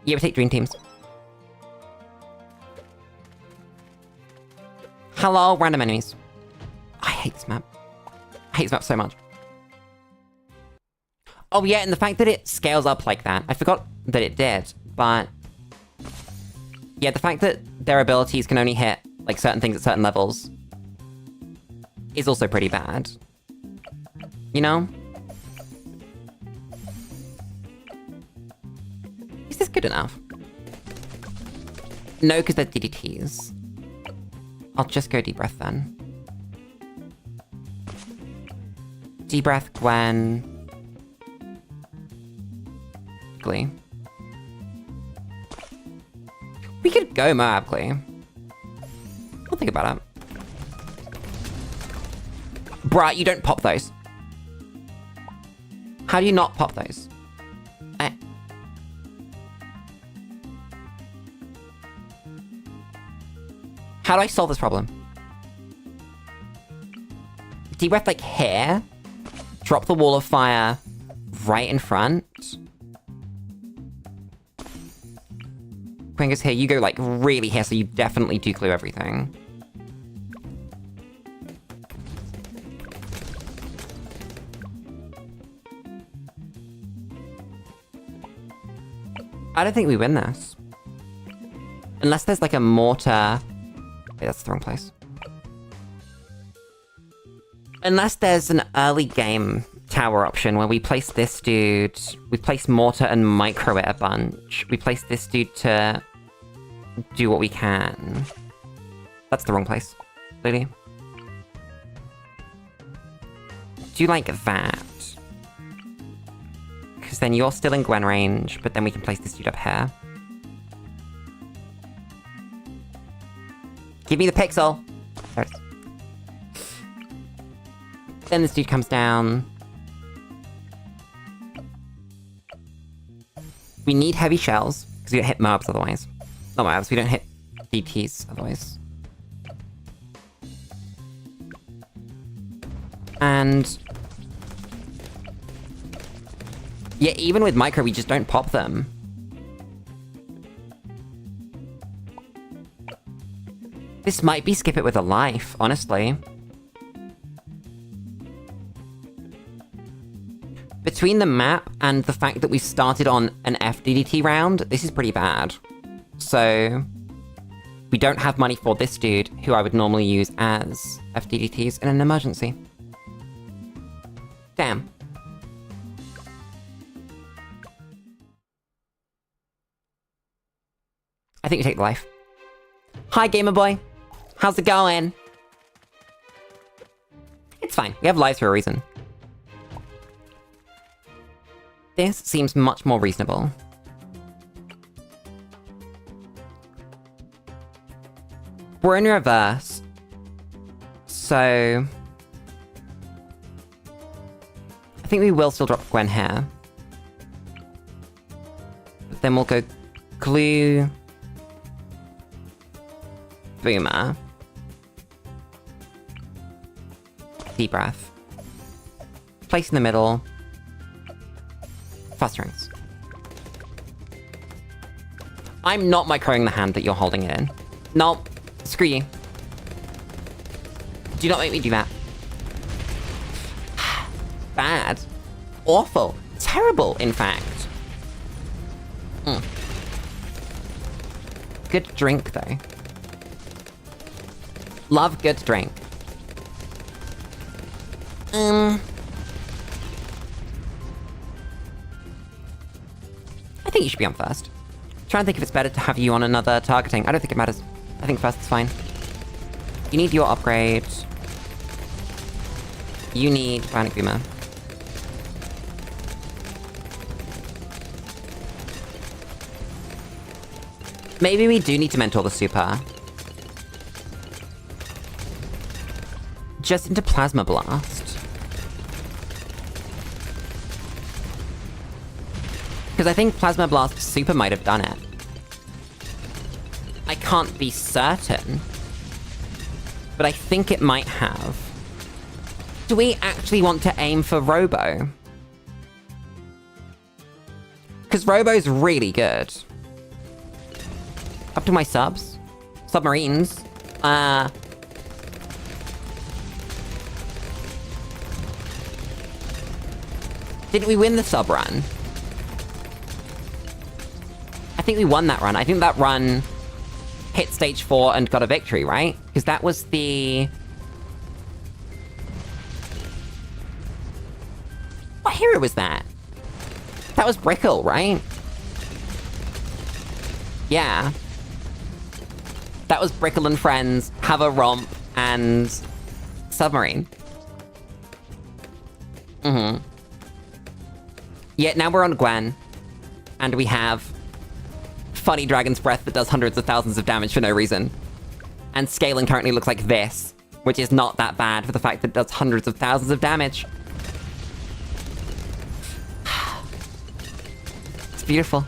Yeah, we take Dream Teams. Hello, random enemies. I hate this map. I hate this map so much. Oh yeah, and the fact that it scales up like that. I forgot that it did, but... Yeah, the fact that their abilities can only hit, like, certain things at certain levels is also pretty bad. You know? Is this good enough? No, because they're DDTs. I'll just go Deep Breath then. Deep Breath, Gwen... Glee. We could go Moab Glee. I'll think about it. Bruh, you don't pop those. How do you not pop those? How do I solve this problem? Deep Breath like here. Drop the wall of fire right in front. Quenga's here, you go like really here, so you definitely do clue everything. I don't think we win this. Unless there's like a mortar... Wait, that's the wrong place. Unless there's an early game tower option where we place this dude, we place mortar and micro it a bunch. We place this dude to do what we can. That's the wrong place, Lulu. Do like that. Because then you're still in Gwen range, but then we can place this dude up here. Give me the pixel! There it is. Then this dude comes down. We need heavy shells, because we don't hit mobs otherwise. Not mobs, we don't hit DTs otherwise. And... yeah, even with micro, we just don't pop them. This might be skip it with a life, honestly. Between the map and the fact that we started on an FDDT round, this is pretty bad. So... we don't have money for this dude, who I would normally use as FDDTs in an emergency. Damn. I think we take the life. Hi, Gamer Boy. How's it going? It's fine. We have lives for a reason. This seems much more reasonable. We're in reverse. So... I think we will still drop Gwen here. But then we'll go glue... Boomer. Deep breath. Place in the middle. Fast strings. I'm not microing the hand that you're holding it in. Nope. Screw you. Do not make me do that. Bad. Awful. Terrible, in fact. Good drink, though. Love good drink. I think you should be on first. Try and think if it's better to have you on another targeting. I don't think it matters. I think first is fine. You need your upgrade. You need Bionic Boomer. Maybe we do need to mentor the super. Just into Plasma Blast. Because I think Plasma Blast super might have done it. I can't be certain. But I think it might have. Do we actually want to aim for Robo? Because Robo's really good. Up to my subs. Submarines. Didn't we win the sub run? I think we won that run. I think that run hit stage 4 and got a victory, right? Because that was the... What hero was that? That was Brickle, right? Yeah. That was Brickle and Friends, Have a Romp, and... Submarine. Yeah, now we're on Gwen. And we have... Funny Dragon's Breath that does hundreds of thousands of damage for no reason. And scaling currently looks like this, which is not that bad for the fact that it does hundreds of thousands of damage. It's beautiful.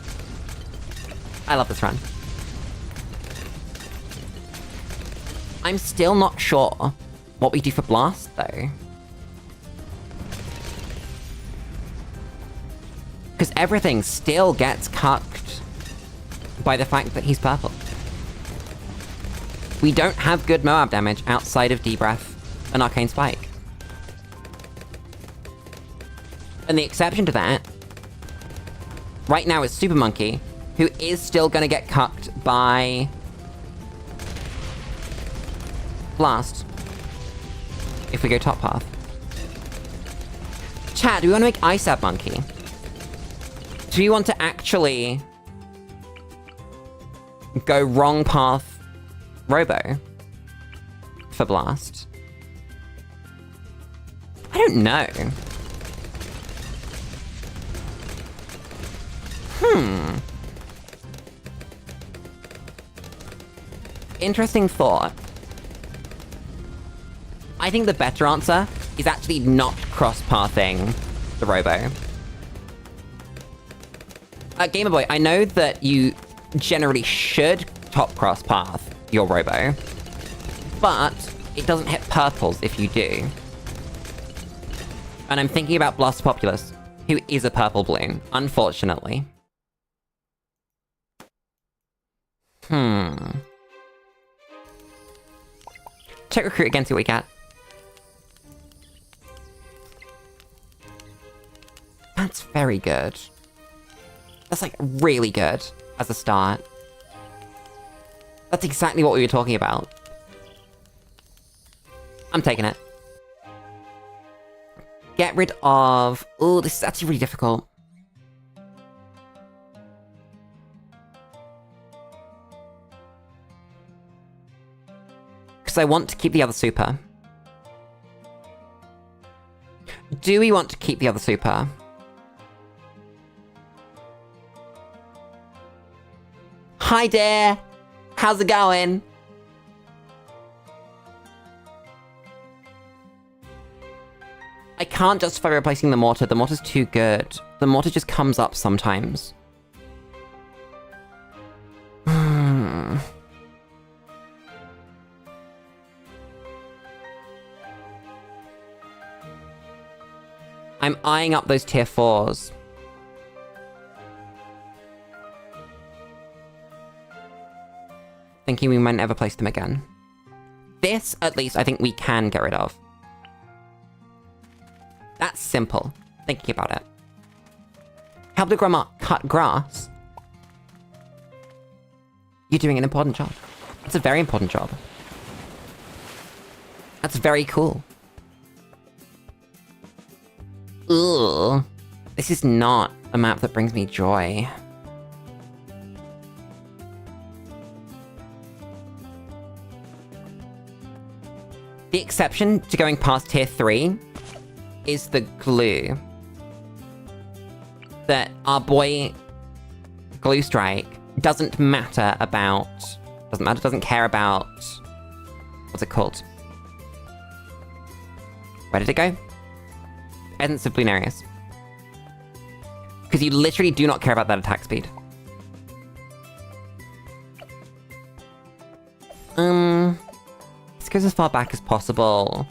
I love this run. I'm still not sure what we do for Blast, though. Because everything still gets cucked by the fact that he's purple. We don't have good Moab damage outside of D-Breath and Arcane Spike. And the exception to that, right now is Super Monkey, who is still gonna get cucked by... Blast. If we go top path. Chat, do we want to make ISAB Monkey? Do you want to actually... go wrong path Robo for Blast? I don't know. Interesting thought. I think the better answer is actually not cross-pathing the Robo. Gamer Boy, I know that you generally should top cross-path your Robo, but it doesn't hit purples if you do. And I'm thinking about Blast Populous, who is a purple balloon, unfortunately. Check Recruit again, see what we get. That's very good. That's, like, really good as a start. That's exactly what we were talking about. I'm taking it. Get rid of... Oh, this is actually really difficult. Because I want to keep the other super. Do we want to keep the other super? Hi there! How's it going? I can't justify replacing the mortar. The mortar's too good. The mortar just comes up sometimes. I'm eyeing up those tier 4s. Thinking we might never place them again. This, at least, I think we can get rid of. That's simple, thinking about it. Help the grandma cut grass? You're doing an important job. It's a very important job. That's very cool. Ugh. This is not a map that brings me joy. The exception to going past tier 3 is the glue. That our boy Glue Strike doesn't care about... What's it called? Where did it go? Essence of Bloonarius. Because you literally do not care about that attack speed. This goes as far back as possible.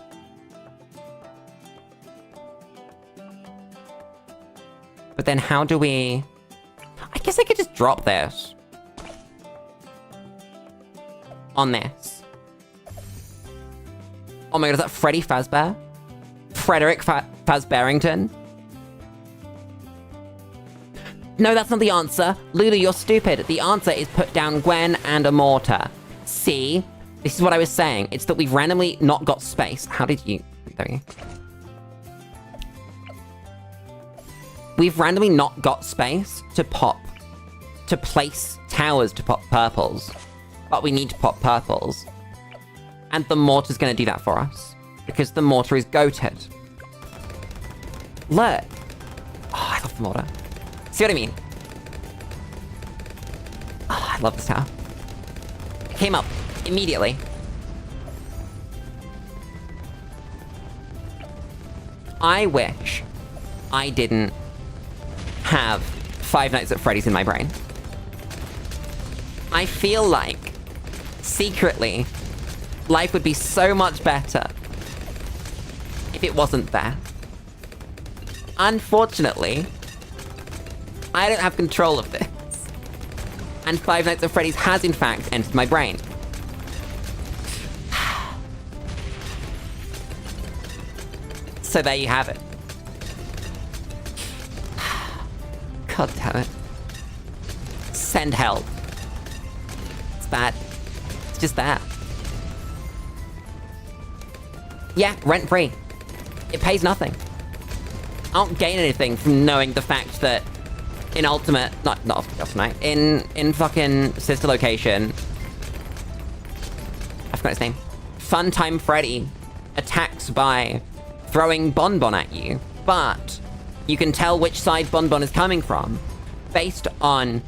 But then how do we... I guess I could just drop this. On this. Oh my god, is that Freddy Fazbear? Frederick Fazbearington? No, that's not the answer. Lulu, you're stupid. The answer is put down Gwen and a mortar. See? This is what I was saying. It's that we've randomly not got space. How did you... There we go. We've randomly not got space to place towers to pop purples. But we need to pop purples. And the mortar's gonna do that for us. Because the mortar is goated. Look. Oh, I love the mortar. See what I mean? Oh, I love this tower. It came up immediately. I wish I didn't have Five Nights at Freddy's in my brain. I feel like, secretly, life would be so much better if it wasn't there. Unfortunately, I don't have control of this. And Five Nights at Freddy's has, in fact, entered my brain. So there you have it. God damn it. Send help. It's bad. It's just that. Yeah, rent-free. It pays nothing. I don't gain anything from knowing the fact that in Ultimate... Not Ultimate. In fucking Sister Location... I forgot his name. Funtime Freddy attacks by throwing Bonbon at you, but you can tell which side Bonbon is coming from based on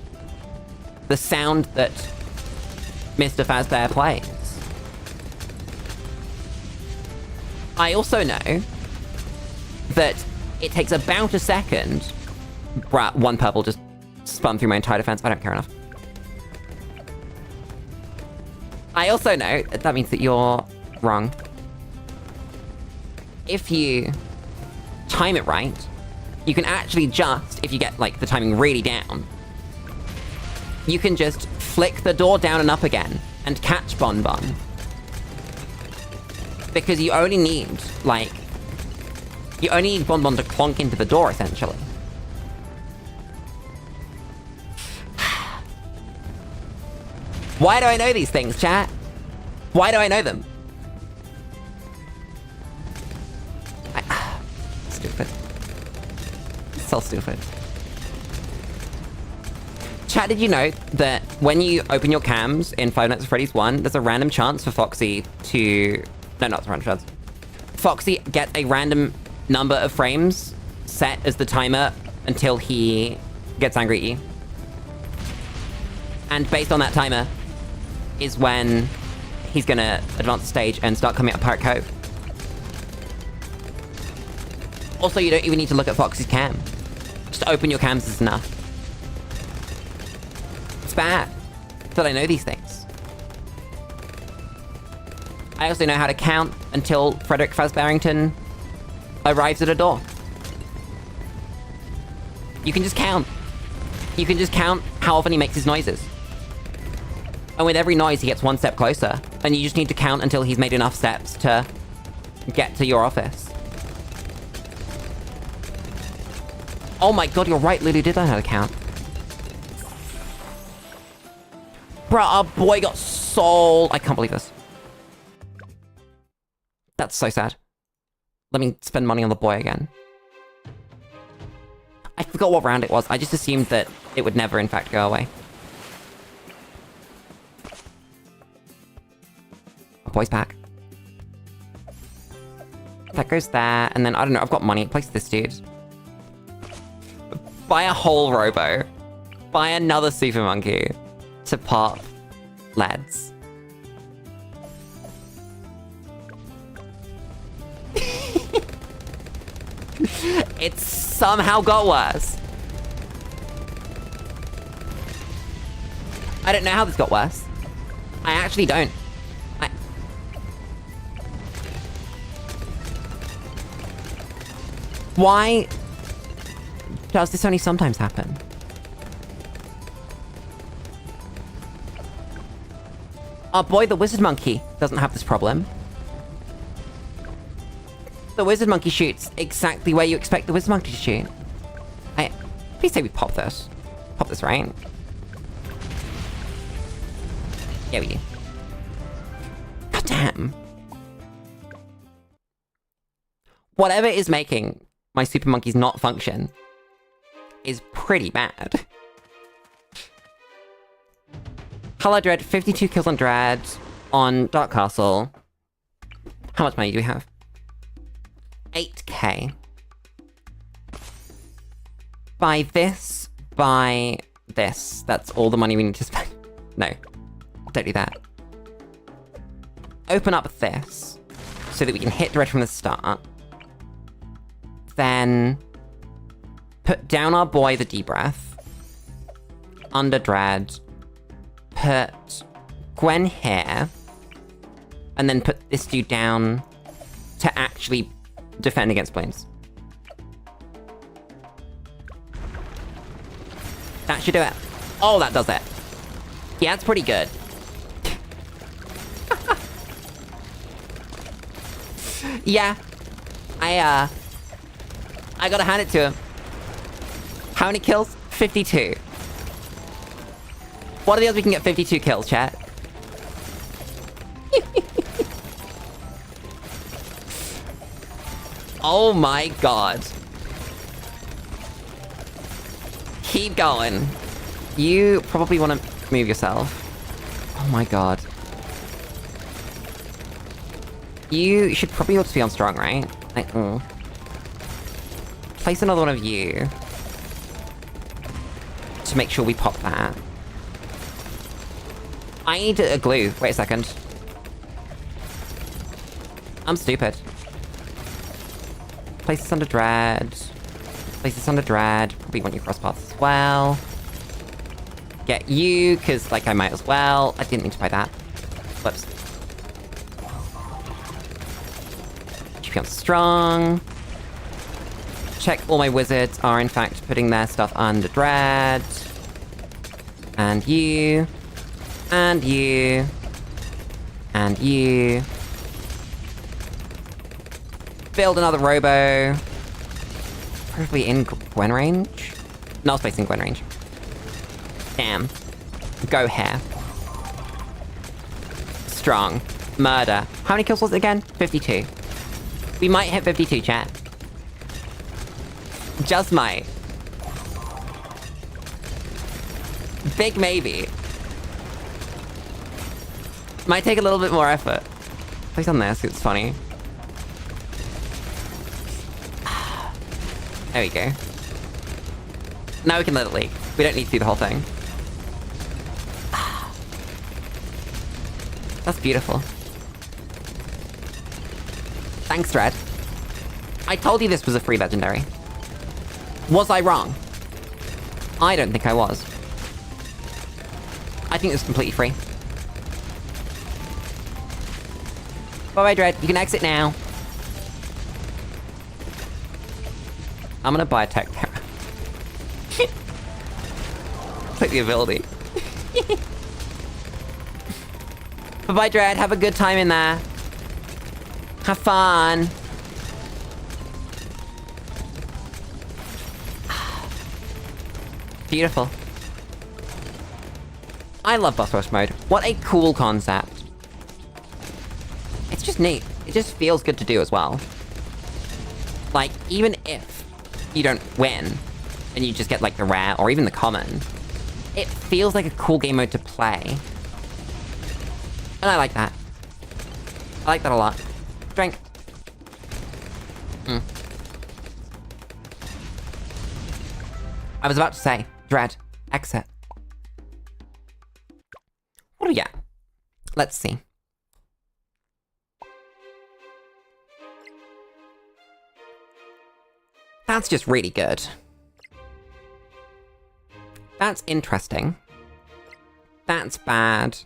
the sound that Mr. Fazbear plays. I also know that it takes about a second. Bruh, one purple just spun through my entire defense. I don't care enough. I also know that means that you're wrong. If you time it right, you can actually just, if you get, like, the timing really down, you can just flick the door down and up again and catch Bon Bon. Because you only need, like, you only need Bon Bon to clonk into the door, essentially. Why do I know these things, chat? Why do I know them? Stupid. So stupid. Chat, did you know that when you open your cams in Five Nights at Freddy's 1, there's a random chance for Foxy to... No, not a random chance. Foxy gets a random number of frames set as the timer until he gets angry at you. And based on that timer is when he's gonna advance the stage and start coming up Pirate Cove. Also, you don't even need to look at Foxy's cam. Just open your cams is enough. It's bad that I know these things. I also know how to count until Frederick Fazbarrington arrives at a door. You can just count. You can just count how often he makes his noises. And with every noise, he gets one step closer. And you just need to count until he's made enough steps to get to your office. Oh my god, you're right, Lulu did learn how to count. Bruh, our boy got sold. I can't believe this. That's so sad. Let me spend money on the boy again. I forgot what round it was. I just assumed that it would never, in fact, go away. Our boy's back. That goes there, and then, I don't know, I've got money. Place this dude. Buy a whole robo. Buy another super monkey to pop lads. It's somehow got worse. I don't know how this got worse. I actually don't. Why does this only sometimes happen? Our boy, the wizard monkey, doesn't have this problem. The wizard monkey shoots exactly where you expect the wizard monkey to shoot. Please say we pop this. Pop this, right? Yeah, we do. God damn. Whatever is making my super monkeys not function is pretty bad. Hello, Dread. 52 kills on Dread on Dark Castle. How much money do we have? 8k. Buy this, buy this. That's all the money we need to spend. No, don't do that. Open up this so that we can hit Dread from the start. Then put down our boy, the D-Breath. Under Dread. Put Gwen here. And then put this dude down to actually defend against Bloons. That should do it. Oh, that does it. Yeah, that's pretty good. Yeah. I gotta hand it to him. How many kills? 52. What are the odds we can get 52 kills, chat? Oh my god. Keep going. You probably want to move yourself. Oh my god. You should probably just be on strong, right? Like, place another one of you. To make sure we pop that. I need a glue. Wait a second. I'm stupid. Place this under Dread. Place this under Dread. Probably want you cross paths as well. Get you, because, like, I might as well. I didn't mean to buy that. Whoops. Keep on strong. Check all my wizards are, in fact, putting their stuff under Dread. And you. And you. And you. Build another robo. Probably in Gwen range? Null space in Gwen range. Damn. Go hair. Strong. Murder. How many kills was it again? 52. We might hit 52, chat. Just might. Big maybe. Might take a little bit more effort. Place on this, it's funny. There we go. Now we can let it leak. We don't need to do the whole thing. That's beautiful. Thanks, Dread. I told you this was a free legendary. Was I wrong? I don't think I was. I think it was completely free. Bye-bye, Dread. You can exit now. I'm gonna buy a tech terror. Take the ability. Bye-bye, Dread. Have a good time in there. Have fun. Beautiful. I love boss rush mode. What a cool concept. It's just neat. It just feels good to do as well. Like, even if you don't win, and you just get, like, the rare, or even the common, it feels like a cool game mode to play. And I like that. I like that a lot. Drink. I was about to say, Dread, exit. What do we get? Let's see. That's just really good. That's interesting. That's bad.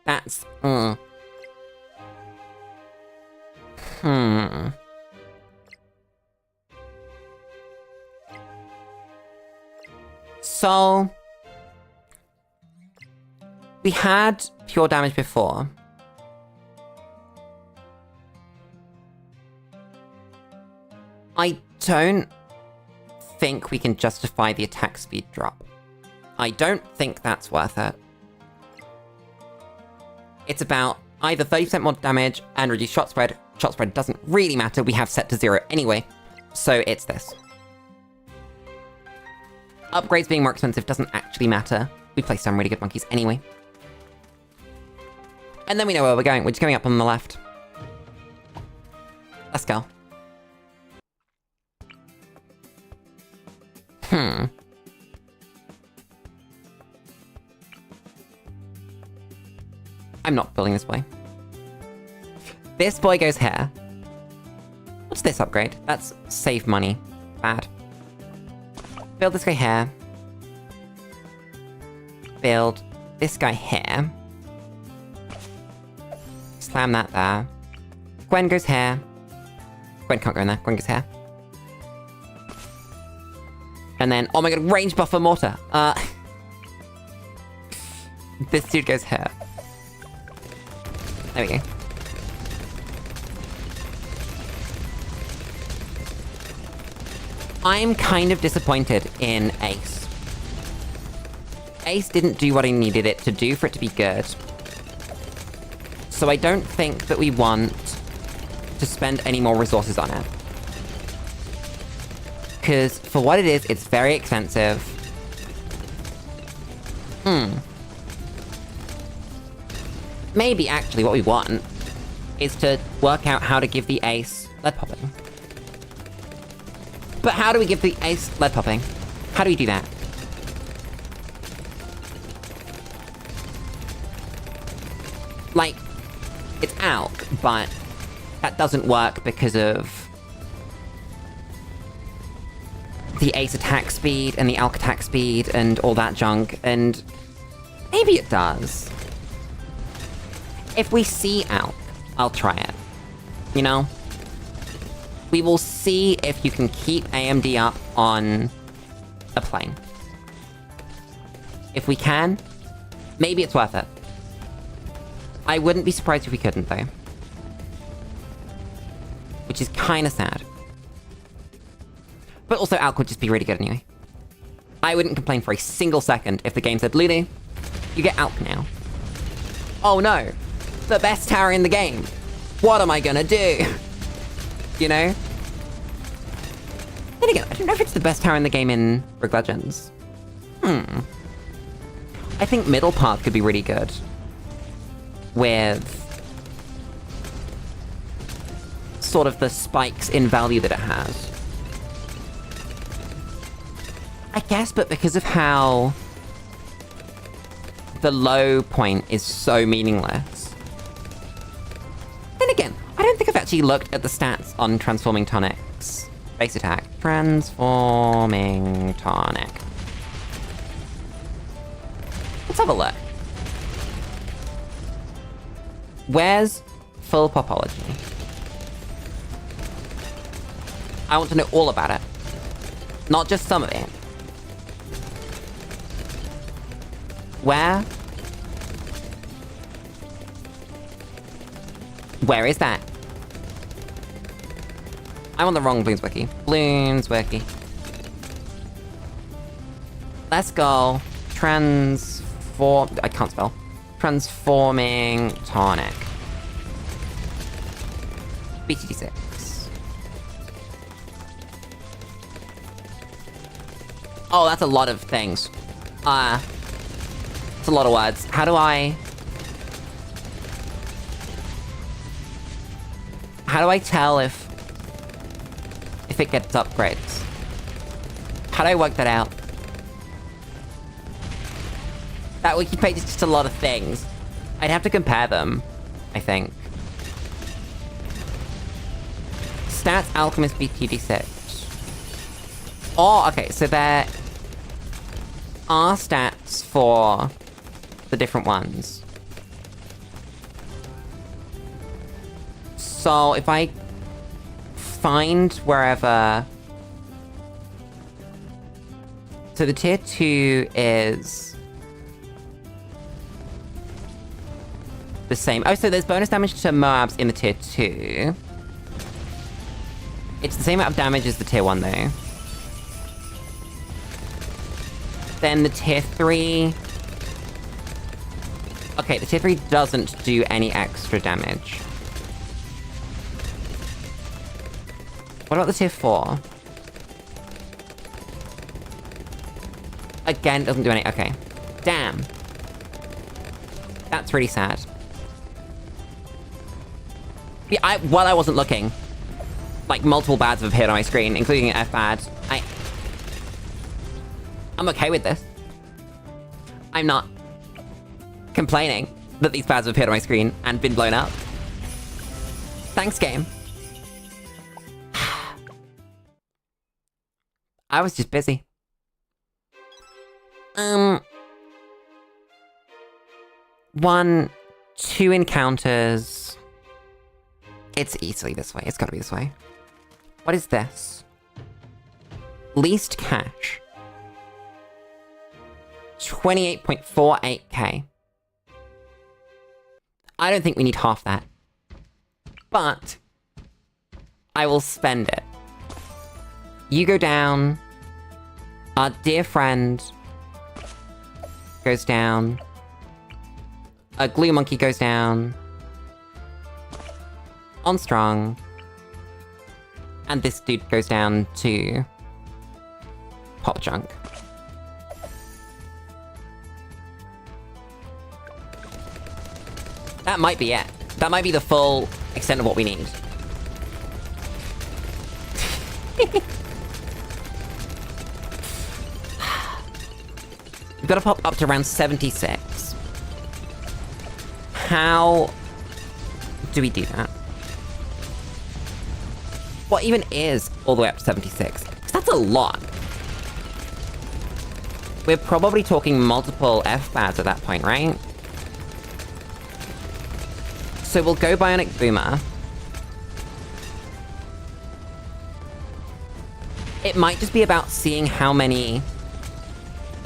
That's... So... we had pure damage before. I don't think we can justify the attack speed drop. I don't think that's worth it. It's about either 30% more damage and reduced shot spread. Shot spread doesn't really matter, we have set to 0 anyway. So it's this. Upgrades being more expensive doesn't actually matter. We play some really good monkeys anyway. And then we know where we're going. We're just going up on the left. Let's go. I'm not building this boy. This boy goes here. What's this upgrade? That's save money. Bad. Build this guy here. Build this guy here. Slam that there. Gwen goes here. Gwen can't go in there. Gwen goes here. And then, oh my god, range buffer mortar. This dude goes here. There we go. I'm kind of disappointed in Ace. Ace didn't do what I needed it to do for it to be good. So I don't think that we want to spend any more resources on it. Because for what it is, it's very expensive. Maybe actually what we want is to work out how to give the Ace lead popping. But how do we give the Ace lead popping? How do we do that? Like, it's out, but that doesn't work because of the ace attack speed and the alk attack speed and all that junk, and maybe it does. If we see alk, I'll try it. You know? We will see if you can keep AMD up on a plane. If we can, maybe it's worth it. I wouldn't be surprised if we couldn't, though. Which is kinda sad. But also, alk would just be really good anyway. I wouldn't complain for a single second if the game said, Lulu, you get alk now. Oh no! The best tower in the game! What am I gonna do? You know? Then again, I don't know if it's the best tower in the game in Rogue Legends. I think middle path could be really good. With sort of the spikes in value that it has. I guess, but because of how the low point is so meaningless. Then again, I don't think I've actually looked at the stats on Transforming Tonic's base attack. Transforming Tonic. Let's have a look. Where's full popology? I want to know all about it. Not just some of it. Where? Where is that? I'm on the wrong Bloons wiki. Bloons wiki. Let's go. I can't spell. Transforming Tonic. BTD6. Oh, that's a lot of things. It's a lot of words. How do I tell if it gets upgrades? How do I work that out? That wiki page is just a lot of things. I'd have to compare them, I think. Stats Alchemist BTD6. Oh, okay, so there are stats for the different ones. So if I find wherever... So the tier 2 is the same. Oh, so there's bonus damage to Moabs in the tier 2. It's the same amount of damage as the tier 1 though. Then the tier 3... Okay, the tier 3 doesn't do any extra damage. What about the tier 4? Again, doesn't do any... Okay. Damn. That's really sad. Yeah, while I wasn't looking, like, multiple bads have appeared on my screen, including an F bad. I'm okay with this. I'm not complaining that these bads have appeared on my screen and been blown up. Thanks, game. I was just busy. 1, 2 encounters. It's easily this way. It's gotta be this way. What is this? Least cash. 28.48k. I don't think we need half that. But I will spend it. You go down. Our dear friend goes down. A glue monkey goes down. On strong. And this dude goes down to pop junk. That might be it. That might be the full extent of what we need. We've got to pop up to around 76. How do we do that? What even is all the way up to 76? 'Cause that's a lot. We're probably talking multiple F-Bads at that point, right? So we'll go Bionic Boomer. It might just be about seeing how many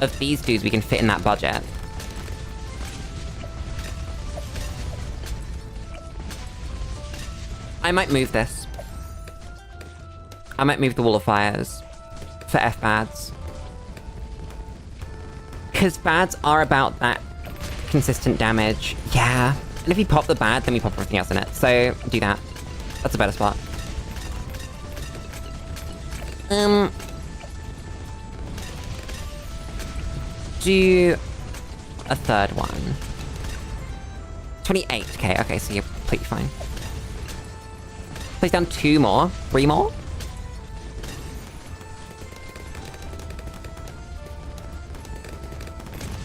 of these dudes we can fit in that budget. I might move this. I might move the Wall of Fires for F-Bads. Because bads are about that consistent damage. Yeah. And if we pop the bad, then we pop everything else in it. So, do that. That's a better spot. Do a third one. 28k. Okay, so you're completely fine. Place down 2 more. 3 more?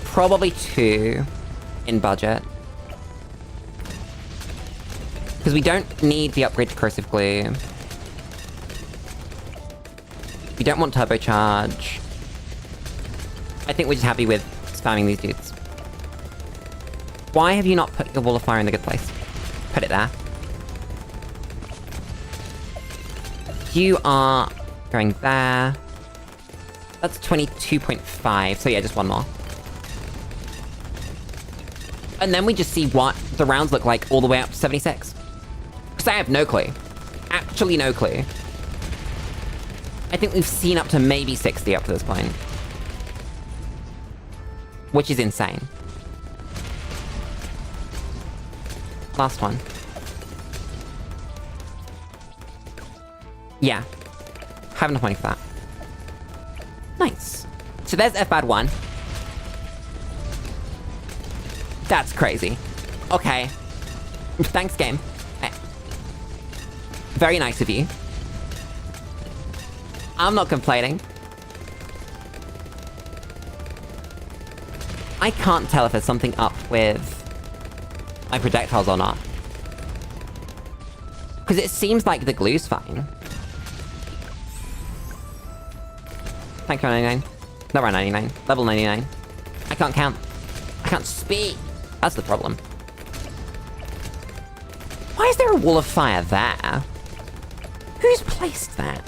Probably 2 in budget. Because we don't need the upgrade to Corrosive Glue. We don't want Turbocharge. I think we're just happy with spamming these dudes. Why have you not put your Wall of Fire in the good place? Put it there. You are going there. That's 22.5, so yeah, just 1 more. And then we just see what the rounds look like all the way up to 76. Because I have no clue. Actually no clue. I think we've seen up to maybe 60 up to this point. Which is insane. Last one. Yeah. Have enough money for that. Nice. So there's F-Bad 1. That's crazy. Okay. Thanks, game. Very nice of you. I'm not complaining. I can't tell if there's something up with my projectiles or not. Because it seems like the glue's fine. Thank you, 99. Not around 99. Level 99. I can't count. I can't speak. That's the problem. Why is there a Wall of Fire there? Who's placed that?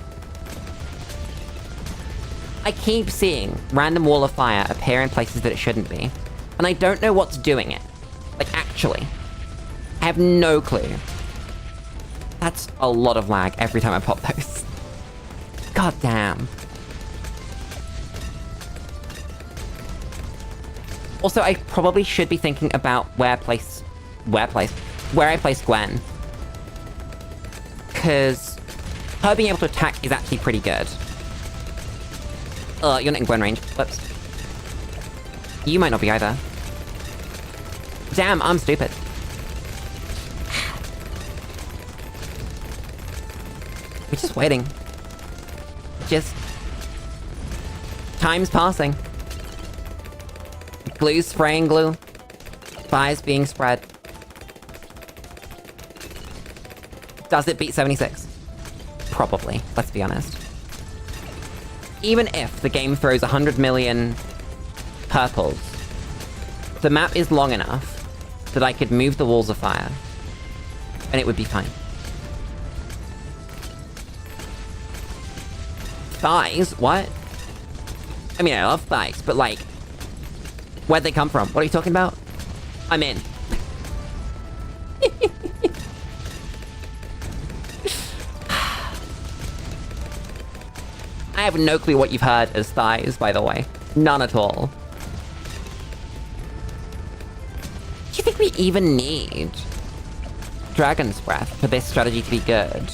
I keep seeing random Wall of Fire appear in places that it shouldn't be. And I don't know what's doing it. Like, actually. I have no clue. That's a lot of lag every time I pop those. God damn. Also, I probably should be thinking about where I place Gwen. Because her being able to attack is actually pretty good. You're not in Gwen range. Whoops. You might not be either. Damn, I'm stupid. We're just waiting. Just... time's passing. Glue's spraying glue. Fire's being spread. Does it beat 76? Probably, let's be honest. Even if the game throws 100 million purples, the map is long enough that I could move the Walls of Fire, and it would be fine. Thighs? What? I mean, I love thighs, but like... where'd they come from? What are you talking about? I'm in. I have no clue what you've heard as thighs, by the way. None at all. Do you think we even need Dragon's Breath for this strategy to be good?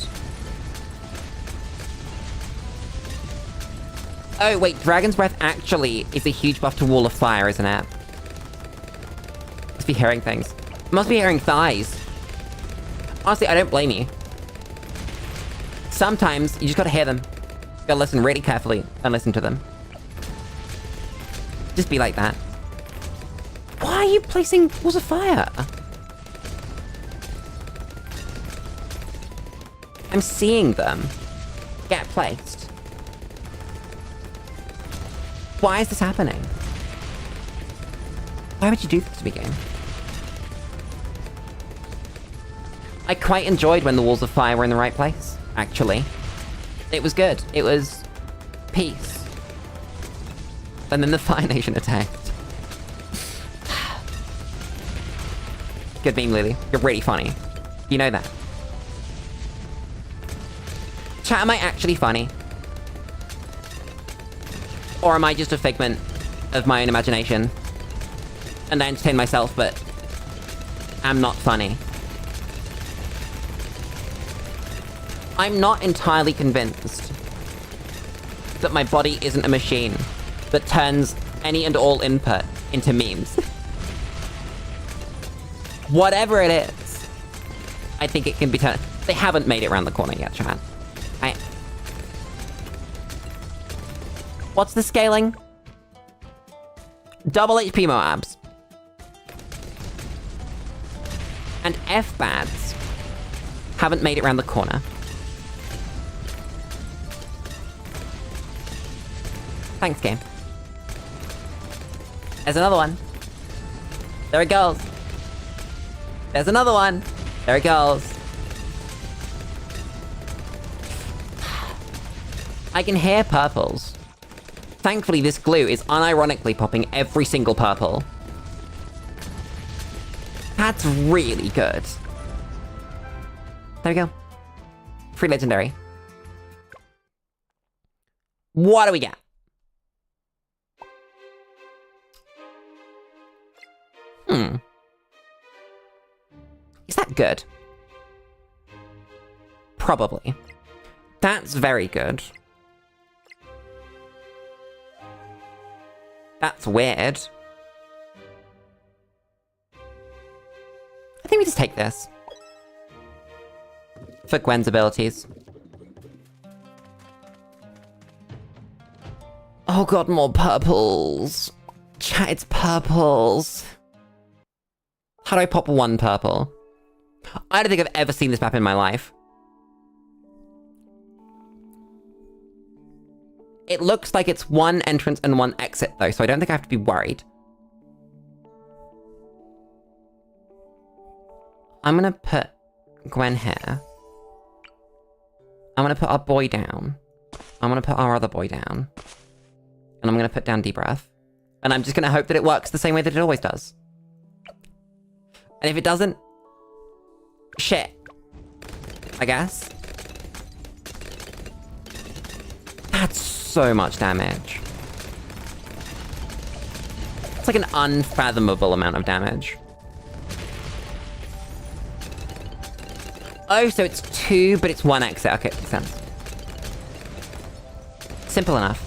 Oh, wait, Dragon's Breath actually is a huge buff to Wall of Fire, isn't it? Must be hearing things. Must be hearing thighs. Honestly, I don't blame you. Sometimes, you just gotta hear them. You gotta listen really carefully and listen to them. Just be like that. Why are you placing Walls of Fire? I'm seeing them get placed. Why is this happening? Why would you do this to me, game? I quite enjoyed when the walls of fire were in the right place, actually. It was good. It was peace. And then the Fire Nation attacked. Good meme, Lulu. You're really funny. You know that. Chat, am I actually funny? Or am I just a figment of my own imagination? And I entertain myself, but I'm not funny. I'm not entirely convinced that my body isn't a machine that turns any and all input into memes. Whatever it is, I think it can be turned. They haven't made it around the corner yet, chat. What's the scaling? Double HP Moabs. And F-Bads haven't made it around the corner. Thanks, game. There's another one. There it goes. There's another one. There it goes. I can hear purples. Thankfully, this glue is unironically popping every single purple. That's really good. There we go. Free legendary. What do we get? Is that good? Probably. That's very good. That's weird. I think we just take this. For Gwen's abilities. Oh god, more purples. Chat, it's purples. How do I pop one purple? I don't think I've ever seen this map in my life. It looks like it's one entrance and one exit, though, so I don't think I have to be worried. I'm gonna put Gwen here. I'm gonna put our boy down. I'm gonna put our other boy down. And I'm gonna put down Deep Breath. And I'm just gonna hope that it works the same way that it always does. And if it doesn't... shit. I guess. That's so much damage. It's like an unfathomable amount of damage. Oh, so it's 2, but it's 1 exit. Okay, makes sense. Simple enough.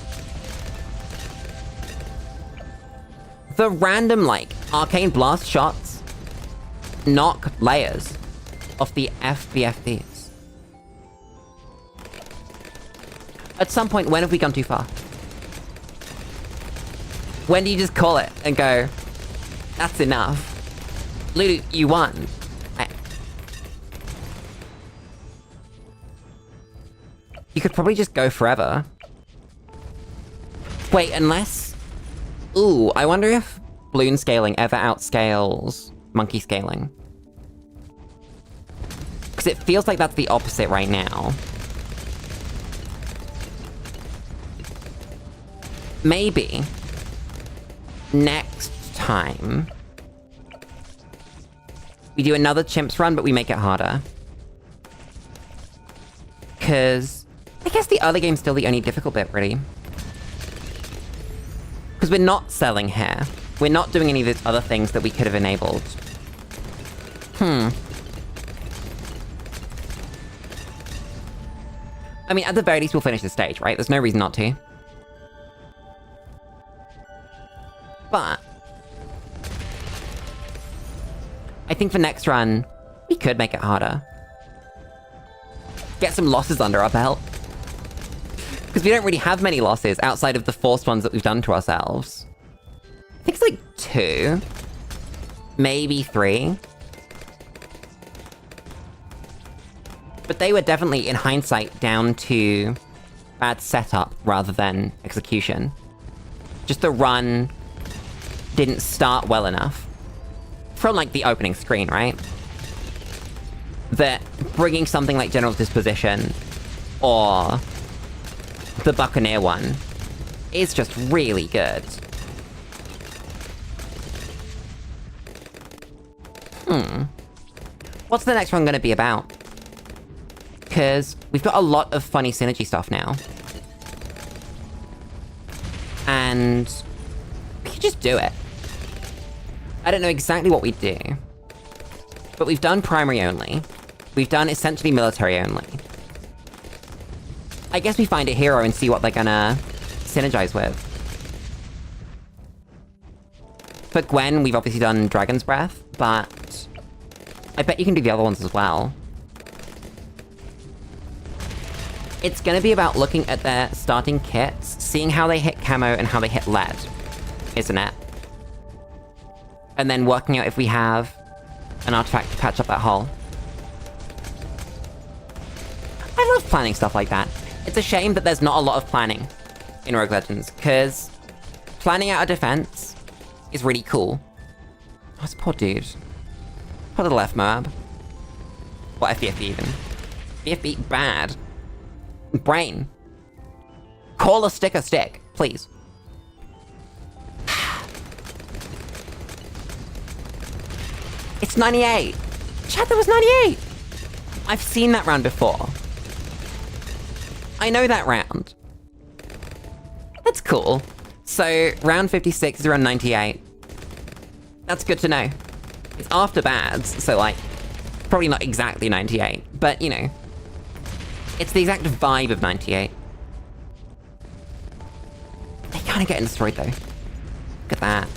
The random, like, arcane blast shots knock layers off the FBFDs. At some point, when have we gone too far? When do you just call it and go, that's enough? Lulu, you won. You could probably just go forever. Wait, unless... Ooh, I wonder if balloon scaling ever outscales monkey scaling. Because it feels like that's the opposite right now. Maybe next time we do another chimps run, but we make it harder. Because I guess the other game's still the only difficult bit, really. Because we're not selling hair. We're not doing any of those other things that we could have enabled. I mean, at the very least, we'll finish the stage, right? There's no reason not to. But I think for next run, we could make it harder. Get some losses under our belt. Because we don't really have many losses outside of the forced ones that we've done to ourselves. I think it's like 2. Maybe 3. But they were definitely, in hindsight, down to bad setup rather than execution. Just the run didn't start well enough. From, like, the opening screen, right? That bringing something like General Disposition or the Buccaneer one is just really good. What's the next one gonna be about? Because we've got a lot of funny synergy stuff now. And we could just do it. I don't know exactly what we'd do. But we've done primary only. We've done essentially military only. I guess we find a hero and see what they're gonna synergize with. For Gwen, we've obviously done Dragon's Breath, but I bet you can do the other ones as well. It's gonna be about looking at their starting kits, seeing how they hit camo and how they hit lead, isn't it? And then working out if we have an artifact to patch up that hole. I love planning stuff like that. It's a shame that there's not a lot of planning in Rogue Legends, because planning out a defense is really cool. Oh, this poor dude. Poor little F Moab. What FBFB even? BFB bad. Brain. Call a stick, please. It's 98! Chat, that was 98! I've seen that round before. I know that round. That's cool. So, round 56 is around 98. That's good to know. It's after bads, so like, probably not exactly 98, but you know. It's the exact vibe of 98. They kinda get destroyed though. Look at that.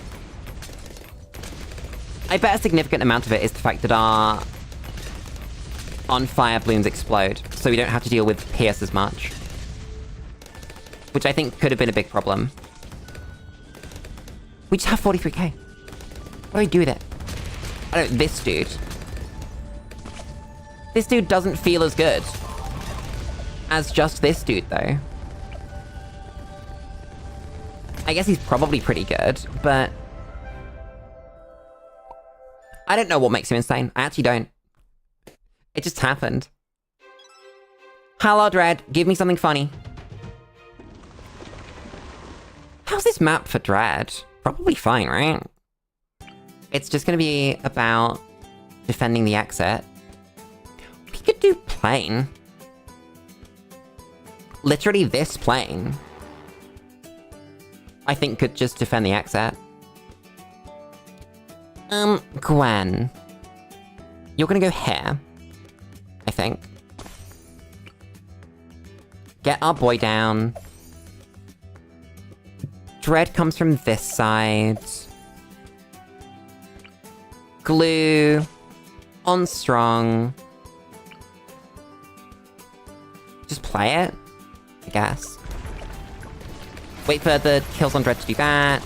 I bet a significant amount of it is the fact that our on-fire balloons explode, so we don't have to deal with Pierce as much. Which I think could have been a big problem. We just have 43k. What do we do with it? I don't... this dude. This dude doesn't feel as good as just this dude, though. I guess he's probably pretty good, but I don't know what makes him insane. I actually don't. It just happened. Hello, Dread. Give me something funny. How's this map for Dread? Probably fine, right? It's just gonna be about defending the exit. We could do plane. Literally this plane, I think, could just defend the exit. Gwen. You're gonna go here, I think. Get our boy down. Dread comes from this side. Glue. On strong. Just play it, I guess. Wait for the kills on Dread to do that.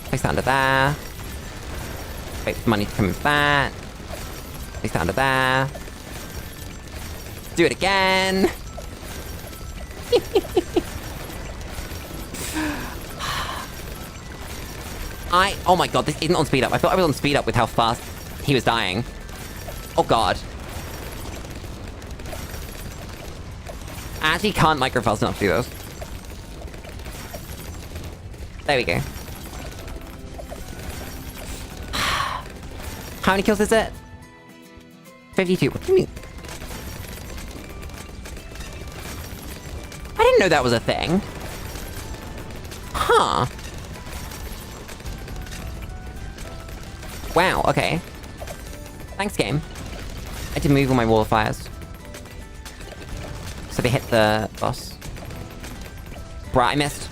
Place that under there. Wait for money to come with that. Place that under there. Do it again. Oh my god, this isn't on speed up. I thought I was on speed up with how fast he was dying. Oh god. I actually can't micro fast enough to do this. There we go. How many kills is it? 52. What do you mean? I didn't know that was a thing. Huh. Wow, okay. Thanks, game. I had to move all my wall of fires. So they hit the boss. Bruh, I missed.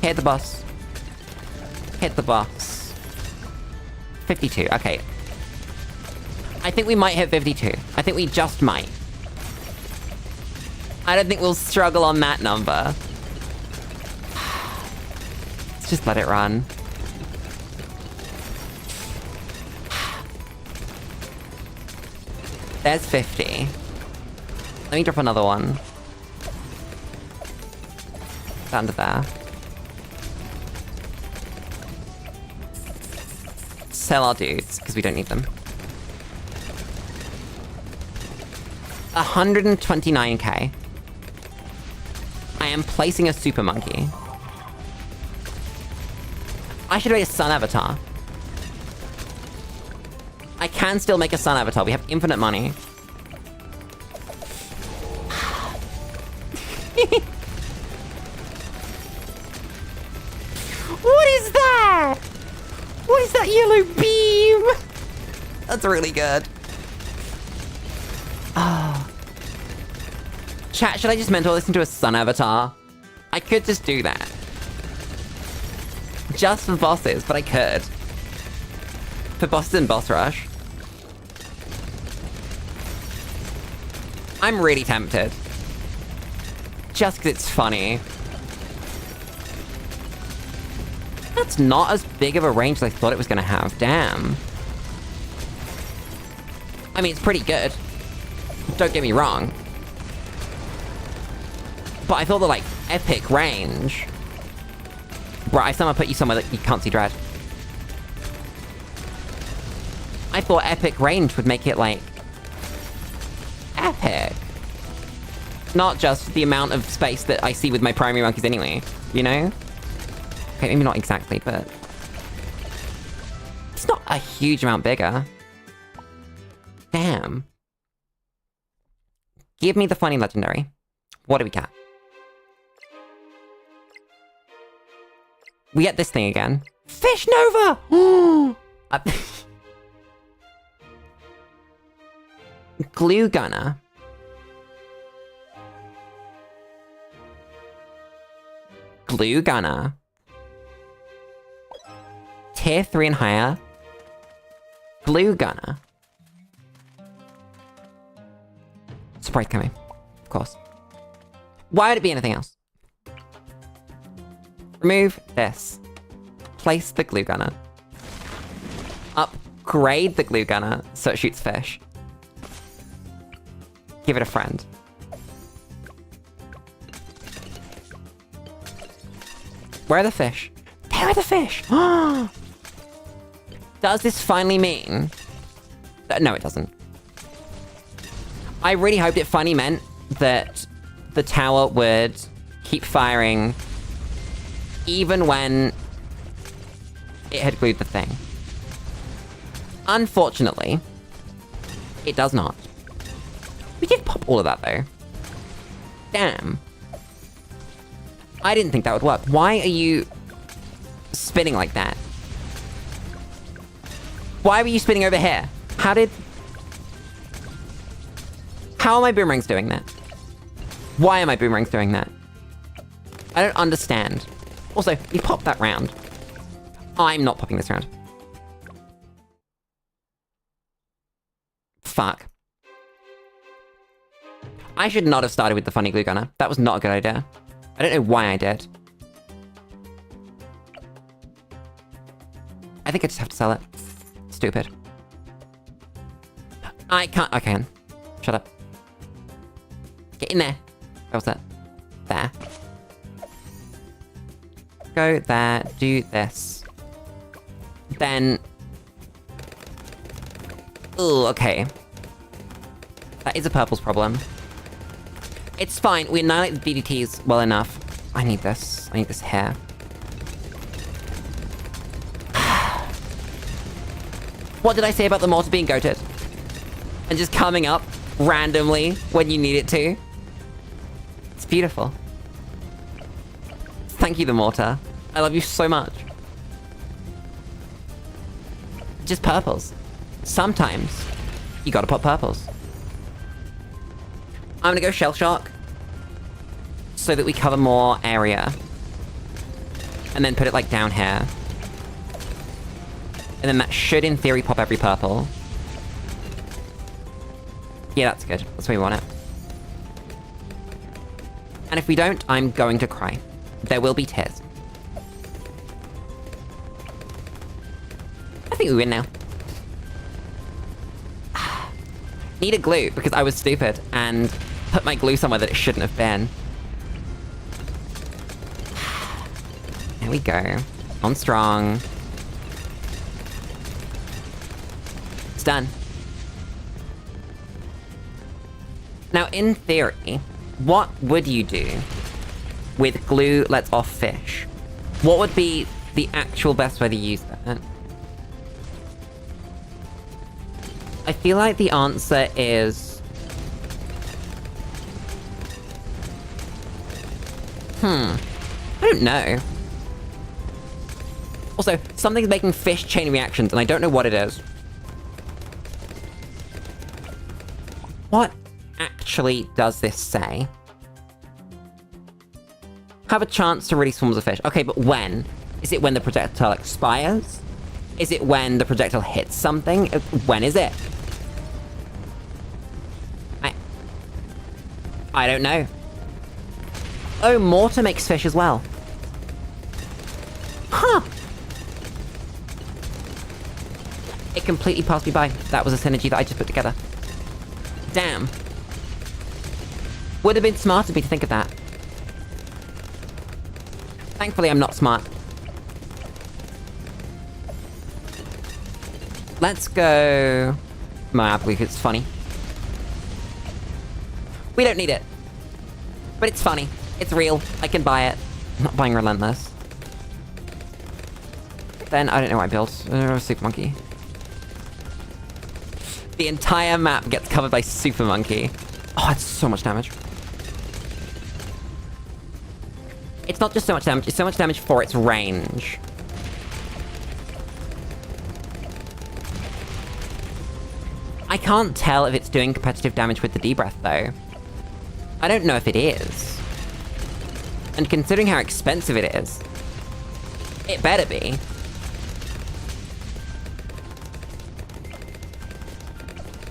Hit the boss. Hit the boss. 52, okay. I think we might hit 52. I think we just might. I don't think we'll struggle on that number. Let's just let it run. There's 50. Let me drop another one. that under there. Sell our dudes, because we don't need them. 129k. I am placing a super monkey. I should make a sun avatar. I can still make a sun avatar. We have infinite money. What is that? What is that yellow beam? That's really good. Ah. Chat, should I just mentor this into a sun avatar? I could just do that. Just for bosses, but I could. For bosses and boss rush. I'm really tempted. Just because it's funny. That's not as big of a range as I thought it was gonna have. Damn. I mean, it's pretty good. Don't get me wrong. But I thought the, like, epic range... Bro, I somehow put you somewhere that you can't see Dread. I thought epic range would make it, like... epic. Not just the amount of space that I see with my primary monkeys anyway, you know? Okay, maybe not exactly, but... it's not a huge amount bigger. Damn. Give me the funny legendary. What do we get? We get this thing again. Fish Nova! Glue Gunner. Glue Gunner. Tier 3 and higher. Glue Gunner. Sprite coming. Of course. Why would it be anything else? Remove this. Place the glue gunner. Upgrade the glue gunner so it shoots fish. Give it a friend. Where are the fish? There are the fish! Does this finally mean... no, it doesn't. I really hoped it finally meant that the tower would keep firing even when it had glued the thing. Unfortunately, it does not. We did pop all of that, though. Damn. I didn't think that would work. Why are you spinning like that? Why were you spinning over here? How are my boomerangs doing that? Why are my boomerangs doing that? I don't understand. Also, you popped that round. I'm not popping this round. Fuck. I should not have started with the funny glue gunner. That was not a good idea. I don't know why I did. I think I just have to sell it. Stupid. I can't. I can. Shut up. Get in there. Where was that? There. Go there. Do this. Then... ooh, okay. That is a purple's problem. It's fine. We annihilate the BDTs well enough. I need this. I need this hair. What did I say about the mortar being goated? And just coming up randomly when you need it to? It's beautiful. Thank you, the mortar. I love you so much. Just purples. Sometimes, you gotta pop purples. I'm gonna go Shell Shock, so that we cover more area. And then put it, like, down here. And then that should, in theory, pop every purple. Yeah, that's good. That's where we want it. And if we don't, I'm going to cry. There will be tears. I think we win now. Need a glue, because I was stupid and put my glue somewhere that it shouldn't have been. There we go. On strong. It's done. Now, in theory, what would you do with glue lets off fish? What would be the actual best way to use that? I feel like the answer is... I don't know. Also, something's making fish chain reactions, and I don't know what it is. What actually does this say? Have a chance to release swarms of fish. Okay, but when? Is it when the projectile expires? Is it when the projectile hits something? When is it? I don't know. Oh, mortar makes fish as well. Huh! It completely passed me by. That was a synergy that I just put together. Damn. Would have been smart of me to think of that. Thankfully, I'm not smart. Let's go... I believe it's funny. We don't need it. But it's funny. It's real. I can buy it. I'm not buying Relentless. Then, I don't know what I built. Super Monkey. The entire map gets covered by Super Monkey. Oh, that's so much damage. It's not just so much damage, it's so much damage for its range. I can't tell if it's doing competitive damage with the D-Breath, though. I don't know if it is. And considering how expensive it is, it better be.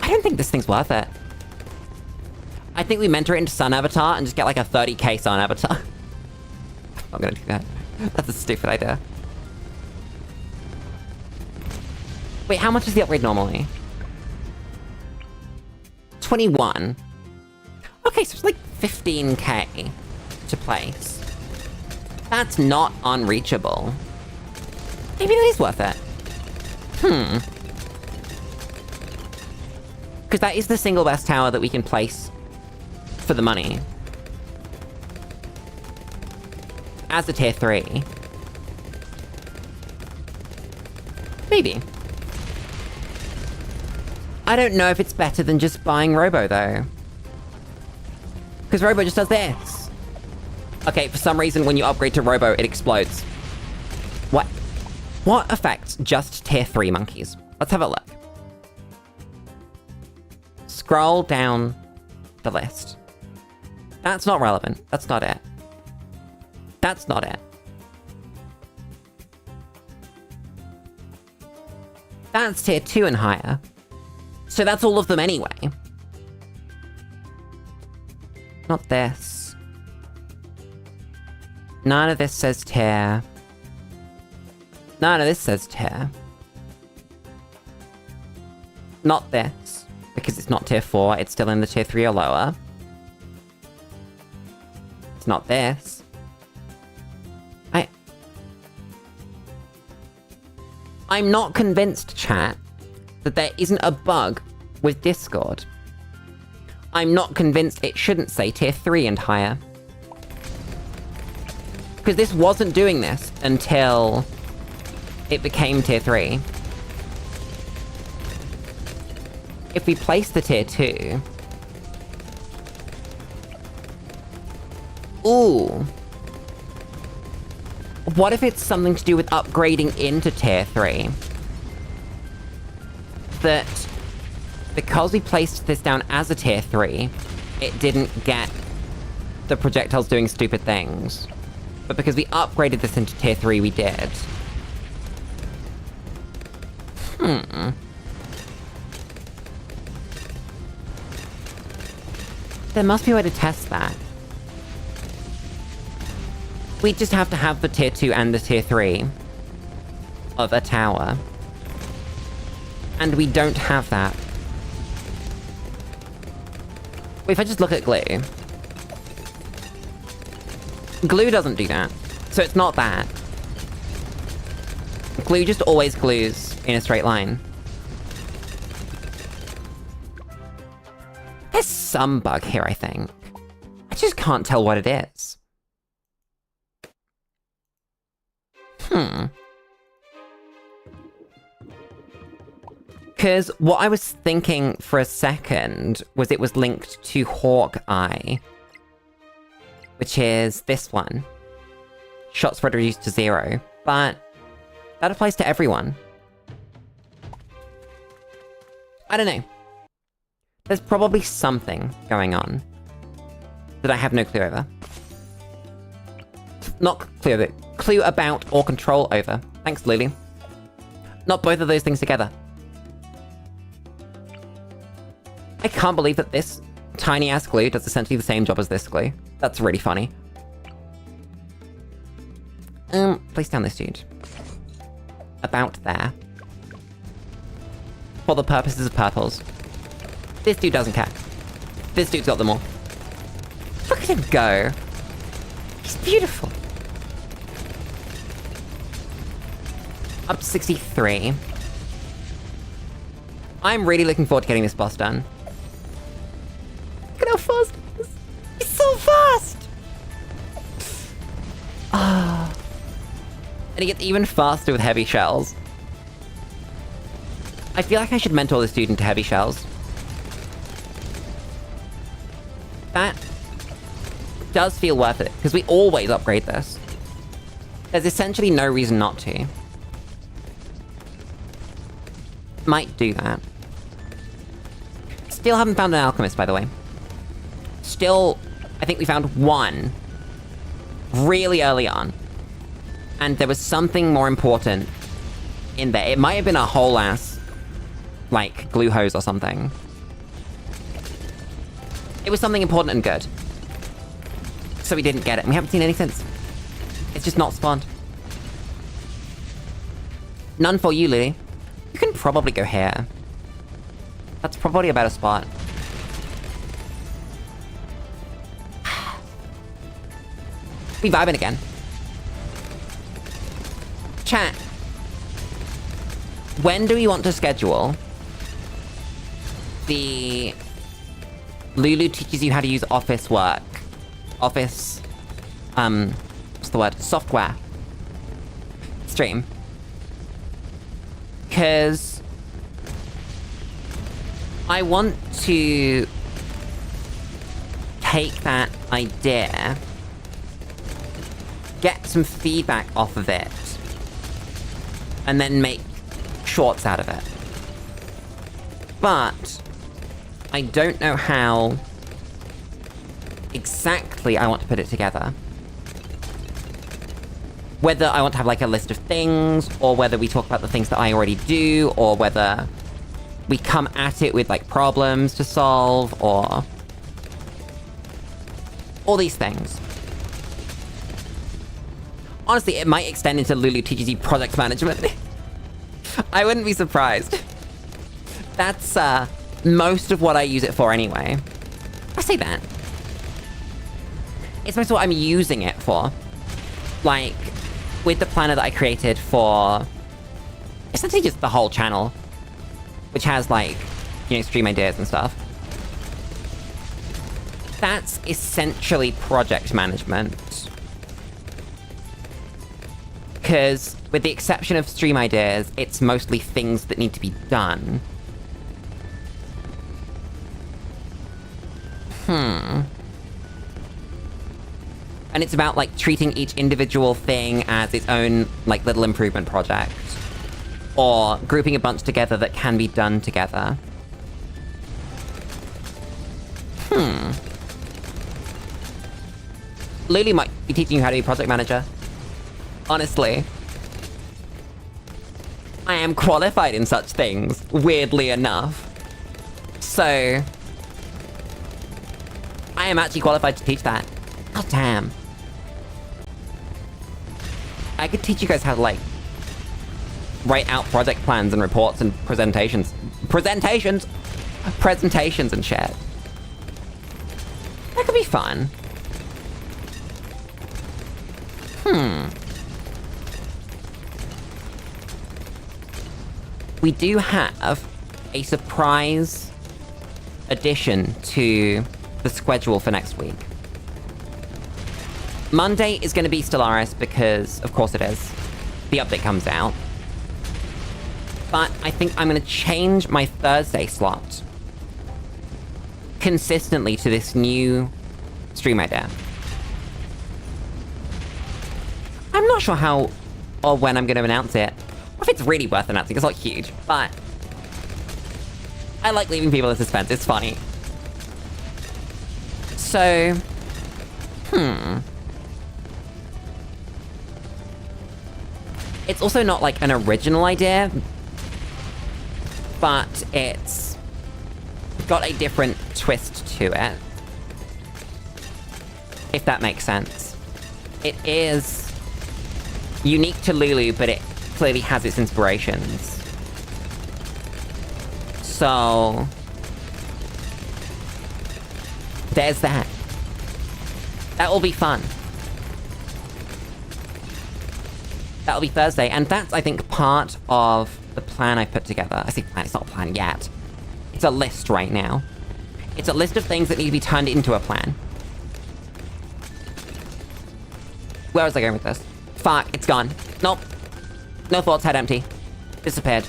I don't think this thing's worth it. I think we mentor it into Sun Avatar and just get like a 30k Sun Avatar. I'm not gonna do that. That's a stupid idea. Wait, how much is the upgrade normally? 21. Okay, so it's like 15k to place. That's not unreachable. Maybe that is worth it. Because that is the single best tower that we can place for the money. As a tier 3. Maybe. I don't know if it's better than just buying Robo, though. Because Robo just does this. Okay, for some reason, when you upgrade to Robo, it explodes. What? What affects just tier 3 monkeys? Let's have a look. Scroll down the list. That's not relevant. That's not it. That's not it. That's tier 2 and higher. So that's all of them anyway. Not this. None of this says tier. None of this says tier. Not this. Because it's not tier 4, it's still in the tier 3 or lower. It's not this. I'm not convinced, chat, that there isn't a bug with Discord. I'm not convinced it shouldn't say tier 3 and higher. Because this wasn't doing this until it became tier 3. If we place the tier 2... Ooh. What if it's something to do with upgrading into tier 3? That, because we placed this down as a tier 3, it didn't get the projectiles doing stupid things. But because we upgraded this into tier 3, we did. There must be a way to test that. We just have to have the tier 2 and the tier 3 of a tower. And we don't have that. If I just look at glue... Glue doesn't do that. So it's not that. Glue just always glues in a straight line. There's some bug here, I think. I just can't tell what it is. Because what I was thinking for a second was it was linked to Hawkeye, which is this one. Shot spread reduced to 0, but that applies to everyone. I don't know. There's probably something going on that I have no clue over. Not clue over. Clue about or control over. Thanks, Lulu. Not both of those things together. I can't believe that this tiny-ass glue does essentially the same job as this glue. That's really funny. Place down this dude. About there. For the purposes of purples. This dude doesn't care. This dude's got them all. Look at him go. He's beautiful. Up to 63. I'm really looking forward to getting this boss done. Look at how fast he is. He's so fast! Ah. And he gets even faster with heavy shells. I feel like I should mentor this dude into heavy shells. That does feel worth it, because we always upgrade this. There's essentially no reason not to. Might do that. Still haven't found an alchemist, by the way. Still, I think we found one really early on. And there was something more important in there. It might have been a whole ass, like, glue hose or something. It was something important and good. So we didn't get it, and we haven't seen any since. It's just not spawned. None for you, Lily. You can probably go here. That's probably a better spot. We vibing again. Chat. When do we want to schedule the Lulu teaches you how to use office work? Office, what's the word? Software. Stream. Because I want to take that idea, get some feedback off of it, and then make shorts out of it. But I don't know how exactly I want to put it together. Whether I want to have like a list of things, or whether we talk about the things that I already do, or whether we come at it with like problems to solve, or all these things. Honestly, it might extend into Lulu teaches you project management. I wouldn't be surprised. That's most of what I use it for anyway. I say that. It's most of what I'm using it for. Like, with the planner that I created for essentially just the whole channel, which has like, you know, stream ideas and stuff. That's essentially project management. Because, with the exception of stream ideas, it's mostly things that need to be done. And it's about, like, treating each individual thing as its own, like, little improvement project. Or grouping a bunch together that can be done together. Lulu might be teaching you how to be project manager. Honestly. I am qualified in such things, weirdly enough. So I am actually qualified to teach that. God damn. I could teach you guys how to, like, write out project plans and reports and presentations. Presentations and shit. That could be fun. we do have a surprise addition to the schedule for next week. Monday is going to be Stellaris because, of course it is. The update comes out. But I think I'm going to change my Thursday slot consistently to this new stream idea. I'm not sure how or when I'm going to announce it. Or if it's really worth announcing, it's not huge, but I like leaving people in suspense, it's funny. So, it's also not like an original idea, but it's got a different twist to it. If that makes sense. It is unique to Lulu, but it clearly has its inspirations. So, there's that. That will be fun. That'll be Thursday, and that's, I think, part of the plan I put together. I say plan, it's not a plan yet. It's a list right now. It's a list of things that need to be turned into a plan. Where was I going with this? Fuck, it's gone. Nope. No thoughts, head empty. Disappeared.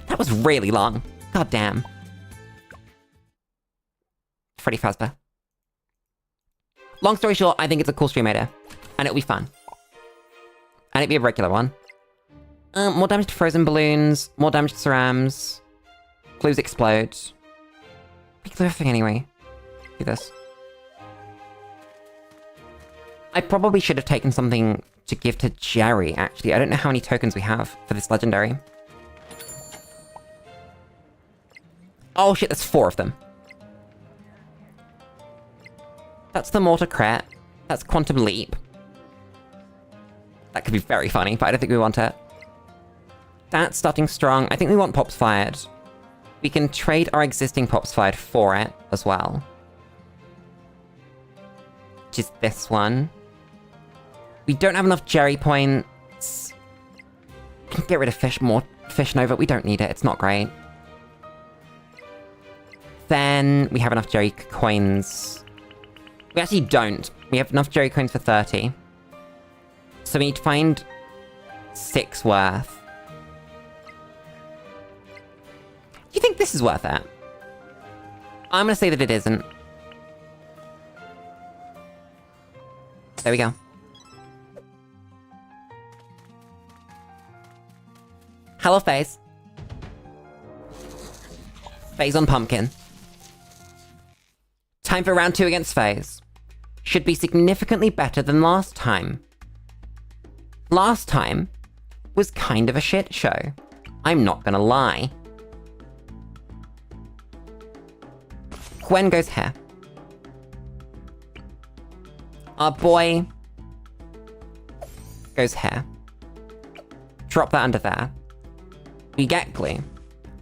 That was really long. God damn. Freddy Fazbear. Long story short, I think it's a cool stream idea. And it'll be fun. And it'll be a regular one. More damage to frozen balloons, more damage to cerams. Glues explode. We glue everything anyway. Do this. I probably should have taken something to give to Jerry, actually. I don't know how many tokens we have for this legendary. Oh shit, there's 4 of them. That's the Mortar Crit. That's Quantum Leap. That could be very funny, but I don't think we want it. That's Starting Strong. I think we want Pops Fired. We can trade our existing Pops Fired for it as well. Which is this one. We don't have enough Jerry points. We can get rid of more Fish Nova. We don't need it. It's not great. Then we have enough Jerry coins. We actually don't. We have enough Jerry coins for 30. So we need to find 6 worth. Do you think this is worth it? I'm gonna say that it isn't. There we go. Hello, FaZe. FaZe on Pumpkin. Time for round 2 against FaZe. Should be significantly better than last time. Last time was kind of a shit show. I'm not gonna lie. Gwen goes here. Our boy goes here. Drop that under there. We get glue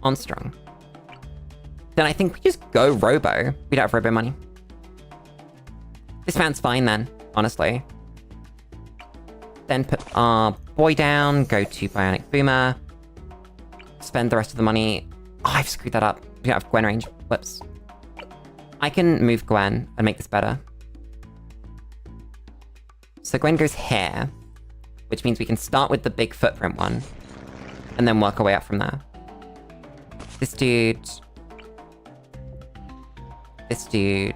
on strong. Then I think we just go Robo. We don't have Robo money. This man's fine then, honestly. Then put our boy down, go to Bionic Boomer. Spend the rest of the money. Oh, I've screwed that up. We don't have Gwen range. Whoops. I can move Gwen and make this better. So Gwen goes here, which means we can start with the big footprint one, and then work our way up from there. This dude. This dude.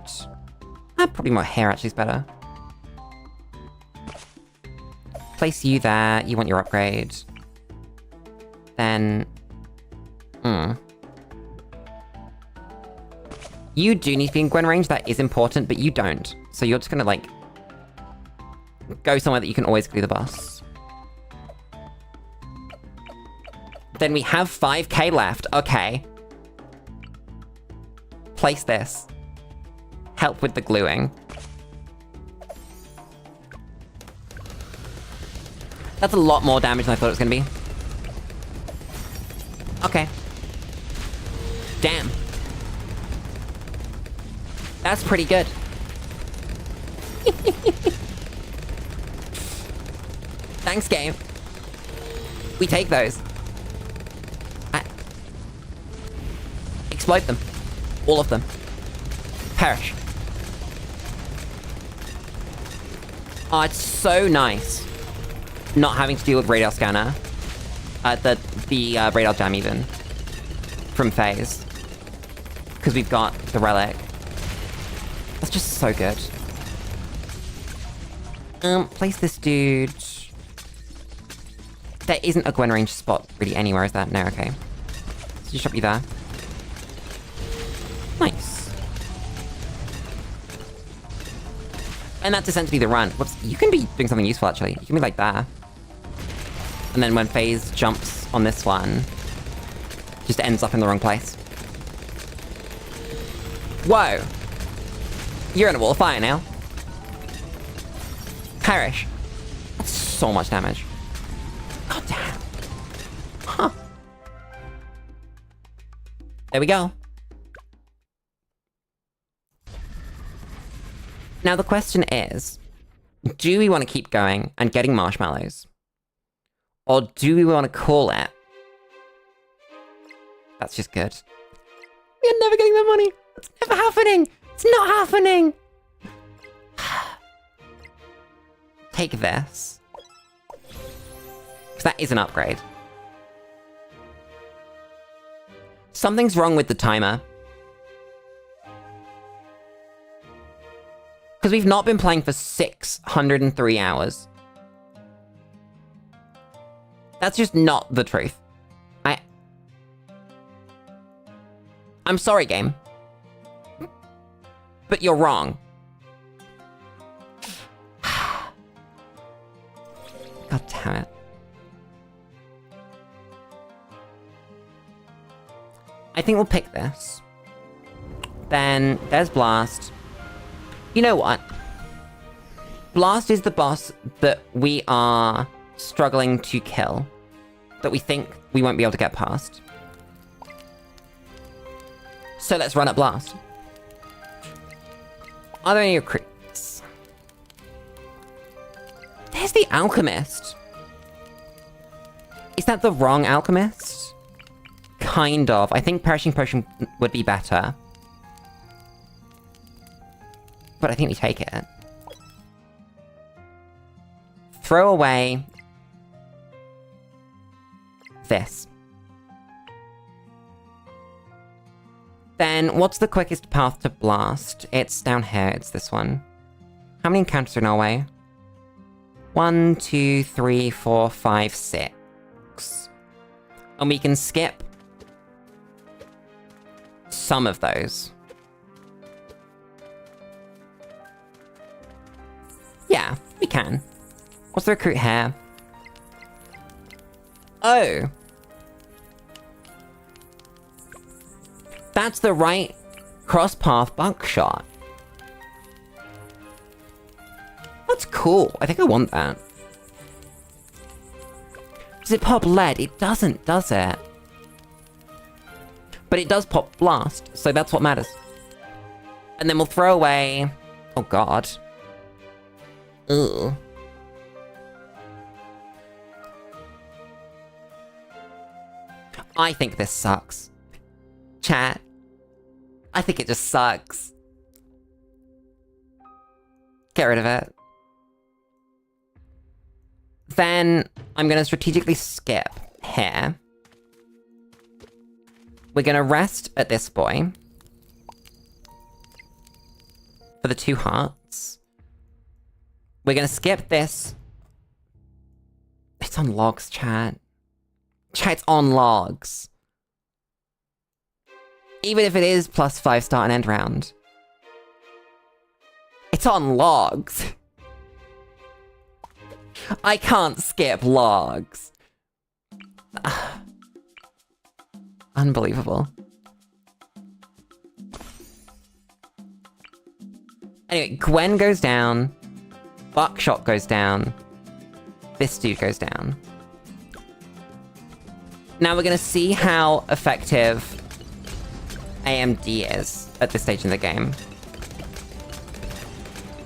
Probably more hair actually is better. Place you there. You want your upgrade. Then... You do need to be in Gwen range, that is important, but you don't. So you're just gonna, like, go somewhere that you can always glue the boss. Then we have 5k left. Okay. Place this. Help with the gluing. That's a lot more damage than I thought it was gonna be. Okay. Damn. That's pretty good. Thanks, game. We take those. Explode them. All of them. Perish. Oh, it's so nice not having to deal with radar scanner. The radar jam even. From phase. Because we've got the relic. That's just so good. Place this dude. There isn't a Gwen range spot really anywhere, is there? No, okay. So just drop you there. Nice. And that's essentially the run. Whoops, you can be doing something useful, actually. You can be like there. And then when phase jumps on this one, just ends up in the wrong place. Whoa! You're in a wall of fire now. Perish. That's so much damage. God damn. Huh. There we go. Now the question is, do we want to keep going and getting marshmallows? Or do we want to call it? That's just good. We're never getting the money. It's never happening. It's not happening. Take this. Because that is an upgrade. Something's wrong with the timer. Because we've not been playing for 603 hours. That's just not the truth. I'm sorry, game. But you're wrong. God damn it. I think we'll pick this. Then there's Blast. You know what? Blast is the boss that we are struggling to kill. That we think we won't be able to get past. So let's run at Blast. Are there any recruits? There's the Alchemist. Is that the wrong Alchemist? Kind of. I think Perishing Potion would be better. But I think we take it. Throw away this. Then, what's the quickest path to Blast? It's down here, it's this one. How many encounters are in our way? 1, 2, 3, 4, 5, 6. And we can skip some of those. Yeah, we can. What's the recruit here? Oh! That's the right cross-path buckshot. That's cool. I think I want that. Does it pop lead? It doesn't, does it? But it does pop blast, so that's what matters. And then we'll throw away... Oh god. Ugh. I think this sucks. Chat. I think it just sucks. Get rid of it. Then, I'm gonna strategically skip here. We're gonna rest at this boy. For the 2 hearts. We're gonna skip this. It's on logs, chat. Chat, it's on logs. Even if it is +5 start and end round. It's on logs. I can't skip logs. Unbelievable. Anyway, Gwen goes down. Buckshot goes down. This dude goes down. Now we're gonna see how effective AMD is at this stage in the game.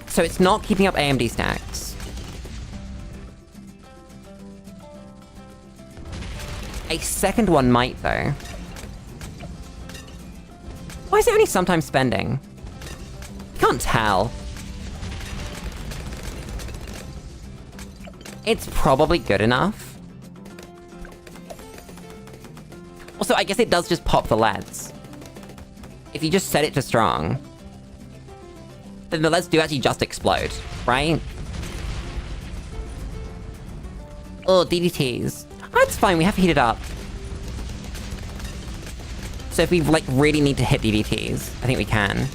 So it's not keeping up AMD stacks. A second one might, though. Why is it only sometimes spending? Can't tell. It's probably good enough. Also, I guess it does just pop the LEDs. If you just set it to strong, then the LEDs do actually just explode, right? Oh, DDTs. Oh, it's fine, we have heated up. So if we, like, really need to hit DDTs, I think we can.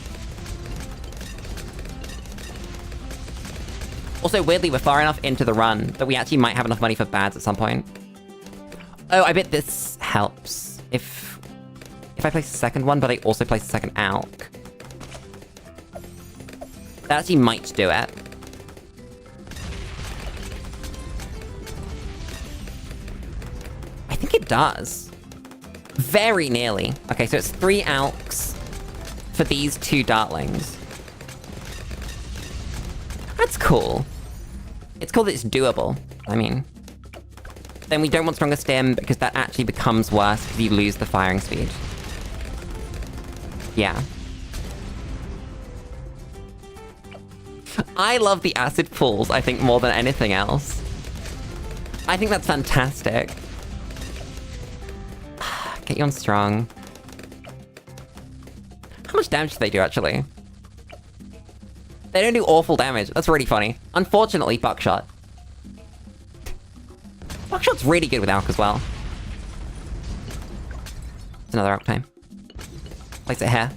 Also, weirdly, we're far enough into the run that we actually might have enough money for bads at some point. Oh, I bet this helps. If I place the second one, but I also place the second ALK. That actually might do it. I think it does. Very nearly. Okay, so it's 3 ALKs for these 2 Dartlings. That's cool. It's cool that it's doable. I mean... Then we don't want Stronger Stim, because that actually becomes worse if you lose the firing speed. Yeah. I love the acid pools, I think, more than anything else. I think that's fantastic. Get you on strong. How much damage do they do, actually? They don't do awful damage. That's really funny. Unfortunately, Buckshot. Buckshot's really good with ALK as well. It's another ALK time. Place it here.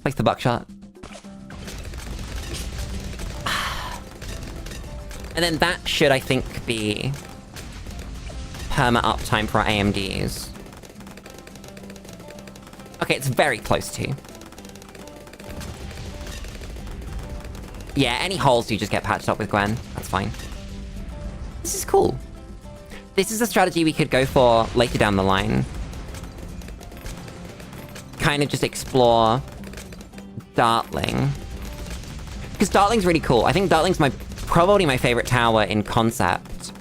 Place the Buckshot. And then that should, I think, be perma uptime for our AMDs. Okay, it's very close to. Yeah, any holes you just get patched up with Gwen. That's fine. This is cool. This is a strategy we could go for later down the line. Kind of just explore Dartling. Because Dartling's really cool. I think Dartling's probably my favorite tower in concept.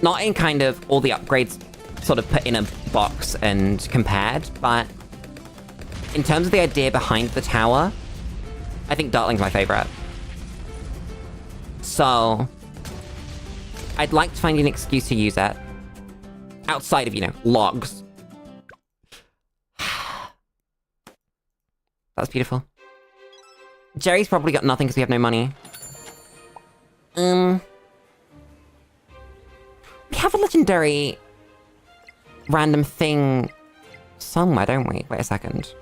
Not in kind of all the upgrades sort of put in a box and compared, but in terms of the idea behind the tower, I think Dartling's my favorite. So I'd like to find an excuse to use it. Outside of, you know, logs. That's beautiful. Jerry's probably got nothing because we have no money. We have a legendary random thing somewhere, don't we? Wait a second.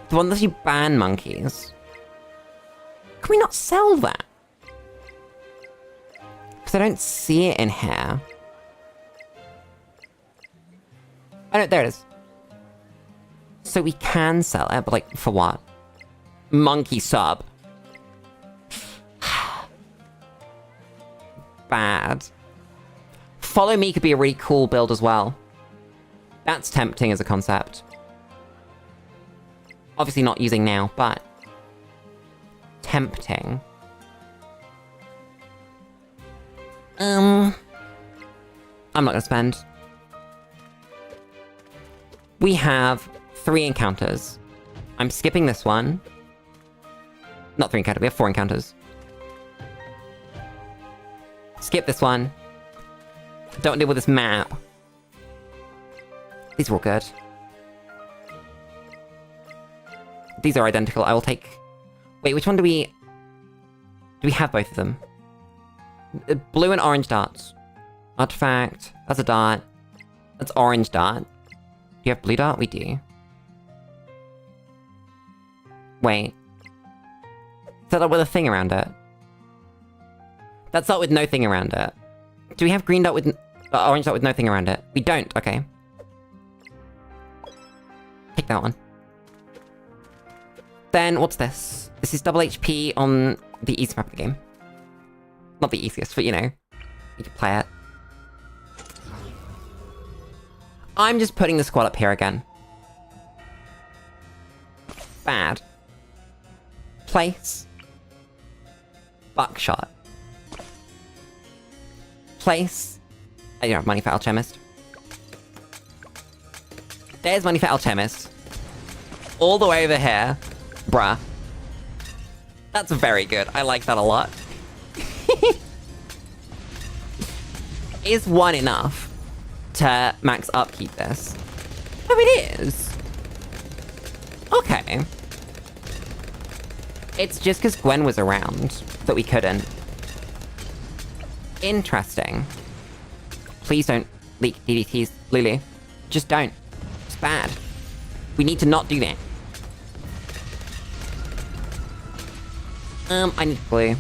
The one that you ban monkeys. Can we not sell that? Because I don't see it in here. Oh no, there it is. So we can sell it, but like, for what? Monkey sub. Bad. Follow Me could be a really cool build as well. That's tempting as a concept. Obviously not using now, but tempting. I'm not gonna spend. We have 3 encounters. I'm skipping this one. Not 3 encounters, we have 4 encounters. Skip this one. Don't deal with this map. These are all good. These are identical. I will take... Wait, which one do we... Do we have both of them? Blue and orange darts. Artifact. That's a dart. That's orange dart. Do you have blue dart? We do. Wait. Is that with a thing around it? That's not with no thing around it. Do we have green dot with... orange dot with no thing around it? We don't, okay. Take that one. Then, what's this? This is double HP on the easiest map of the game. Not the easiest, but you know. You can play it. I'm just putting the squad up here again. Bad. Place. Buckshot. Place. I don't have money for Alchemist. There's money for Alchemist. All the way over here. Bruh. That's very good. I like that a lot. Is 1 enough to max upkeep this? Oh, it is. Okay. It's just because Gwen was around that we couldn't. Interesting. Please don't leak DDTs, Lulu. Just don't. It's bad. We need to not do that. I need blue.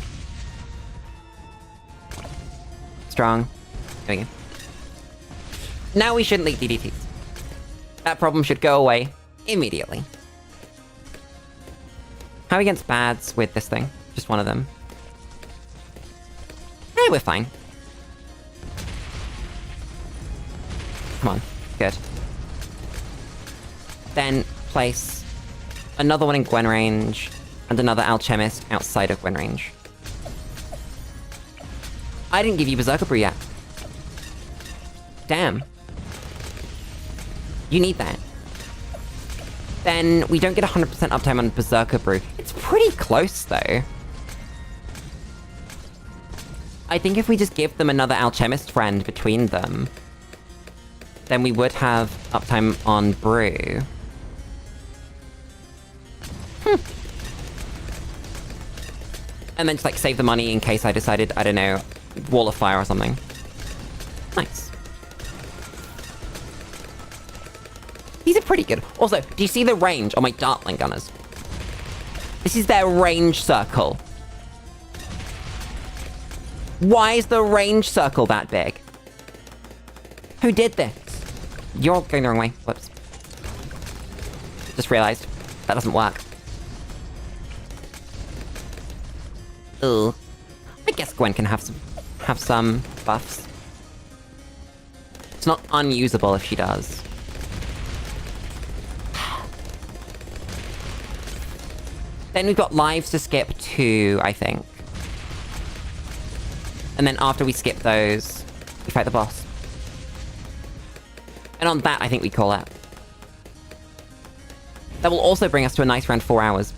Strong. There we go. Now we shouldn't leak DDTs. That problem should go away immediately. How are we against bads with this thing? Just one of them. Hey, we're fine. Come on. Good. Then place another one in Gwen range and another Alchemist outside of Gwen range. I didn't give you Berserker Brew yet. Damn. You need that. Then we don't get 100% uptime on Berserker Brew. It's pretty close, though. I think if we just give them another Alchemist friend between them, then we would have uptime on Brew. And then just, like, save the money in case I decided, I don't know, Wall of Fire or something. Nice. These are pretty good. Also, do you see the range on my Dartling Gunners? This is their range circle. Why is the range circle that big? Who did this? You're going the wrong way. Whoops. Just realized. That doesn't work. Ugh. I guess Gwen can have some buffs. It's not unusable if she does. Then we've got lives to skip 2, I think. And then after we skip those, we fight the boss. And on that, I think we call it. That will also bring us to a nice round 4 hours.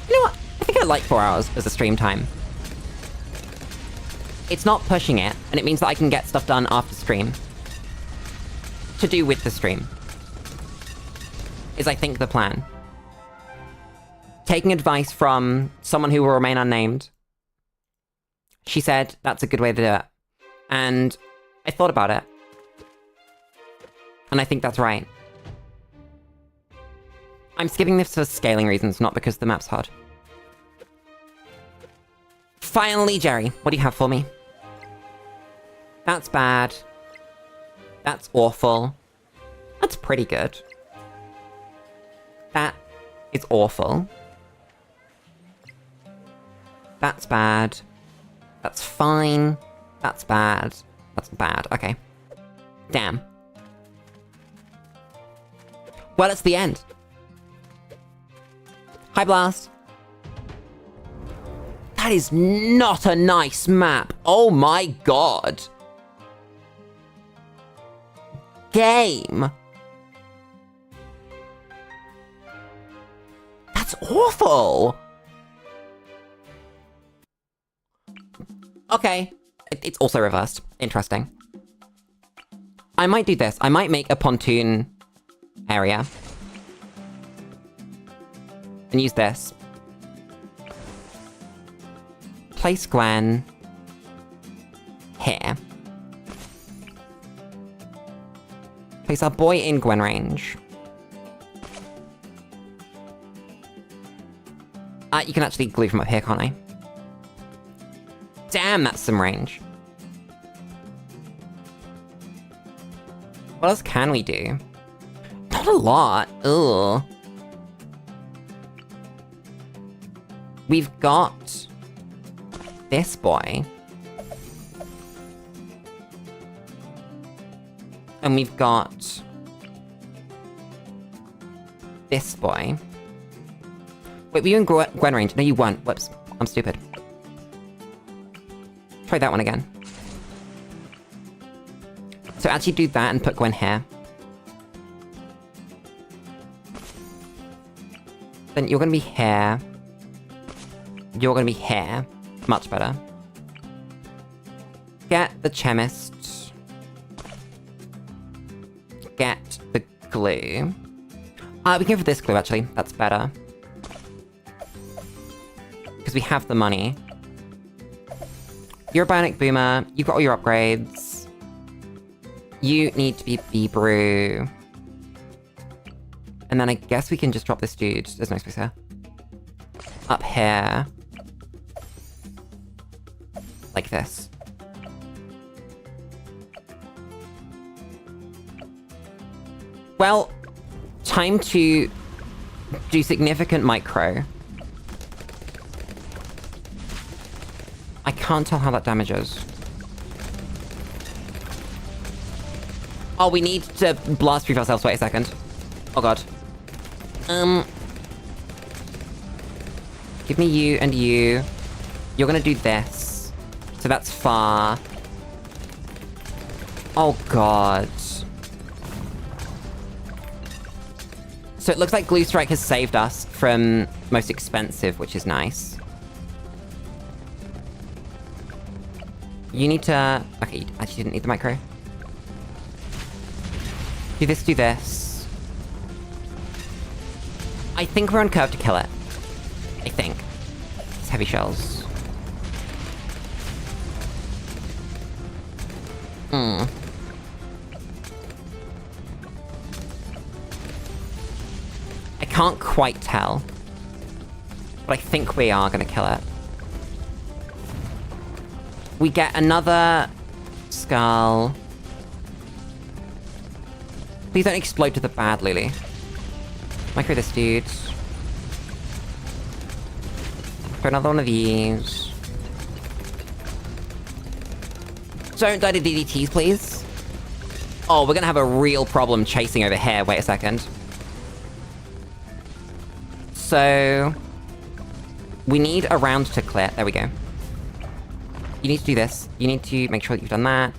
You know what? I think I like 4 hours as a stream time. It's not pushing it, and it means that I can get stuff done after stream. To do with the stream. Is, I think, the plan. Taking advice from someone who will remain unnamed. She said that's a good way to do it. And I thought about it. And I think that's right. I'm skipping this for scaling reasons, not because the map's hard. Finally, Jerry, what do you have for me? That's bad. That's awful. That's pretty good. That is awful. That's bad. That's fine. That's bad. That's bad. Okay. Damn. Well, it's the end. Hi, Blast. That is not a nice map. Oh my god. Game. That's awful. Okay. It's also reversed. Interesting. I might do this. I might make a pontoon area. And use this. Place Gwen here. Place our boy in Gwen range. You can actually glue from up here, can't I? Damn, that's some range. What else can we do? Not a lot. Ugh. We've got this boy. And we've got this boy. Wait, were you in Gwen range? No, you weren't. Whoops. I'm stupid. Try that one again. So actually do that and put Gwen here. Then you're gonna be here. You're gonna be here. Much better. Get the chemist. Get the glue. We can go for this glue, actually. That's better. Because we have the money. You're a bionic boomer. You've got all your upgrades. You need to be B-brew. And then I guess we can just drop this dude. There's no space here. Up here. Like this. Well, time to do significant micro. I can't tell how that damages. Oh, we need to blast-proof ourselves. Wait a second. Oh god. Give me you and you. You're gonna do this. So that's far. Oh god. So it looks like Glue Strike has saved us from most expensive, which is nice. You need to... Okay, you actually didn't need the micro. Do this, do this. I think we're on curve to kill it. I think. It's heavy shells. I can't quite tell. But I think we are gonna kill it. We get another skull. Please don't explode to the bad, Lulu. Micro this dude. Throw another one of these. Don't die to DDTs, please. Oh, we're gonna have a real problem chasing over here. Wait a second. So... we need a round to clear. There we go. You need to do this. You need to make sure that you've done that.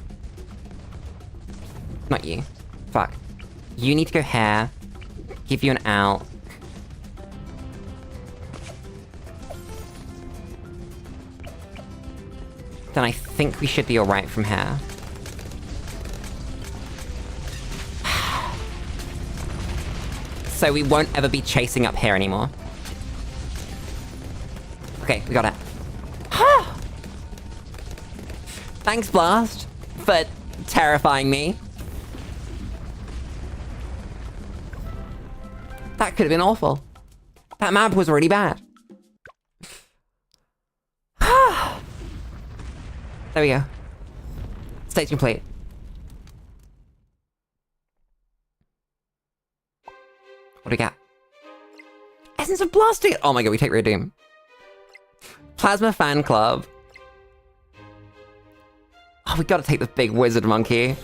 Not you. Fuck. You need to go here. Give you an out. Then I think we should be alright from here. So we won't ever be chasing up here anymore. Okay, we got it. Thanks, Blast, for terrifying me. That could have been awful. That map was really bad. There we go. Stage complete. What do we got? Essence of Blasting! Oh my god, we take Rear Doom. Plasma Fan Club. Oh, we gotta take the big wizard monkey.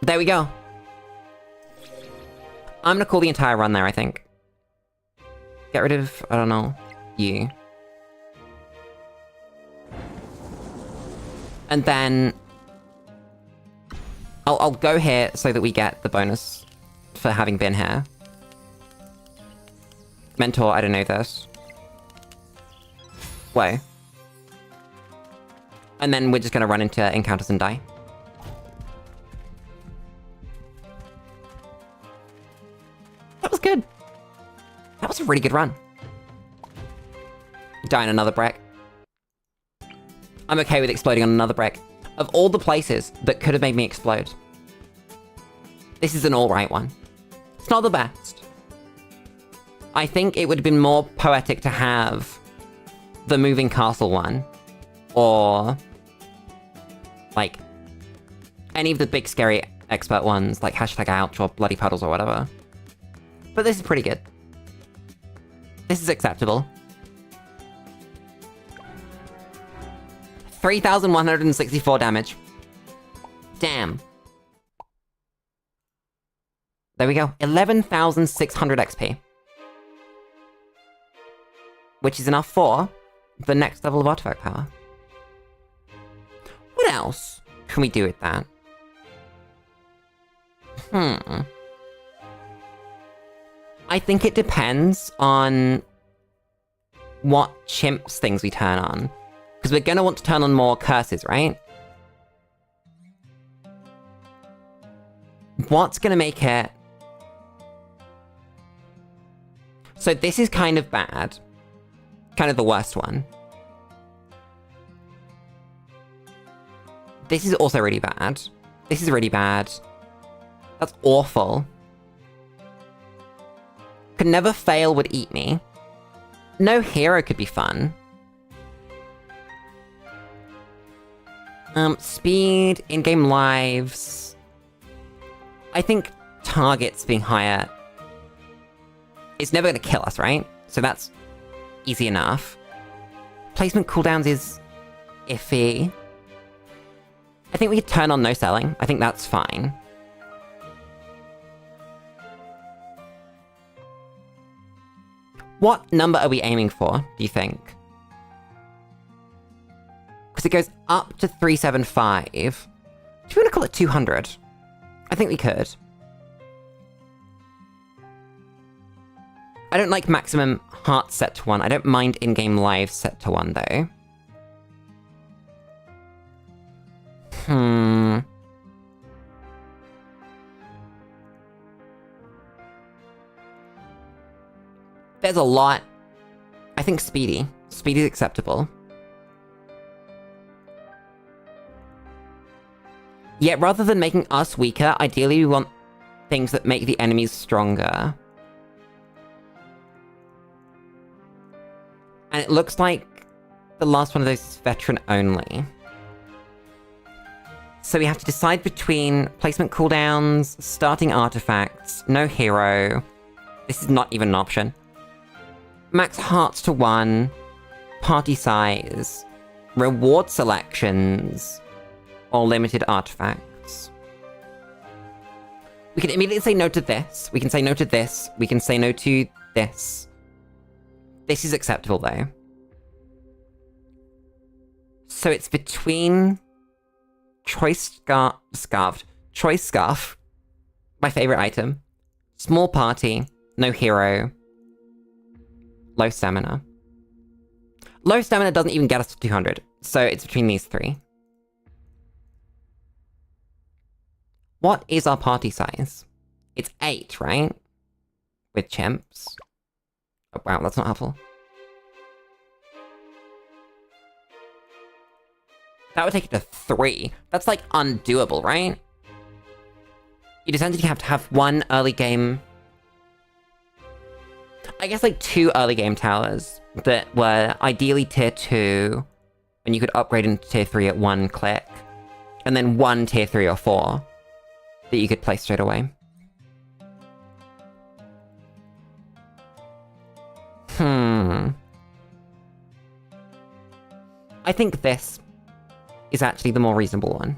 There we go. I'm gonna call the entire run there, I think. Get rid of, I don't know, you. And then... I'll go here so that we get the bonus for having been here. Mentor, I don't know this. Whoa. And then we're just gonna run into encounters and die. That was good. That was a really good run. Die on another brick. I'm okay with exploding on another brick. Of all the places that could have made me explode, this is an alright one. It's not the best. I think it would have been more poetic to have the moving castle one. Or... like... any of the big scary expert ones, like #ouch or Bloody Puddles or whatever. But this is pretty good. This is acceptable. 3,164 damage. Damn. There we go. 11,600 XP. Which is enough for the next level of artifact power. What else? can we do with that? I think it depends on what chimps things we turn on. Because we're gonna want to turn on more curses, right? What's gonna make it... So this is kind of bad. Kind of the worst one. This is also really bad. This is really bad. That's awful. Could never fail would eat me. No hero could be fun. Speed, in-game lives. I think targets being higher is never gonna kill us, right? So that's easy enough. Placement cooldowns is iffy. I think we could turn on no selling. I think that's fine. What number are we aiming for, do you think? Because it goes up to 375. Do you want to call it 200? I think we could. I don't like maximum hearts set to 1. I don't mind in-game lives set to 1, though. There's a lot. I think speedy. Speedy is acceptable. Yet rather than making us weaker, ideally we want things that make the enemies stronger. And it looks like the last one of those is veteran only. So we have to decide between placement cooldowns, starting artifacts, no hero. This is not even an option. Max hearts to 1, party size, reward selections, or limited artifacts. We can immediately say no to this, we can say no to this, we can say no to this. This is acceptable though. So it's between choice scarf, my favorite item, small party, no hero, low stamina. Low stamina doesn't even get us to 200, so it's between these three. What is our party size? It's 8, right? With chimps. Oh, wow, that's not helpful. That would take it to 3. That's, like, undoable, right? You'd essentially have to have 1 early game... I guess, like, 2 early game towers that were ideally tier 2, and you could upgrade into tier 3 at 1 click, and then 1 tier 3 or 4 that you could place straight away. I think this is actually the more reasonable one.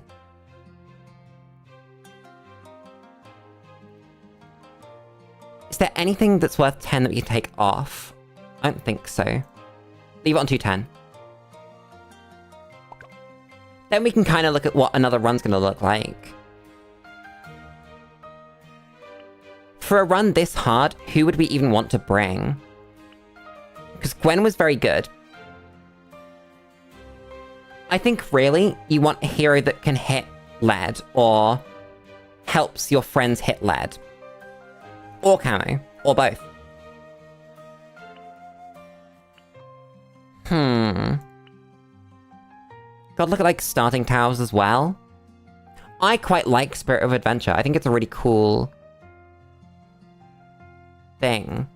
Is there anything that's worth 10 that we can take off? I don't think so. Leave it on 210. Then we can kind of look at what another run's gonna look like. For a run this hard, who would we even want to bring? Because Gwen was very good. I think, really, you want a hero that can hit lead, or helps your friends hit lead. Or camo, or both. Gotta look at, like, starting towers as well. I quite like Spirit of Adventure. I think it's a really cool thing.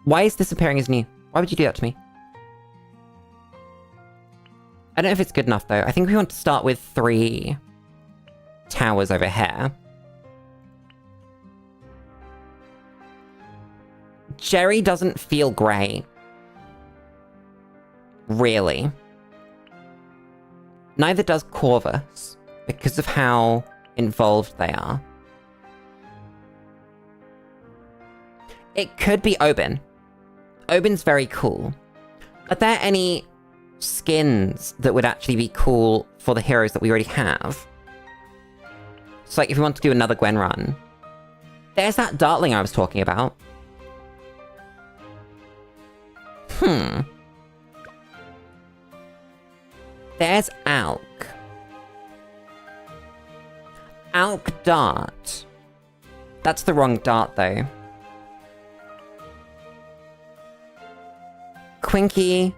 Why is this appearing as new? Why would you do that to me? I don't know if it's good enough, though. I think we want to start with 3 towers over here. Jerry doesn't feel great. Really. Neither does Corvus, because of how involved they are. It could be Oben. Oben's very cool. Are there any skins that would actually be cool for the heroes that we already have. So like if we want to do another Gwen run, there's that Dartling I was talking about. There's Alk. Alk Dart. That's the wrong Dart though. Quinky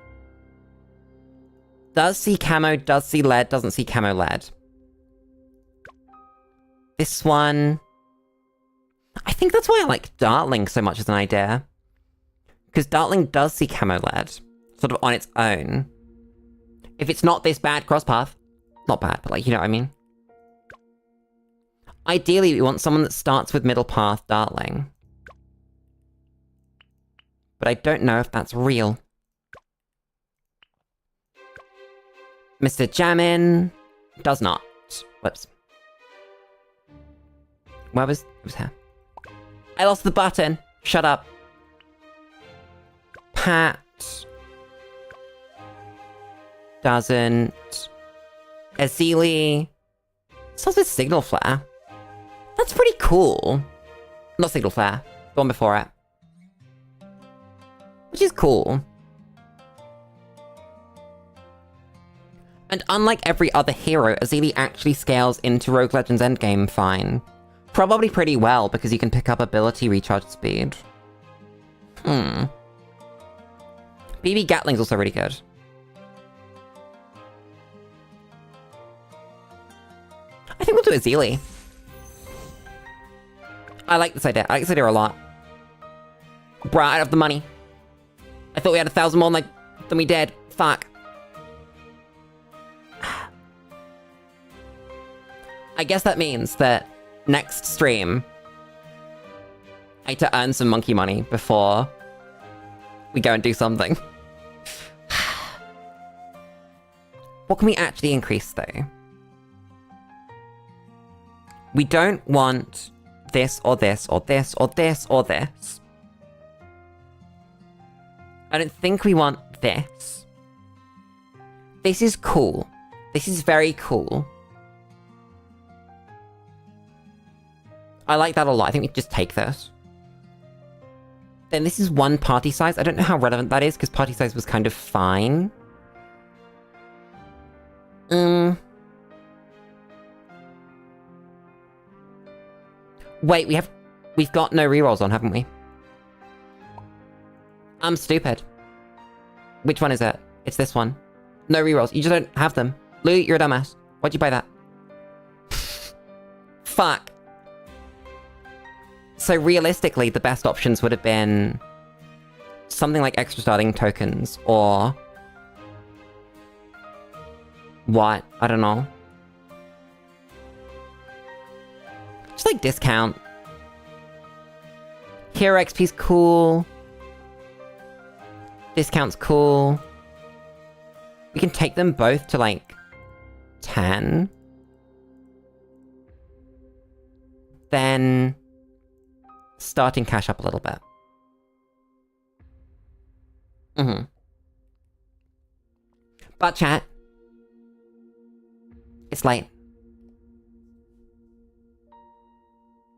does see camo, does see lead, doesn't see camo lead. This one... I think that's why I like Dartling so much as an idea. Because Dartling does see camo lead, sort of on its own. If it's not this bad crosspath. Not bad, but like, you know what I mean? Ideally, we want someone that starts with middle path Dartling. But I don't know if that's real. Mr. Jammin does not. Whoops. Where was... It was here. I lost the button. Shut up. Pat. Doesn't. Azili. Starts with Signal Flare. That's pretty cool. Not Signal Flare. The one before it. Which is cool. And unlike every other hero, Azili actually scales into Rogue Legends endgame fine. Probably pretty well, because you can pick up ability recharge speed. BB Gatling's also really good. I think we'll do Azili. I like this idea. I like this idea a lot. Bruh, I don't have the money. I thought we had 1,000 more than we did. Fuck. I guess that means that next stream, I need to earn some monkey money before we go and do something. What can we actually increase, though? We don't want this or this or this or this or this. I don't think we want this. This is cool. This is very cool. I like that a lot. I think we just take this. Then this is one party size. I don't know how relevant that is, because party size was kind of fine. Wait, we've got no rerolls on, haven't we? I'm stupid. Which one is it? It's this one. No rerolls. You just don't have them. Lulu, you're a dumbass. Why'd you buy that? Fuck. So realistically, the best options would have been something like extra starting tokens, or what? I don't know. Just like discount. Hero XP's cool. Discount's cool. We can take them both to like 10. Then starting cash up a little bit. But chat, it's late.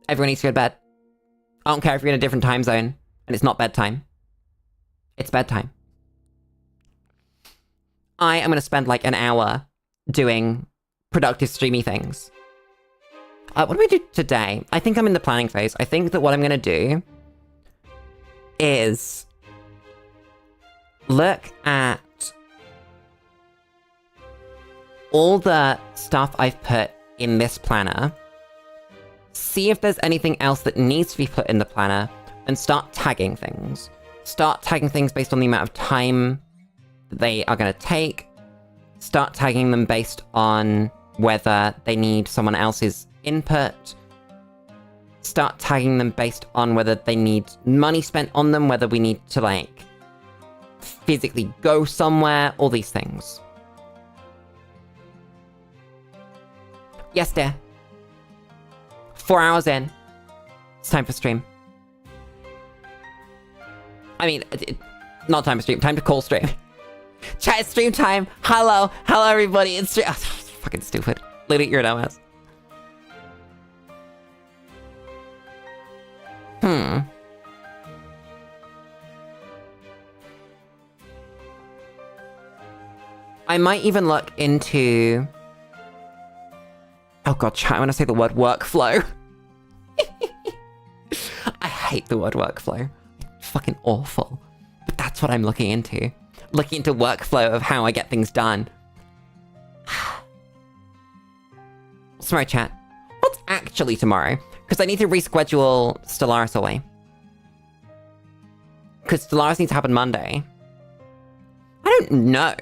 Everyone needs to go to bed. I don't care if you're in a different time zone and it's not bedtime. It's bedtime. I am going to spend like an hour doing productive streamy things. What do we do today? I think I'm in the planning phase. I think that what I'm going to do is look at all the stuff I've put in this planner, see if there's anything else that needs to be put in the planner, and start tagging things. Start tagging things based on the amount of time they are going to take. Start tagging them based on whether they need someone else's input. Start tagging them based on whether they need money spent on them, whether we need to, like, physically go somewhere, all these things. Yes, dear. 4 hours in. It's time for stream. I mean, not time for stream, time to call stream. Chat, it's stream time. Hello. Hello, everybody. It's stream... Oh, fucking stupid. Lulu, you're a dumbass. I might even look into... Oh god, chat, I want to say the word workflow. I hate the word workflow. It's fucking awful. But that's what I'm looking into. Looking into workflow of how I get things done. What's tomorrow, chat? What's actually tomorrow? Because I need to reschedule Stellaris away. Because Stellaris needs to happen Monday. I don't know.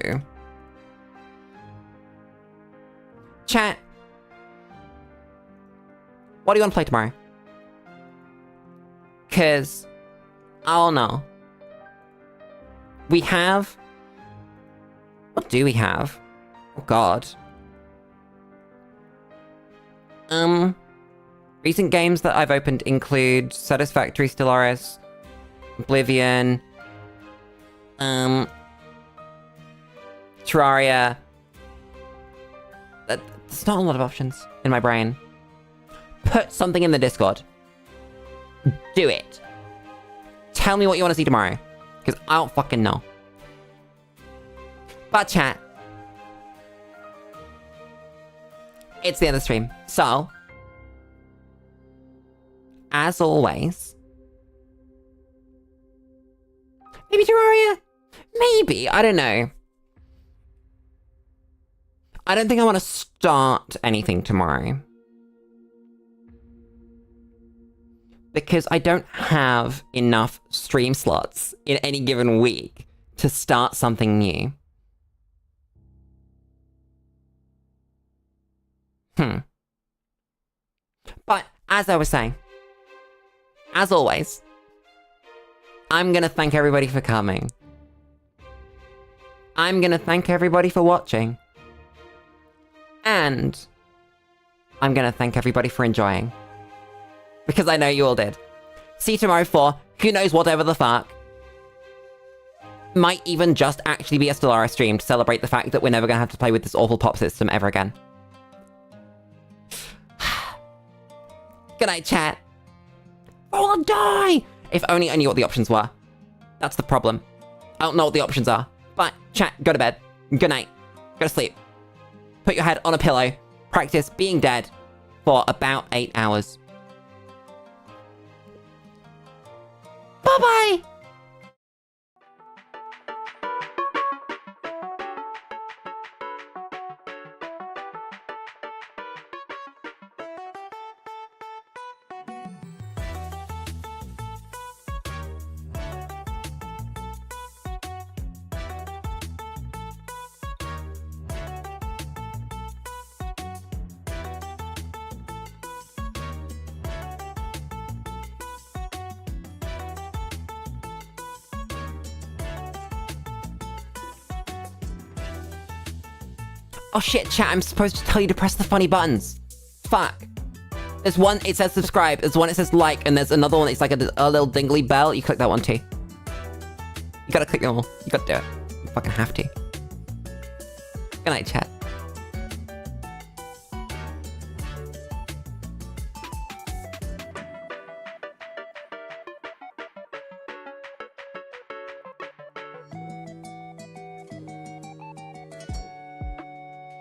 Chat. What do you want to play tomorrow? Because... I don't know. We have... What do we have? Oh god. Recent games that I've opened include Satisfactory, Stellaris, Oblivion, Terraria. There's not a lot of options in my brain. Put something in the Discord. Do it. Tell me what you want to see tomorrow. Because I don't fucking know. But chat. It's the end of the stream. So. As always. Maybe Terraria? Maybe. I don't know. I don't think I want to start anything tomorrow. Because I don't have enough stream slots in any given week to start something new. But, as I was saying, as always, I'm gonna thank everybody for coming. I'm gonna thank everybody for watching. And I'm gonna thank everybody for enjoying. Because I know you all did. See you tomorrow for who knows whatever the fuck. Might even just actually be a Stellaris stream to celebrate the fact that we're never gonna have to play with this awful pop system ever again. Good night, chat. Roll or die! If only I knew what the options were. That's the problem. I don't know what the options are. But, chat, go to bed. Good night. Go to sleep. Put your head on a pillow. Practice being dead for about 8 hours. Bye-bye! Oh shit, chat, I'm supposed to tell you to press the funny buttons. Fuck. There's one, it says subscribe, there's one, it says like, and there's another one, it's like a little dingly bell. You click that one too. You gotta click them all. You gotta do it. You fucking have to. Good night, chat.